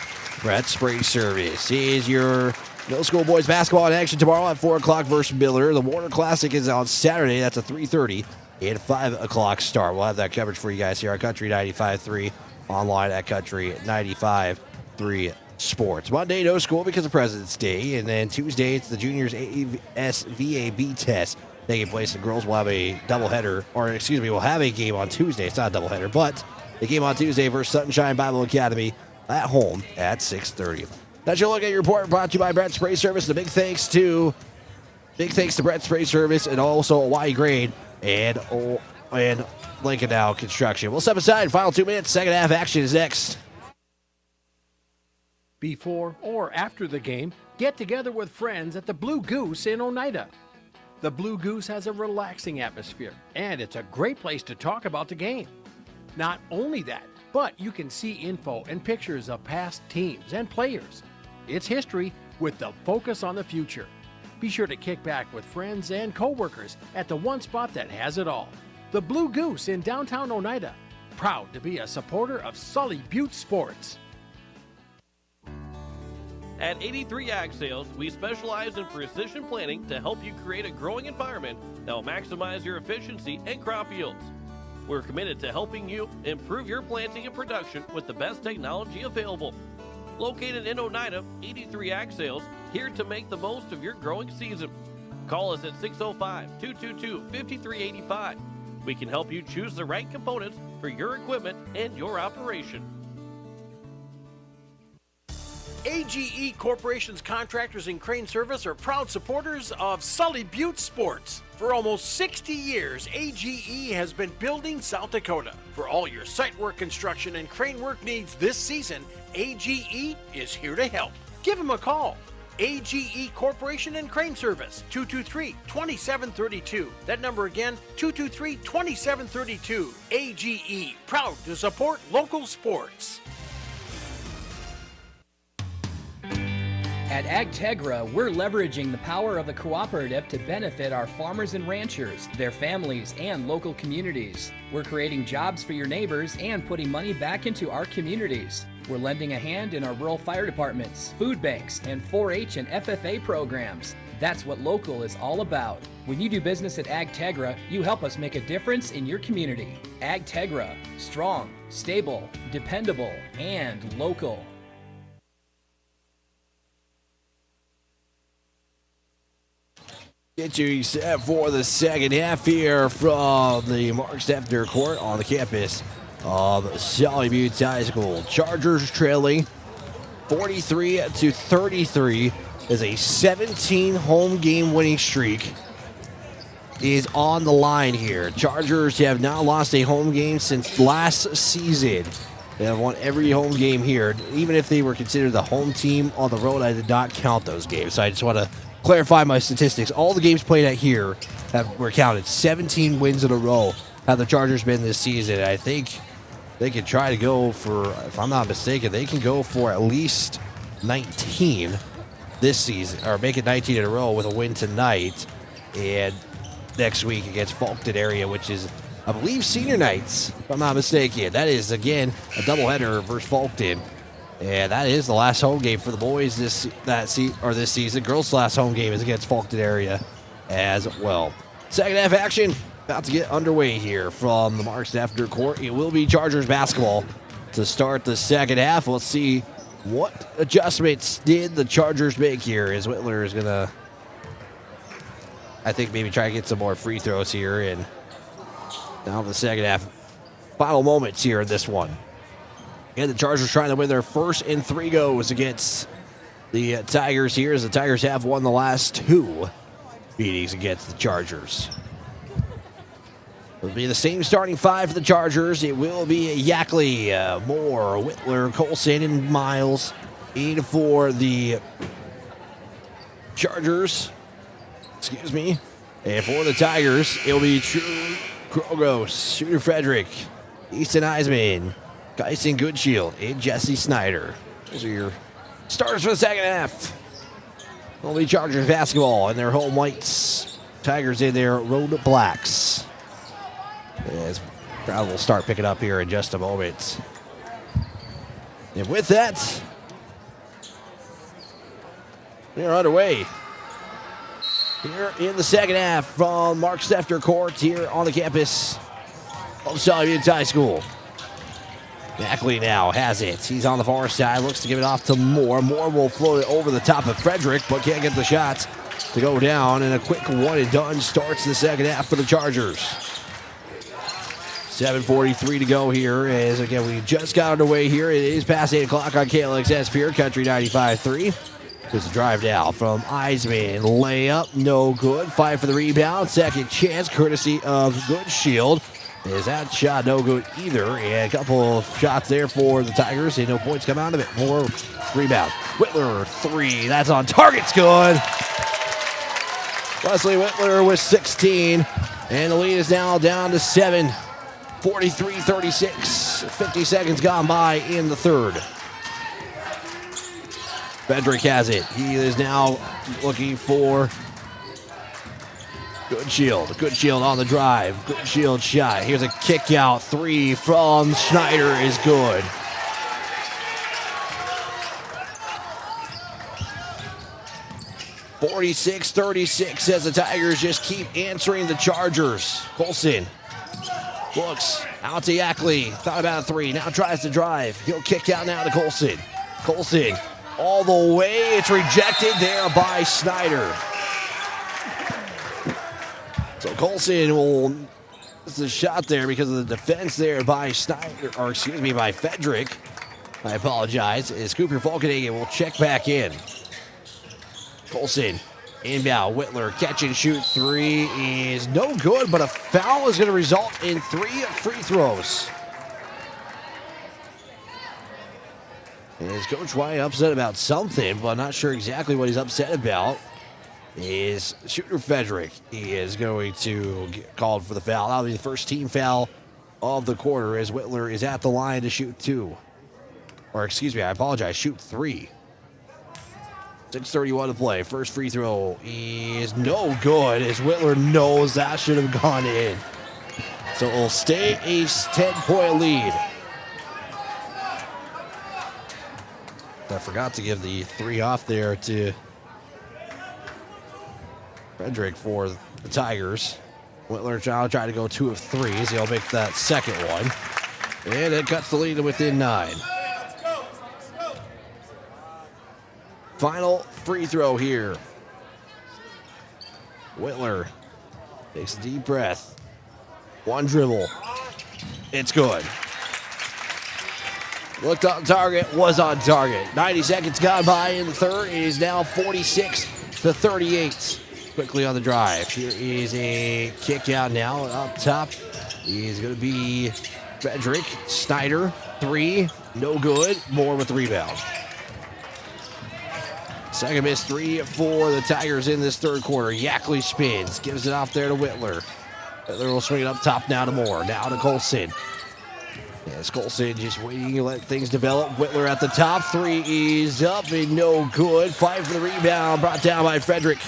Brett Spray Service. Is your middle school boys basketball in action tomorrow at 4 o'clock versus Miller. The Warner Classic is on Saturday. That's a 3:30 and 5 o'clock start. We'll have that coverage for you guys here on Country 95.3, online at Country 95.3 Sports. Monday, no school because of President's Day. And then Tuesday, it's the juniors ASVAB test taking place. The girls will have a doubleheader, or excuse me, will have a game on Tuesday. It's not a doubleheader, but the game on Tuesday versus Sunshine Bible Academy at home at 6:30. That's your look at your report brought to you by Brett Spray Service. And a big thanks to Brett Spray Service and also Y Grade and Lincoln Now Construction. We'll step aside. Final 2 minutes. Second half action is next. Before or after the game, get together with friends at the Blue Goose in Oneida. The Blue Goose has a relaxing atmosphere, and it's a great place to talk about the game. Not only that, but you can see info and pictures of past teams and players. It's history with the focus on the future. Be sure to kick back with friends and coworkers at the one spot that has it all. The Blue Goose in downtown Oneida. Proud to be a supporter of Sully Butte Sports. At 83 Ag Sales, we specialize in precision planting to help you create a growing environment that will maximize your efficiency and crop yields. We're committed to helping you improve your planting and production with the best technology available. Located in Oneida, 83 Ag Sales, here to make the most of your growing season. Call us at 605-222-5385. We can help you choose the right components for your equipment and your operation. AGE Corporation's contractors and crane service are proud supporters of Sully Butte Sports. For almost 60 years, AGE has been building South Dakota. For all your site work, construction, and crane work needs this season, AGE is here to help. Give them a call. AGE Corporation and Crane Service, 223-2732. That number again, 223-2732. AGE, proud to support local sports. At AgTegra, we're leveraging the power of the cooperative to benefit our farmers and ranchers, their families, and local communities. We're creating jobs for your neighbors and putting money back into our communities. We're lending a hand in our rural fire departments, food banks, and 4-H and FFA programs. That's what local is all about. When you do business at AgTegra, you help us make a difference in your community. AgTegra, strong, stable, dependable, and local. Get you set for the second half here from the Mark Steffner Court on the campus of Sully Butte High School. Chargers trailing 43-33 as a 17 home game winning streak is on the line here. Chargers have not lost a home game since last season. They have won every home game here. Even if they were considered the home team on the road, I did not count those games. So I just want to clarify my statistics. All the games played at here were counted. 17 wins in a row have the Chargers been this season. I think they can try to go for, if I'm not mistaken, they can go for at least 19 this season, or make it 19 in a row with a win tonight. And next week against Fulton area, which is, I believe, senior nights, if I'm not mistaken. That is, again, a doubleheader versus Fulton. And that is the last home game for the boys this season. Girls' last home game is against Fulton area as well. Second half action about to get underway here from the Mark Stafford court. It will be Chargers basketball to start the second half. Let's see what adjustments did the Chargers make here, as Whitler is going to, I think, maybe try to get some more free throws here. And now the second half, final moments here in this one. And the Chargers trying to win their first in 3 goes against the Tigers here, as the Tigers have won the last 2 meetings against the Chargers. It'll be the same starting 5 for the Chargers. It will be Yackley, Moore, Whitler, Colson, and Miles. 8 for the Chargers. Excuse me. And for the Tigers, it'll be True Krogos, Shooter Frederick, Easton Eisman, Kyson Goodshield, and Jesse Snyder. Those are your starters for the second half. It'll be Chargers basketball in their home whites. Tigers in their road blacks. As crowd will start picking up here in just a moment. And with that, we are underway here in the second half from Mark Stefter Court here on the campus of Sully High School. Mackley now has it. He's on the far side, looks to give it off to Moore. Moore will float it over the top of Frederick, but can't get the shots to go down. And a quick one and done starts the second half for the Chargers. 7:43 to go here, as again we just got underway here. It is past 8 o'clock on KLXS Pure Country 95.3. There's a drive down from Eisman. Layup, no good. Fight for the rebound. Second chance, courtesy of Goodshield. Is that shot no good either? And a couple of shots there for the Tigers, and no points come out of it. More rebound. Whitler, 3. That's on target. It's good. Wesley Whitler with 16. And the lead is now down to 7. 43-36. 50 seconds gone by in the third. Frederick has it. He is now looking for Goodshield. Goodshield on the drive. Goodshield shot. Here's a kick out. 3 from Schneider is good. (46-36) as the Tigers just keep answering the Chargers. Colson looks out to Yackley. Thought about a 3. Now tries to drive. He'll kick out now to Colson. Colson all the way. It's rejected there by Snyder. So Colson will, this is a shot there because of the defense there by Snyder, or excuse me, by Frederick. I apologize. As Cooper Falkenhagen will check back in. Colson inbound. Whitler catch and shoot 3 is no good, but a foul is going to result in 3 free throws. Is Coach White upset about something, but not sure exactly what he's upset about. Is Shooter Frederick. He is going to get called for the foul. That'll be the first team foul of the quarter, as Whitler is at the line to shoot 2. Or excuse me, I apologize, shoot 3. 6:31 to play. First free throw is no good, as Whitler knows that should have gone in. So it'll stay a 10-point lead. I forgot to give the 3 off there to Frederick for the Tigers. Whitler now trying to go 2 of 3. He'll make that second one. And it cuts the lead to within 9. Final free throw here. Whitler takes a deep breath. 1 dribble. It's good. Looked on target, was on target. 90 seconds gone by in the third. It is now 46-38. Quickly on the drive. Here is a kick out now. Up top is going to be Frederick. Snyder, 3, no good. Moore with the rebound. Second miss 3 for the Tigers in this third quarter. Yackley spins, gives it off there to Whitler. Whitler will swing it up top now to Moore. Now to Colson. As Colson just waiting to let things develop. Whitler at the top. Three is up and no good. Fight for the rebound. Brought down by Frederick.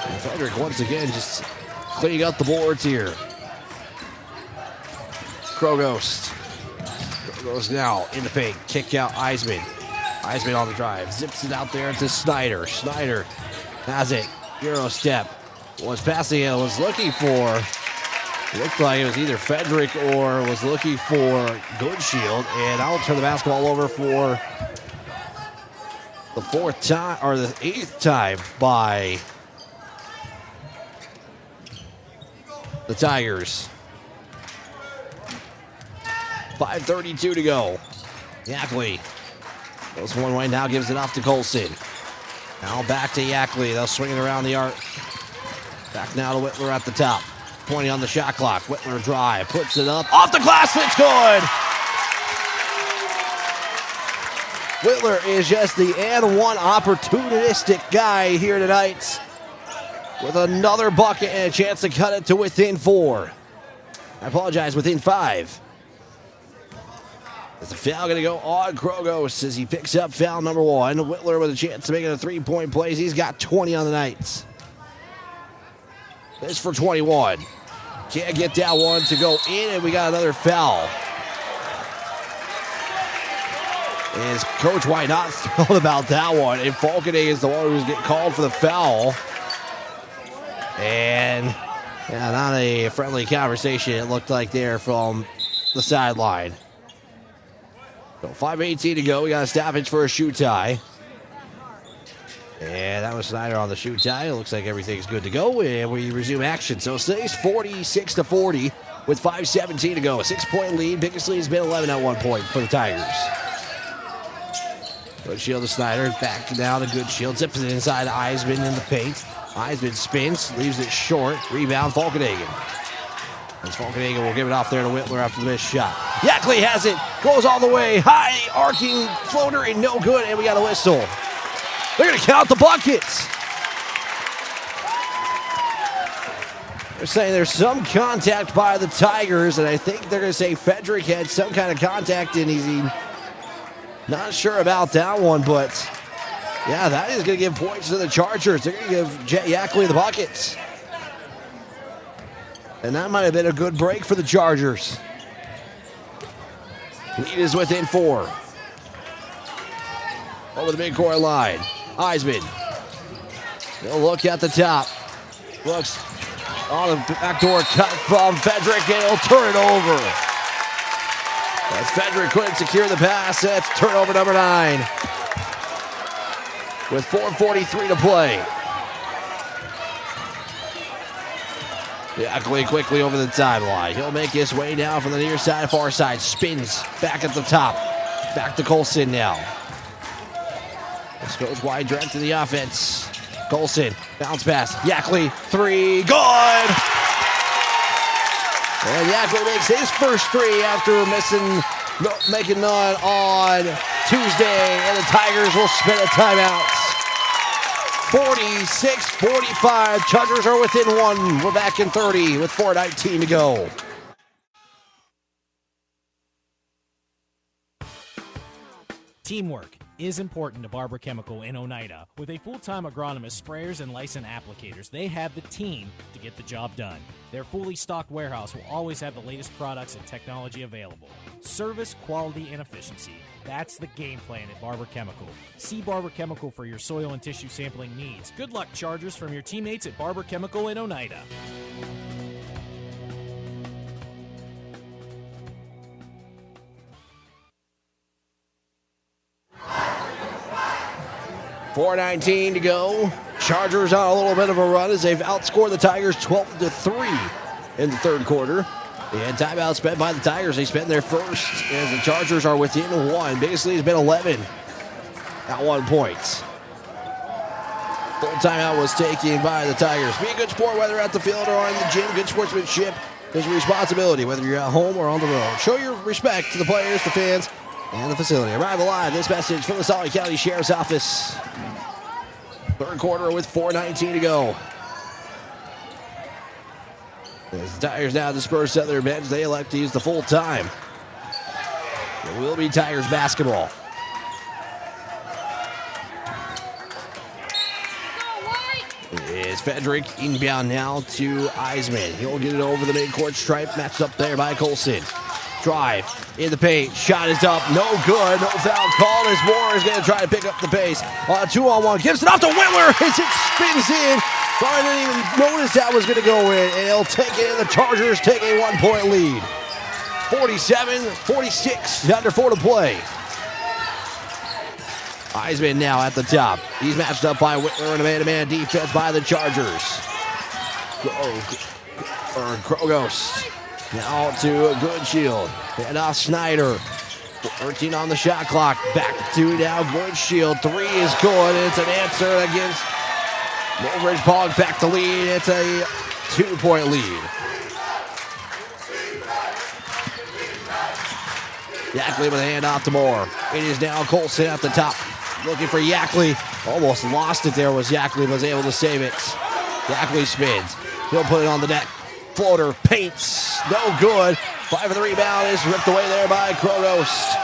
And Frederick once again just cleaning up the boards here. Krogos. Krogos now in the paint. Kick out Eisman. Eisman on the drive. Zips it out there to Snyder. Snyder has it. Euro step. Was passing it. Was looking for. Looked like it was either Frederick or was looking for Goodshield. And I'll turn the basketball over for the fourth time, or the eighth time by the Tigers. 5:32 to go. Yackley goes one way, now gives it off to Colson. Now back to Yackley. They'll swing it around the arc. Back now to Whitler at the top. Pointing on the shot clock. Whitler drive. Puts it up. Off the glass. It's good. Whitler is just the and one opportunistic guy here tonight. With another bucket and a chance to cut it to within 4. I apologize, within 5. Is the foul going to go on Krogos as he picks up foul number 1. Whitler with a chance to make it a 3-point play. He's got 20 on the night. This for 21. Can't get that one to go in, and we got another foul. Is Coach White not thrilled about that one? And Falconing is the one who's getting called for the foul. And not a friendly conversation, it looked like there from the sideline. So 5:18 to go. We got a stoppage for a shoot tie. And that was Snyder on the shoot tie. It looks like everything's good to go, and we resume action. So it stays 46-40 with 5:17 to go. A 6-point lead. Biggest lead has been 11 at one point for the Tigers. Goodshield to Snyder. Back down to Goodshield. Zips it inside Eisman in the paint. Eisman spins. Leaves it short. Rebound Falkenhagen. As Falkenhagen will give it off there to Whitler after the missed shot. Yackley has it. Goes all the way. High arcing floater and no good, and we got a whistle. They're going to count the buckets. They're saying there's some contact by the Tigers, and I think they're going to say Frederick had some kind of contact, and he's not sure about that one, but yeah, that is going to give points to the Chargers. They're going to give Yackley the buckets. And that might have been a good break for the Chargers. Lead is within 4. Over the midcourt line. Eisman. He'll look at the top. Looks on the backdoor cut from Frederick, and he'll turn it over. As Frederick couldn't secure the pass, that's turnover number 9. With 4:43 to play. Yackley quickly over the timeline. He'll make his way now from the near side, far side. Spins back at the top. Back to Colson now. This goes wide direct to the offense. Colson, bounce pass. Yackley, 3, good! And Yackley makes his first 3 after making none on Tuesday. And the Tigers will spin a timeout. 46-45. Chargers are within 1. We're back in 30 with 4:19 to go. Teamwork is important to Barber Chemical in Oneida. With a full-time agronomist, sprayers, and licensed applicators, they have the team to get the job done. Their fully stocked warehouse will always have the latest products and technology available. Service, quality, and efficiency. That's the game plan at Barber Chemical. See Barber Chemical for your soil and tissue sampling needs. Good luck, Chargers, from your teammates at Barber Chemical in Oneida. $4:19 to go. Chargers on a little bit of a run as they've outscored the Tigers 12-3 in the third quarter. And timeout spent by the Tigers. They spent their first as the Chargers are within 1. Biggest lead has been 11 at 1 point. Full timeout was taken by the Tigers. Be a good sport, whether at the field or in the gym. Good sportsmanship is a responsibility, whether you're at home or on the road. Show your respect to the players, the fans, and the facility. Arrival live. This message from the Sully County Sheriff's Office. Third quarter with 4:19 to go. As the Tigers now dispersed at their bench, they elect to use the full time. It will be Tigers basketball. It's Frederick inbound now to Eisman. He'll get it over the midcourt stripe. Matched up there by Colson. Drive in the paint. Shot is up. No good. No foul called as Moore is going to try to pick up the pace. 2-on-1. Gives it off to Whitler as it spins in. I didn't even notice that was going to go in. And he'll take it. And the Chargers take a 1-point lead. 47-46. Under 4 to play. Eisman now at the top. He's matched up by Whitler in a man-to-man defense by the Chargers. Krogos now to Goodshield. And off Snyder. 13 on the shot clock. Back to now Goodshield. 3 is good. It's an answer that gives Mobridge-Pollock back the lead. It's a 2-point lead. Yackley with a handoff to Moore. It is now Colson at the top. Looking for Yackley. Almost lost it there was Yackley, was able to save it. Yackley spins. He'll put it on the net. Floater paints. No good. 5 of the rebound is ripped away there by Krogos.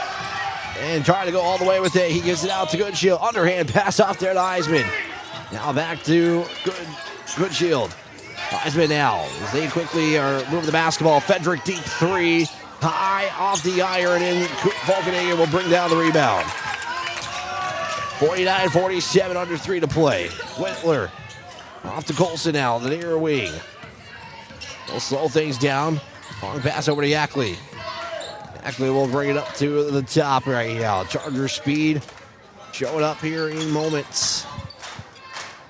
And trying to go all the way with it. He gives it out to Goodshield. Underhand pass off there to Eisman. Now back to Goodshield. Eisman now as they quickly move the basketball. Frederick deep 3. High off the iron, and Volkenhagen will bring down the rebound. 49-47, under 3 to play. Whitler off to Colson now, the near wing. They'll slow things down. Long pass over to Yackley. Yackley will bring it up to the top right now. Charger speed showing up here in moments.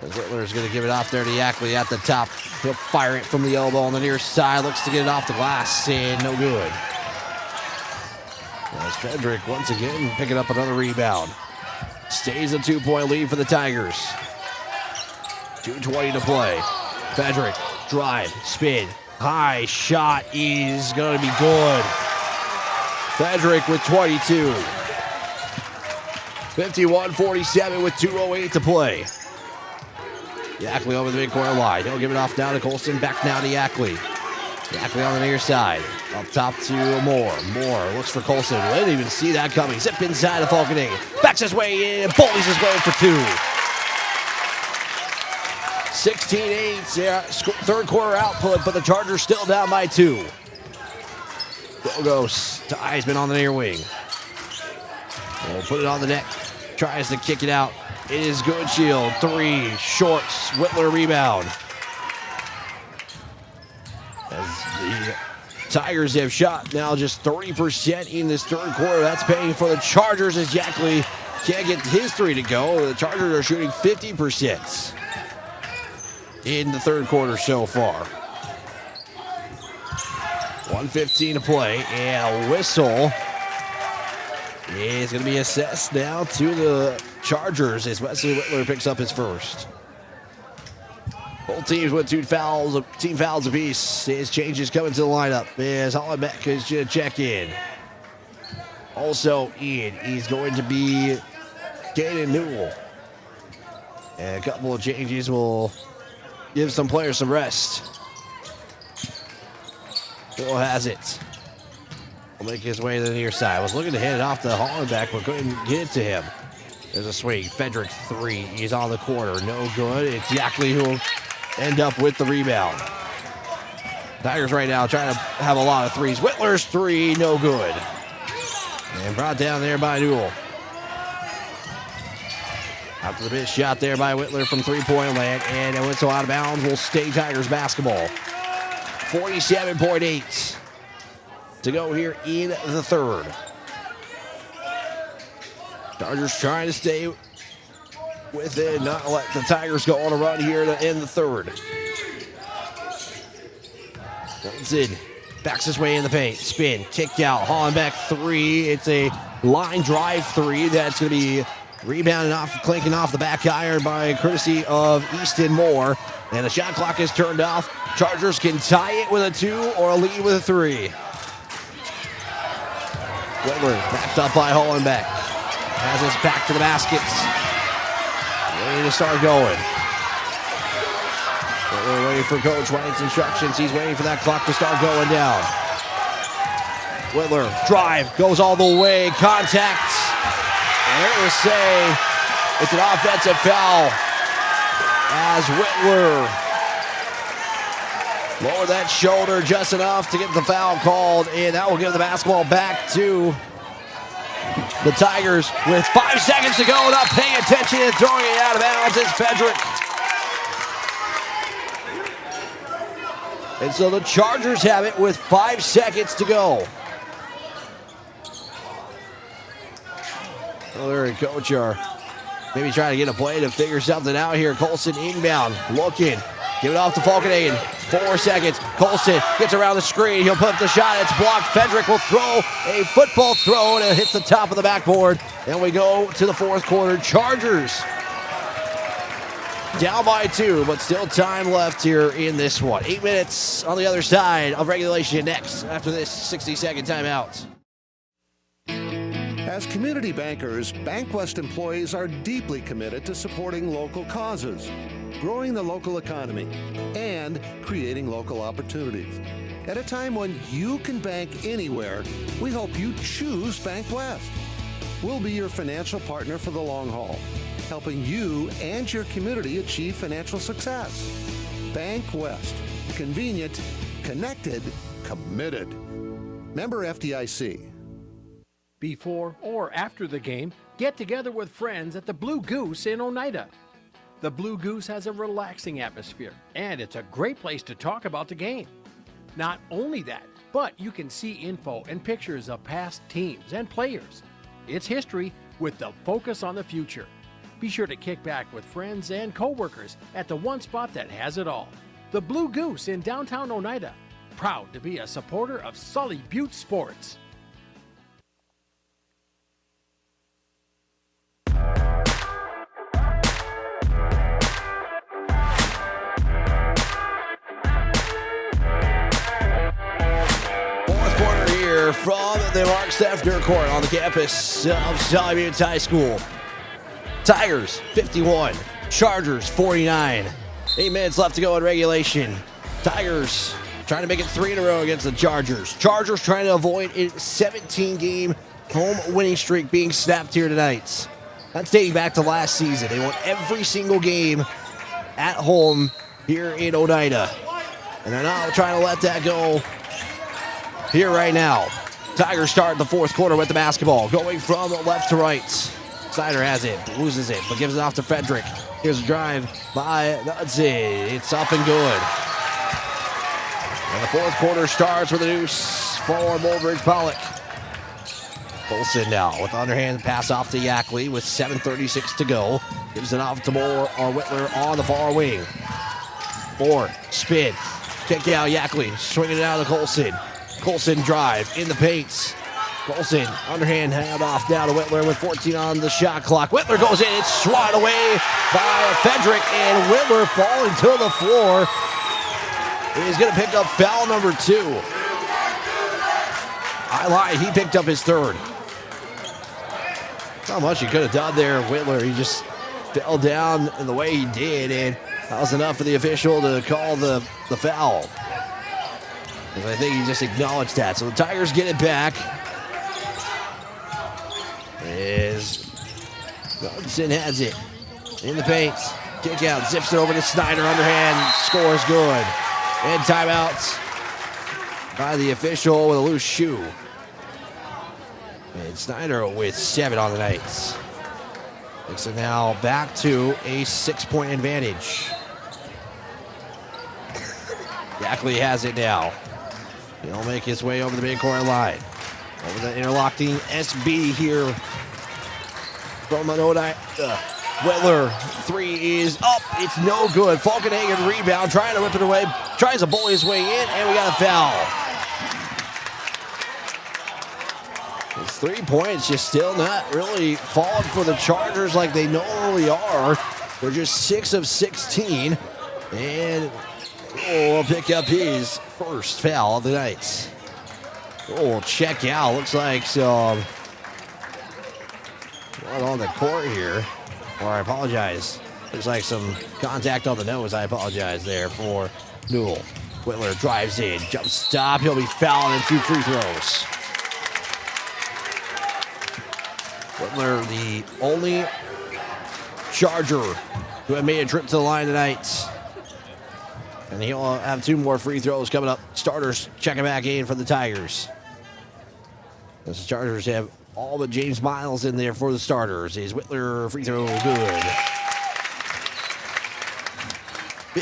As Whitler's going to give it off there to Yackley at the top. He'll fire it from the elbow on the near side. Looks to get it off the glass, and no good. As Frederick once again picking up another rebound. Stays a 2-point lead for the Tigers. 2:20 to play. Frederick, drive, spin, high shot is going to be good. Frederick with 22. 51-47 with 2:08 to play. Yackley over the midcourt line. He'll give it off down to Colson. Back now to Yackley. Yackley on the near side. Up top to Moore. Moore looks for Colson. We didn't even see that coming. Zip inside of Volkenhagen. Backs his way in. Bullies his way for 2. 16-8. Yeah, third quarter output, but the Chargers still down by 2. Goes to Eisman on the near wing. We'll put it on the net. Tries to kick it out. It is Goodshield. 3 shorts. Whitler rebound. As the Tigers have shot now just 30% in this third quarter. That's paying for the Chargers as Yackley can't get his 3 to go. The Chargers are shooting 50% in the third quarter so far. 1:15 to play, and a whistle is going to be assessed now to the Chargers as Wesley Whitler picks up his first. Both teams with team fouls apiece. His changes coming to the lineup as Hollenbeck is going to check in. Also in, he's going to be Caden Newell. And a couple of changes will give some players some rest. Bill has it. Will make his way to the near side. Was looking to hand it off to Hollenbeck, but couldn't get it to him. There's a swing. Frederick 3. He's on the corner. No good. It's Yackley who will end up with the rebound. Tigers right now trying to have a lot of 3s. Whitler's 3. No good. And brought down there by Newell. After the big shot there by Whitler from 3-point land. And it went so out of bounds. Will stay Tigers basketball. 47.8 to go here in the third. Chargers trying to stay with it, not let the Tigers go on a run here to end the third. Johnson backs his way in the paint. Spin, kicked out. Hollenbeck 3. It's a line drive 3 that's going to be rebounded off, clinking off the back iron by courtesy of Easton Moore. And the shot clock is turned off. Chargers can tie it with a 2 or a lead with a 3. Whitler backed up by Hollenbeck. Has his back to the baskets. Ready to start going. Whitler waiting for Coach White's instructions. He's waiting for that clock to start going down. Whitler, drive, goes all the way, contact. And it will say it's an offensive foul as Whitler lowered that shoulder just enough to get the foul called, and that will give the basketball back to the Tigers with 5 seconds to go. Not paying attention and throwing it out of bounds is Fedrick. And so the Chargers have it with 5 seconds to go. Miller and Coach are maybe trying to get a play to figure something out here. Colson inbound, looking, give it off to Falkenhagen. 4 seconds. Colson gets around the screen. He'll put up the shot. It's blocked. Fedrick will throw a football throw, and it hits the top of the backboard. And we go to the fourth quarter. Chargers down by 2, but still time left here in this one. 8 minutes on the other side of regulation next after this 60-second timeout. As community bankers, BankWest employees are deeply committed to supporting local causes, growing the local economy, and creating local opportunities. At a time when you can bank anywhere, we hope you choose BankWest. We'll be your financial partner for the long haul, helping you and your community achieve financial success. BankWest. Convenient, connected, committed. Member FDIC. Before or after the game, get together with friends at the Blue Goose in Oneida. The Blue Goose has a relaxing atmosphere, and it's a great place to talk about the game. Not only that, but you can see info and pictures of past teams and players. It's history with the focus on the future. Be sure to kick back with friends and coworkers at the one spot that has it all. The Blue Goose in downtown Oneida. Proud to be a supporter of Sully Butte Sports. From the Mark Steffner Court on the campus of Sully Butte High School. Tigers 51, Chargers 49. 8 minutes left to go in regulation. Tigers trying to make it 3 in a row against the Chargers. Chargers trying to avoid a 17-game home winning streak being snapped here tonight. That's dating back to last season. They won every single game at home here in Oneida. And they're not trying to let that go here right now. Tigers start the fourth quarter with the basketball, going from left to right. Snyder has it, loses it, but gives it off to Fedrick. Here's a drive by Nudzi. It's up and good. And the fourth quarter starts with a deuce for Mobridge-Pollock. Colson now with underhand pass off to Yackley with 7:36 to go. Gives it off to Whitler on the far wing. Moore, spin, kick out Yackley, swinging it out to Colson. Colson drive in the paints. Colson underhand hand off down to Whitler with 14 on the shot clock. Whitler goes in. It's swatted away by Fedrick, and Whitler falling to the floor. He's going to pick up foul number 2. I lied. He picked up his 3rd. Not much he could have done there, Whitler. He just fell down in the way he did, and that was enough for the official to call the foul. And I think he just acknowledged that. So the Tigers get it back. As Hudson has it in the paint. Kick out, zips it over to Snyder. Underhand, scores good. And timeouts by the official with a loose shoe. And Snyder with 7 on the night. Takes it now back to a 6-point advantage. Yackley has it now. He'll make his way over the midcourt line. Over the interlocking SB here from Oneida. Whitler, 3 is up. It's no good. Falkenhagen rebound, trying to whip it away. Tries to bully his way in, and we got a foul. It's 3 points, just still not really falling for the Chargers like they normally are. They're just 6 of 16. And will pick up his first foul of the night. Check out. Looks like some blood on the court here. Or I apologize. Looks like some contact on the nose. I apologize there for Newell. Whitler drives in, jump stop. He'll be fouled in 2 free throws. Whitler, the only Charger who have made a trip to the line tonight. And he'll have 2 more free throws coming up. Starters checking back in for the Tigers. As the Chargers have all but James Miles in there for the starters. Is Whitler free throw good? Be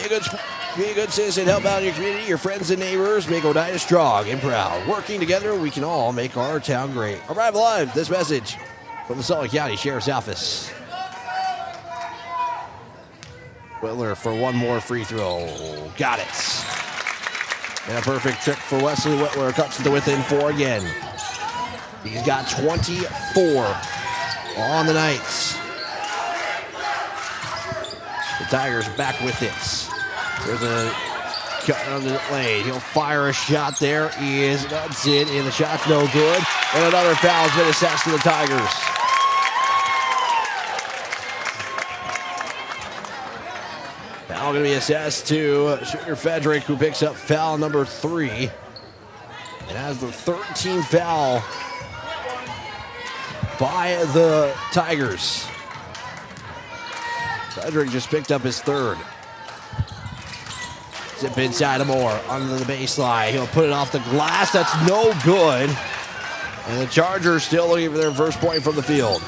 a good citizen, help out in your community, your friends and neighbors, make Oneida strong and proud. Working together, we can all make our town great. Arrive live, this message from the Sully County Sheriff's Office. Whitler for 1 more free throw. Got it. And a perfect trick for Wesley Whitler. Cuts to within 4 again. He's got 24 on the night. The Tigers back with it. There's a cut on the lane. He'll fire a shot. There is Knudsen, and the shot's no good. And another foul's been assessed to the Tigers. Foul going to be assessed to shooter Frederick, who picks up foul number 3. And has the 13th foul by the Tigers. Frederick just picked up his 3rd. Zip inside Moore under the baseline. He'll put it off the glass. That's no good. And the Chargers still looking for their first point from the field.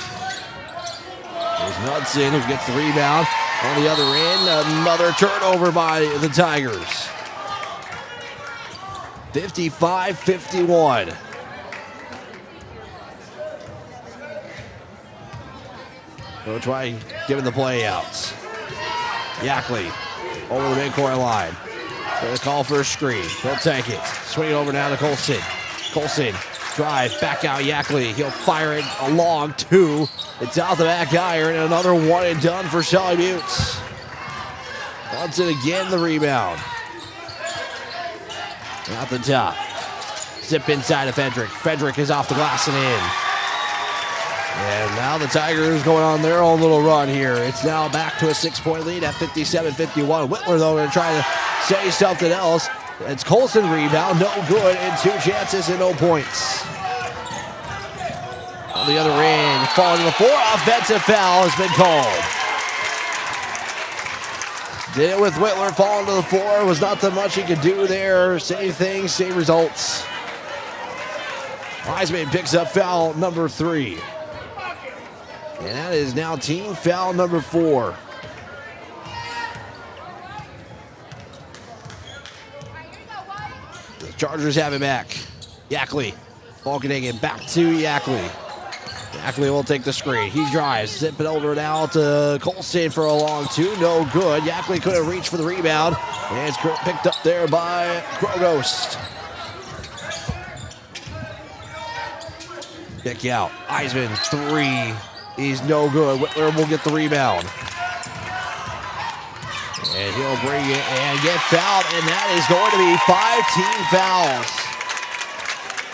There's Knudsen, who gets the rebound. On the other end, another turnover by the Tigers. 55-51. They'll try giving the play outs. Yackley over the midcourt line. They'll call for a screen. He'll take it. Swing it over now to Colson. Colson drive back out Yackley. He'll fire it along 2. It's out the back iron. And another 1 and done for Sully Buttes. Wants it again, the rebound. Out the top. Zip inside of Frederick. Frederick is off the glass and in. And now the Tigers going on their own little run here. It's now back to a 6-point lead at 57-51. Whitler, though, going to try to say something else. It's Colson rebound, no good, and 2 chances and no points. On the other end, falling to the floor, offensive foul has been called. Did it with Whitler falling to the floor. Was not that much he could do there. Same thing, same results. Wiseman picks up foul number 3. And that is now team foul number 4. The Chargers have it back. Yackley. Falkenhagen back to Yackley. Yackley will take the screen. He drives. Zip it over now to Colson for a long 2. No good. Yackley couldn't reach for the rebound. And it's picked up there by Krogost. Kick out. Eisman, 3. He's no good. Whitler will get the rebound. And he'll bring it and get fouled. And that is going to be 5 team fouls.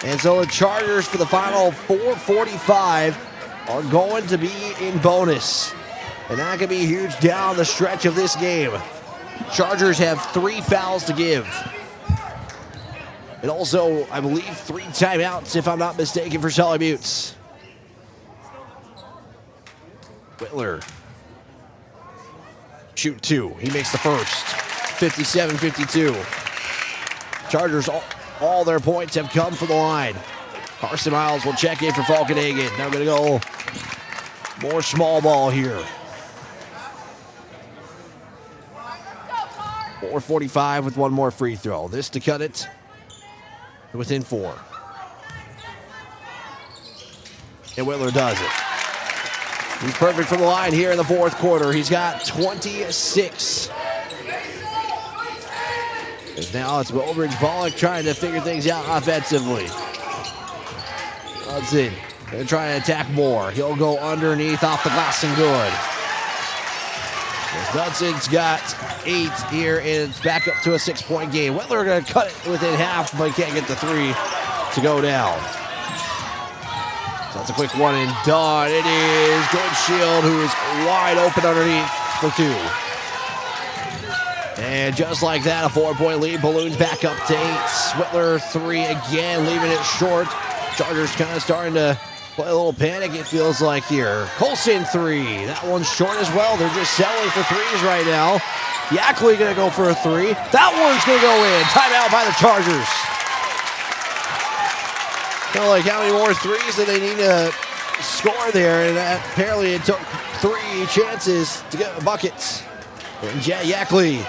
And so the Chargers for the final 4:45 are going to be in bonus. And that could be huge down the stretch of this game. Chargers have 3 fouls to give. And also, I believe, 3 timeouts, if I'm not mistaken, for Sully Buttes. Whitler. Shoot 2. He makes the first. 57-52. Chargers, all their points have come from the line. Carson Miles will check in for Falkenhagen. They're going to go more small ball here. 4:45 with 1 more free throw. This to cut it within 4. And Whitler does it. He's perfect from the line here in the 4th quarter. He's got 26. As now it's Mobridge-Pollock trying to figure things out offensively. Knudsen going to try and attack more. He'll go underneath off the glass and good. Knudsen's got 8 here, and it's back up to a 6-point game. Whitler going to cut it within half, but can't get the 3 to go down. So that's a quick 1 and done. It is Good Shield, who is wide open underneath. for two. And just like that, a 4-point lead balloons back up to 8. Switler 3 again, leaving it short. Chargers kind of starting to play a little panic, it feels like here. Colson 3. That one's short as well. They're just settling for threes right now. Yackley going to go for a 3. That one's going to go in. Timeout by the Chargers. Kind of like how many more threes do they need to score there? And apparently it took 3 chances to get buckets. And Yackley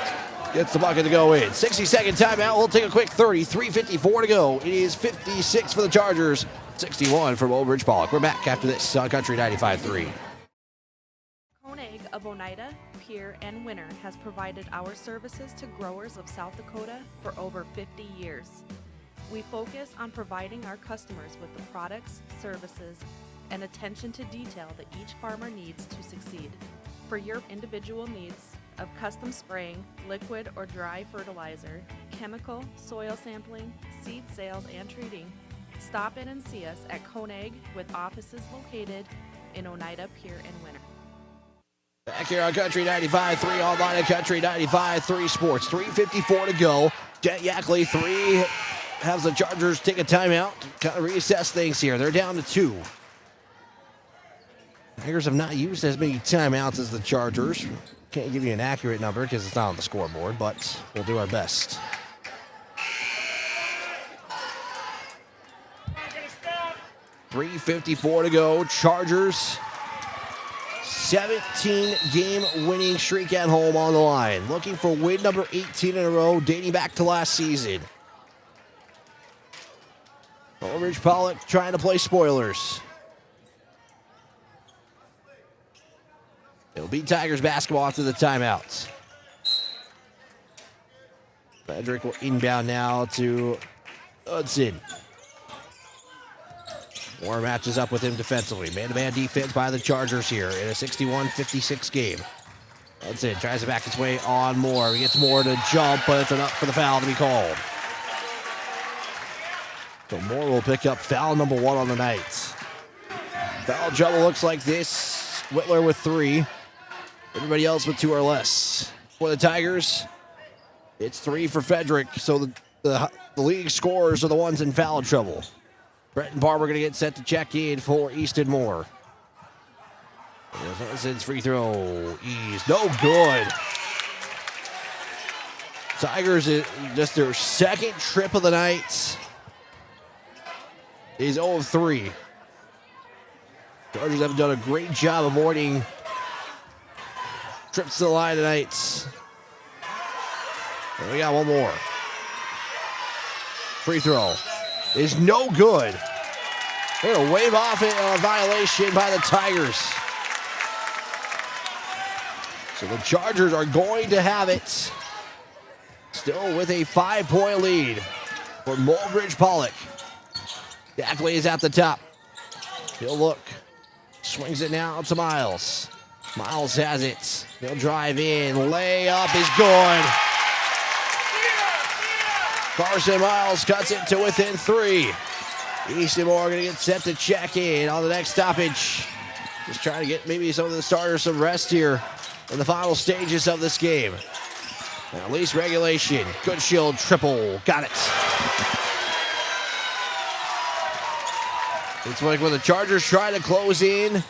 gets the bucket to go in. 60-second timeout. We'll take a quick 30. 3:54 to go. It is 56 for the Chargers. 61 for Mobridge-Pollock. We're back after this on Country 95.3. Koenig of Oneida, Pierre, and Winter has provided our services to growers of South Dakota for over 50 years. We focus on providing our customers with the products, services, and attention to detail that each farmer needs to succeed. For your individual needs of custom spraying, liquid or dry fertilizer, chemical, soil sampling, seed sales, and treating, stop in and see us at Koenig with offices located in Oneida, Pierre, and Winter. Back here on Country 95.3, online at Country 95.3 Sports. 3:54 to go. Jet Yackley 3 has the Chargers take a timeout, kind of reassess things here. They're down to 2. Tigers have not used as many timeouts as the Chargers. Can't give you an accurate number because it's not on the scoreboard, but we'll do our best. $3:54 to go. Chargers 17-game winning streak at home on the line. Looking for win number 18 in a row, dating back to last season. Mobridge-Pollock trying to play spoilers. It'll be Tigers basketball after the timeout. Frederick will inbound now to Hudson. Moore matches up with him defensively. Man-to-man defense by the Chargers here in a 61-56 game. Hudson tries to back his way on Moore. He gets Moore to jump, but it's enough for the foul to be called. So Moore will pick up foul number 1 on the night. Foul trouble looks like this. Whitler with 3. Everybody else with 2 or less. For the Tigers, it's 3 for Frederick. So the league scorers are the ones in foul trouble. Brett and Barber going to get set to check in for Easton Moore. Hudson's free throw. No good. Tigers, just their second trip of the night, is 0 of 3. Chargers have done a great job avoiding trips to the line tonight. And we got one more. Free throw is no good. They're going to wave off it on a violation by the Tigers. So the Chargers are going to have it. Still with a 5-point lead for Mobridge-Pollock. Yackley is at the top. He'll look. Swings it now to Miles. Miles has it. He'll drive in. Layup is good. Carson Miles cuts it to within 3. Easton Moore going to get set to check in on the next stoppage. Just trying to get maybe some of the starters some rest here in the final stages of this game. And at least regulation. Good shield triple. Got it. It's like when the Chargers try to close in,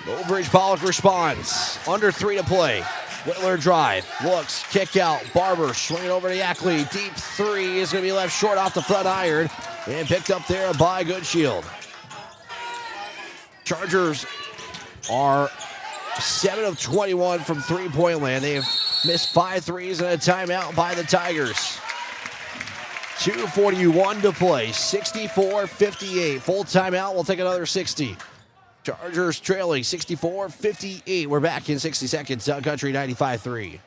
Mobridge-Pollock responds. Under 3 to play. Whitler drive. Looks. Kick out. Barber swinging over to Yackley. Deep 3 is going to be left short off the front iron. And picked up there by Goodshield. Chargers are 7 of 21 from 3-point land. They have missed 5 threes and a timeout by the Tigers. 2:41 to play. 64-58. Full timeout. We'll take another 60. Chargers trailing 64-58. We're back in 60 seconds on Country 95.3.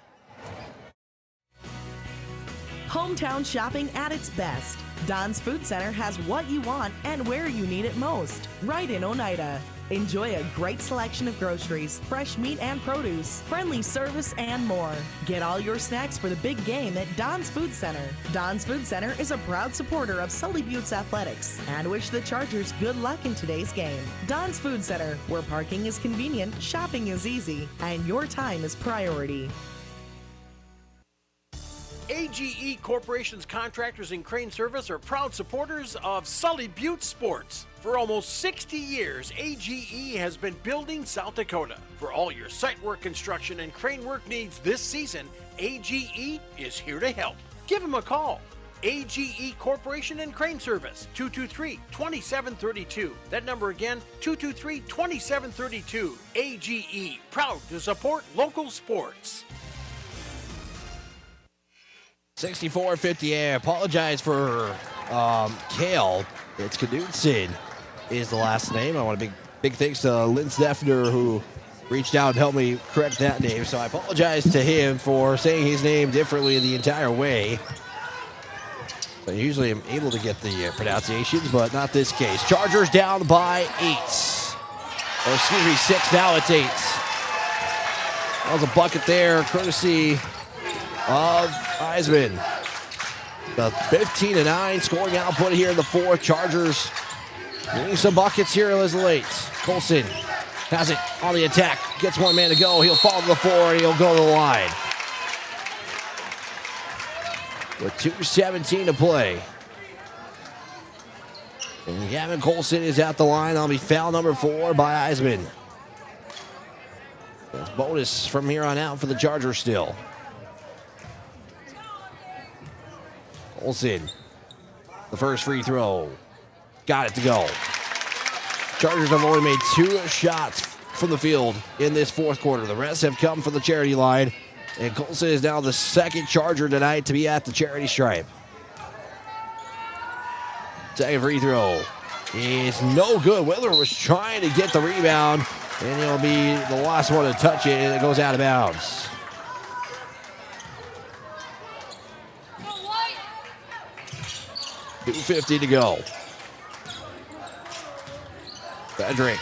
Hometown shopping at its best. Don's Food Center has what you want and where you need it most. Right in Oneida. Enjoy a great selection of groceries, fresh meat and produce, friendly service, and more. Get all your snacks for the big game at Don's Food Center. Don's Food Center is a proud supporter of Sully Buttes Athletics and wish the Chargers good luck in today's game. Don's Food Center, where parking is convenient, shopping is easy, and your time is priority. AGE Corporation's contractors and crane service are proud supporters of Sully Butte Sports. For almost 60 years, AGE has been building South Dakota. For all your site work, construction, and crane work needs this season, AGE is here to help. Give them a call. AGE Corporation and Crane Service, 223-2732. That number again, 223-2732. AGE, proud to support local sports. 64-50. I apologize for Kale. It's Knudsen is the last name. I want a big thanks to Lynn Steffner, who reached out and helped me correct that name. So I apologize to him for saying his name differently the entire way. So usually I'm able to get the pronunciations, but not this case. Chargers down by 8. Or excuse me, 6. Now it's 8. That was a bucket there, courtesy of Eisman. The 15-9 scoring output here in the fourth. Chargers getting some buckets here as late. Colson has it on the attack. Gets one man to go. He'll fall to the floor and he'll go to the line. With 2:17 to play. And Gavin Colson is at the line. That'll be foul number 4 by Eisman. That's bonus from here on out for the Chargers still. Olsen, the first free throw. Got it to go. Chargers have only made 2 shots from the field in this fourth quarter. The rest have come from the charity line. And Colson is now the second Charger tonight to be at the charity stripe. Second free throw is no good. Willer was trying to get the rebound, and he'll be the last one to touch it, and it goes out of bounds. .250 to go. Frederick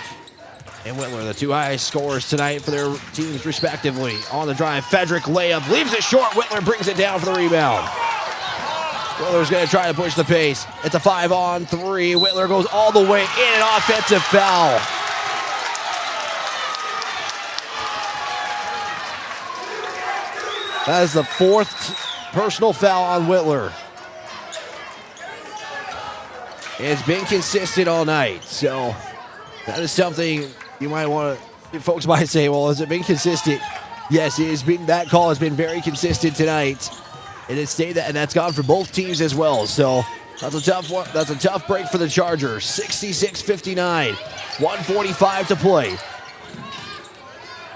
and Whitler, the 2 highest scorers tonight for their teams respectively. On the drive, Frederick layup, leaves it short. Whitler brings it down for the rebound. Whitler's going to try to push the pace. It's a 5-on-3. Whitler goes all the way in, an offensive foul. That is the 4th personal foul on Whitler. It's been consistent all night, so that is something you might want to, folks might say, well, has it been consistent? Yes, it has been. That call has been very consistent tonight, and it stayed that, and that's gone for both teams as well. So that's a tough one. That's a tough break for the Chargers. 66-59, 1:45 to play.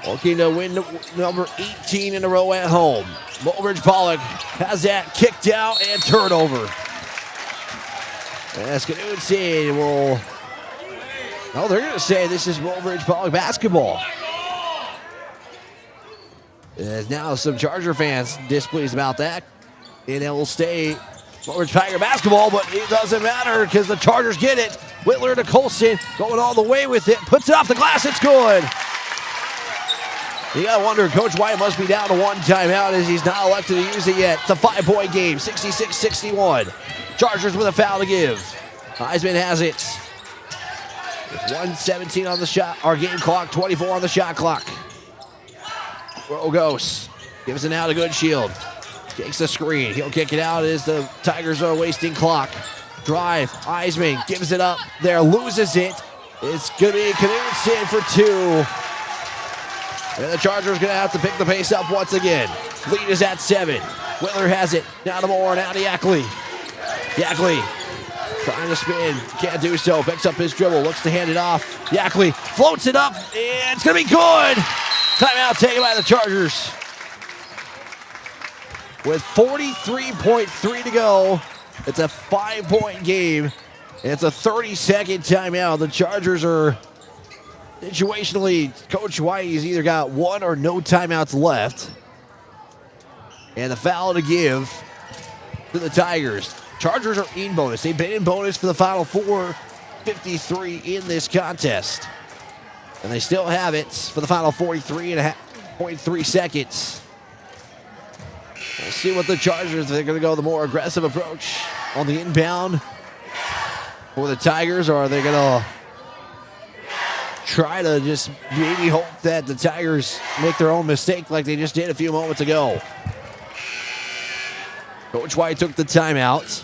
Looking to win number 18 in a row at home. Mobridge-Pollock has that kicked out and turnover. Knudsen will. Oh, they're going to say this is Mobridge-Pollock basketball. There's now some Charger fans displeased about that. And it will stay Mobridge-Pollock basketball, but it doesn't matter because the Chargers get it. Whitler to Colson, going all the way with it. Puts it off the glass, it's good. You got to wonder, Coach White must be down to 1 timeout as he's not elected to use it yet. It's a 5-point game, 66-61. Chargers with a foul to give. Eisman has it. With 1:17 on the shot, our game clock, 24 on the shot clock. Rogos gives it out to Goodshield. Takes the screen. He'll kick it out as the Tigers are wasting clock. Drive. Eisman gives it up there, loses it. It's going to be Knudsen for 2. And the Chargers going to have to pick the pace up once again. Lead is at 7. Whitler has it. Now to Moore, now to Yackley. Yackley trying to spin, can't do so. Picks up his dribble, looks to hand it off. Yackley floats it up, and it's going to be good. Timeout taken by the Chargers. With 43.3 to go, it's a 5-point game. It's a 30-second timeout. The Chargers are situationally, Coach White has either got 1 or no timeouts left. And the foul to give to the Tigers. Chargers are in bonus. They've been in bonus for the final 4:53 in this contest. And they still have it for the final 43.3 seconds. We'll see what the Chargers, they're going to go the more aggressive approach on the inbound for the Tigers, or are they going to try to just maybe hope that the Tigers make their own mistake like they just did a few moments ago? Coach White took the timeout.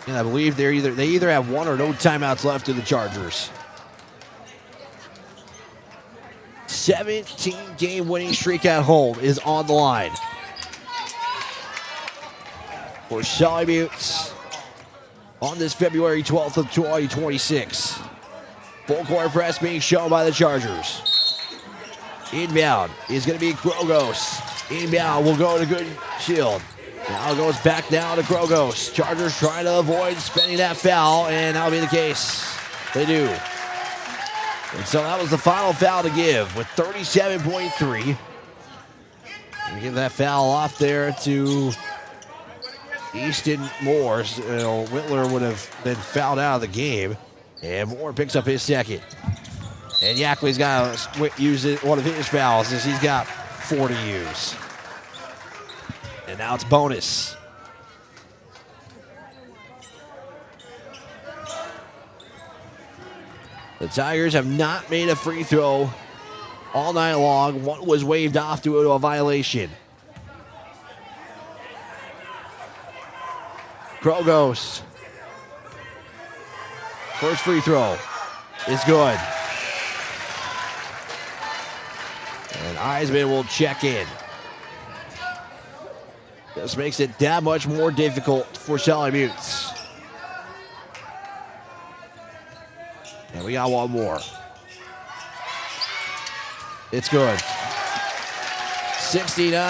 And I believe they either have one or no timeouts left to the Chargers. 17-game winning streak at home is on the line for Sully Buttes on this February 12th of 2026. Full court press being shown by the Chargers. Inbound is going to be Krogos. Inbound will go to Good Shield. Now it goes back down to Krogos. Chargers trying to avoid spending that foul, and that'll be the case. They do. And so that was the final foul to give with 37.3. And give that foul off there to Easton Moore. Whitler would have been fouled out of the game. And Moore picks up his second. And Yackley's got to use one of his fouls as he's got 4 to use. And now it's bonus. The Tigers have not made a free throw all night long. One was waved off due to a violation. Krogos. First free throw is good. And Eisman will check in. This makes it that much more difficult for Sully Buttes. And we got one more. It's good. 70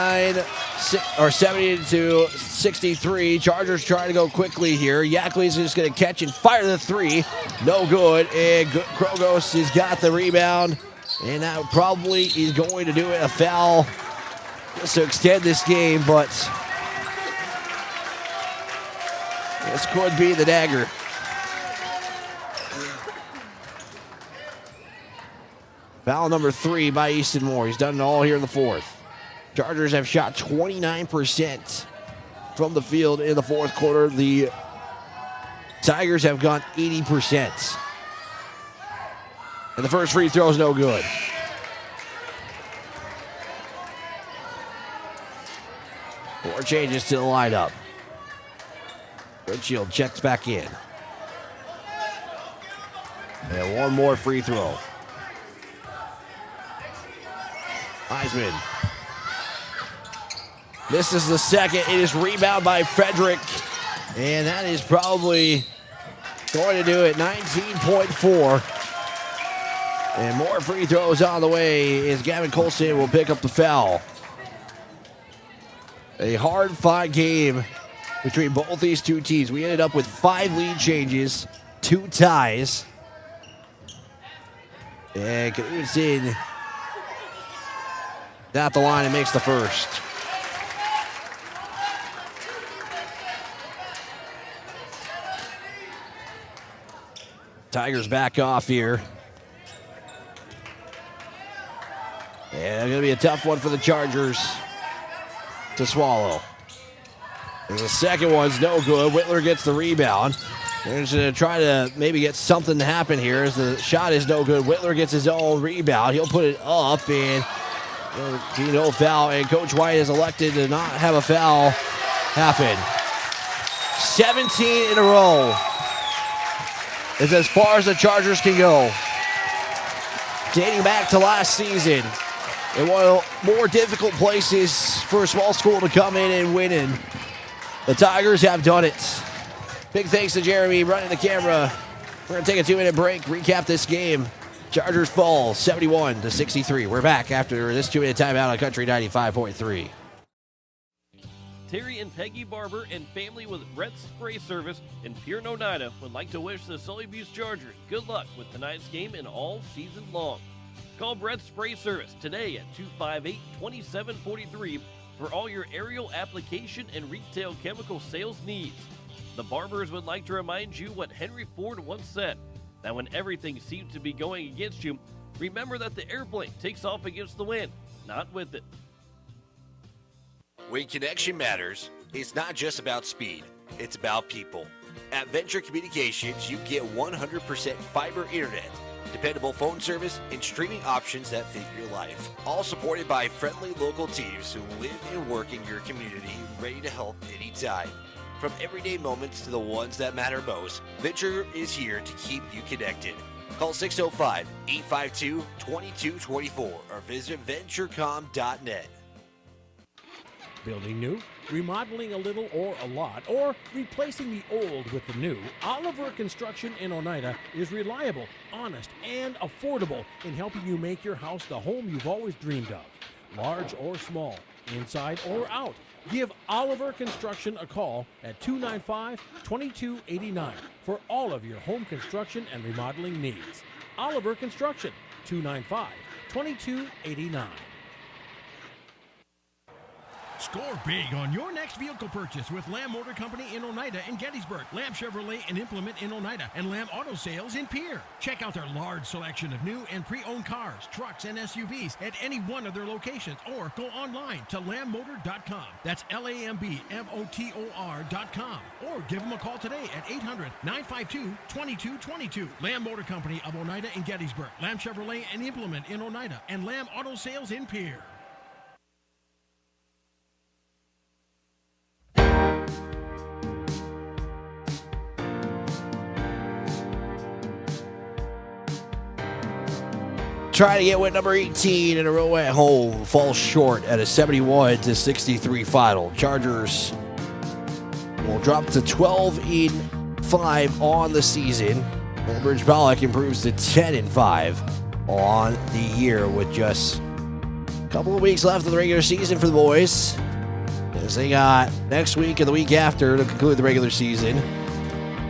to 63. Chargers trying to go quickly here. Yackley's just going to catch and fire the three. No good. And Krogos has got the rebound. And that probably is going to do it. A foul just to extend this game, but this could be the dagger. Foul number 3 by Easton Moore. He's done it all here in the fourth. Chargers have shot 29% from the field in the fourth quarter. The Tigers have gone 80%. And the first free throw is no good. Four changes to the lineup. Goodchild checks back in. And one more free throw. Eisman. This is the second. It is rebound by Frederick. And that is probably going to do it. 19.4. And more free throws on the way as Gavin Colson will pick up the foul. A hard-fought game between both these two teams. We ended up with 5 lead changes, 2 ties. And Knudsen got the line and makes the first. Tigers back off here. And it's going to be a tough one for the Chargers to swallow. And the second one's no good. Whitler gets the rebound. They're just going to try to maybe get something to happen here as the shot is no good. Whitler gets his own rebound. He'll put it up, and there'll be no foul. And Coach White has elected to not have a foul happen. 17 in a row is as far as the Chargers can go. Dating back to last season, in one of the more difficult places for a small school to come in and win in. The Tigers have done it. Big thanks to Jeremy running the camera. We're going to take a 2-minute break, recap this game. Chargers fall 71 to 63. We're back after this 2-minute timeout on Country 95.3. Terry and Peggy Barber and family with Red Spray Service in Pierre, Oneida would like to wish the Sully Buttes Chargers good luck with tonight's game and all season long. Call Red Spray Service today at 258-2743 for all your aerial application and retail chemical sales needs. The Barbers would like to remind you what Henry Ford once said: that when everything seems to be going against you, remember that the airplane takes off against the wind, not with it. When connection matters, it's not just about speed, it's about people. At Venture Communications, you get 100% fiber internet, dependable phone service, and streaming options that fit your life. All supported by friendly local teams who live and work in your community, ready to help anytime. From everyday moments to the ones that matter most, Venture is here to keep you connected. Call 605-852-2224 or visit venturecom.net. Building new, remodeling a little or a lot, or replacing the old with the new, Oliver Construction in Oneida is reliable, honest, and affordable in helping you make your house the home you've always dreamed of. Large or small, inside or out, give Oliver Construction a call at 295-2289 for all of your home construction and remodeling needs. Oliver Construction, 295-2289. Score big on your next vehicle purchase with Lamb Motor Company in Oneida and Gettysburg, Lamb Chevrolet and Implement in Oneida, and Lamb Auto Sales in Pierre. Check out their large selection of new and pre-owned cars, trucks, and SUVs at any one of their locations, or go online to lambmotor.com. That's LAMBMOTOR.com. Or give them a call today at 800-952-2222. Lamb Motor Company of Oneida and Gettysburg, Lamb Chevrolet and Implement in Oneida, and Lamb Auto Sales in Pierre. Trying to get win number 18 in a row at home. Falls short at a 71-63 final. Chargers will drop to 12-5 on the season. Mobridge-Pollock improves to 10-5 on the year with just a couple of weeks left of the regular season for the boys, as they got next week and the week after to conclude the regular season.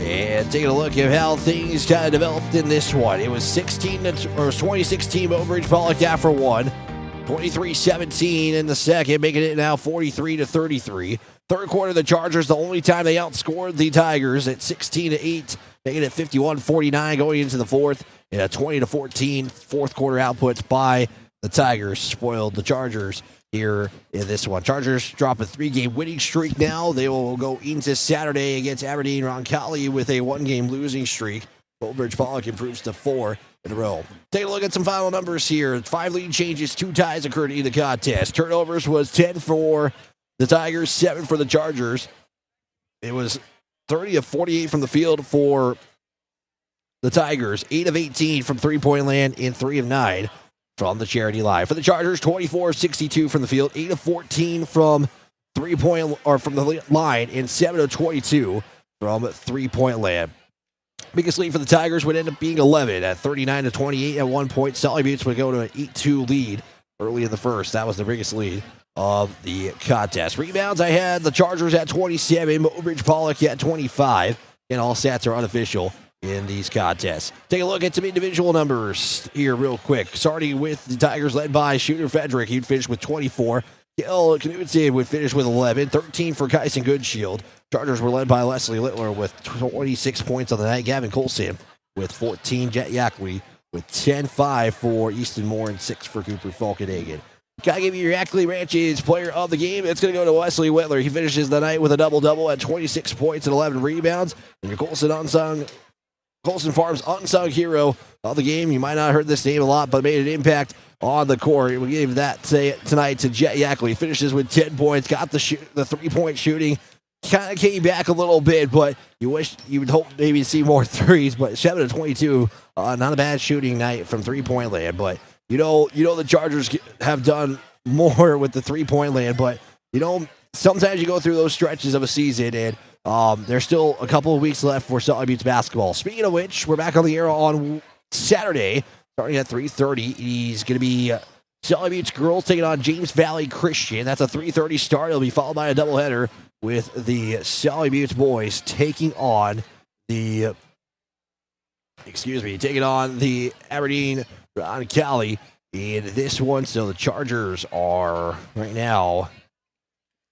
And taking a look at how things kind of developed in this one. It was 2016 Mobridge-Pollock after one. 23-17 in the second, making it now 43-33. Third quarter, the Chargers, the only time they outscored the Tigers at 16-8, making it 51-49 going into the fourth. And a 20-14 fourth quarter outputs by the Tigers spoiled the Chargers here in this one. Chargers drop a 3-game winning streak now. They will go into Saturday against Aberdeen Roncalli with a 1-game losing streak. Mobridge-Pollock improves to 4 in a row. Take a look at some final numbers here. 5 lead changes, 2 ties occurred in the contest. Turnovers was 10 for the Tigers, 7 for the Chargers. It was 30 of 48 from the field for the Tigers, 8 of 18 from three-point land, and 3 of 9 from the charity line. For the Chargers, 24 of 62 from the field, 8 of 14 from three-point or from the line, and 7 of 22 from three-point land. Biggest lead for the Tigers would end up being 11 at 39-28 at one point. Sully Buttes would go to an 8-2 lead early in the first. That was the biggest lead of the contest. Rebounds, I had the Chargers at 27, Mobridge-Pollock at 25, and all stats are unofficial in these contests. Take a look at some individual numbers here real quick. Starting with the Tigers led by shooter Frederick. He'd finish with 24. Gil Knudsen would finish with 11. 13 for Kyson Goodshield. Chargers were led by Leslie Littler with 26 points on the night. Gavin Colson with 14. Jet Yackley with 10-5 for Easton Moore and 6 for Cooper Falkenhagen. Gotta give you your Yackley Ranches player of the game. It's going to go to Wesley Whitler. He finishes the night with a double-double at 26 points and 11 rebounds. And your Colson Farms unsung hero of the game. You might not have heard this name a lot, but made an impact on the court. We gave that tonight to Jet Yackley. Finishes with 10 points. Got the three-point shooting. Kind of came back a little bit, but you would hope maybe to see more threes. But 7 of 22, not a bad shooting night from three-point land. But you know the Chargers have done more with the three-point land. But sometimes you go through those stretches of a season and there's still a couple of weeks left for Sully Buttes basketball. Speaking of which, we're back on the air on Saturday, starting at 3:30. He's going to be Sully Buttes girls taking on James Valley Christian. That's a 3:30 start. It'll be followed by a doubleheader with the Sully Buttes boys taking on the Aberdeen Roncalli in this one. So the Chargers are right now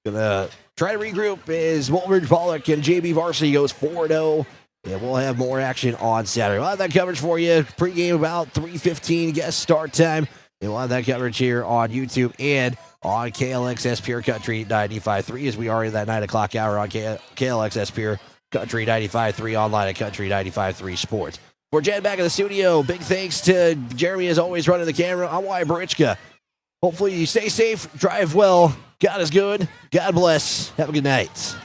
going to try to regroup as Mobridge-Pollock and JB Varsity goes 4-0 And we'll have more action on Saturday. We'll have that coverage for you. Pregame about 3:15 guest start time. And we'll have that coverage here on YouTube and on KLXS Pure Country 95.3 as we are in that 9 o'clock hour on KLXS Pure Country 95.3 online at Country 95.3 Sports. For Jen back in the studio, big thanks to Jeremy as always running the camera. I'm Wyatt Barichka. Hopefully you stay safe, drive well. God is good. God bless. Have a good night.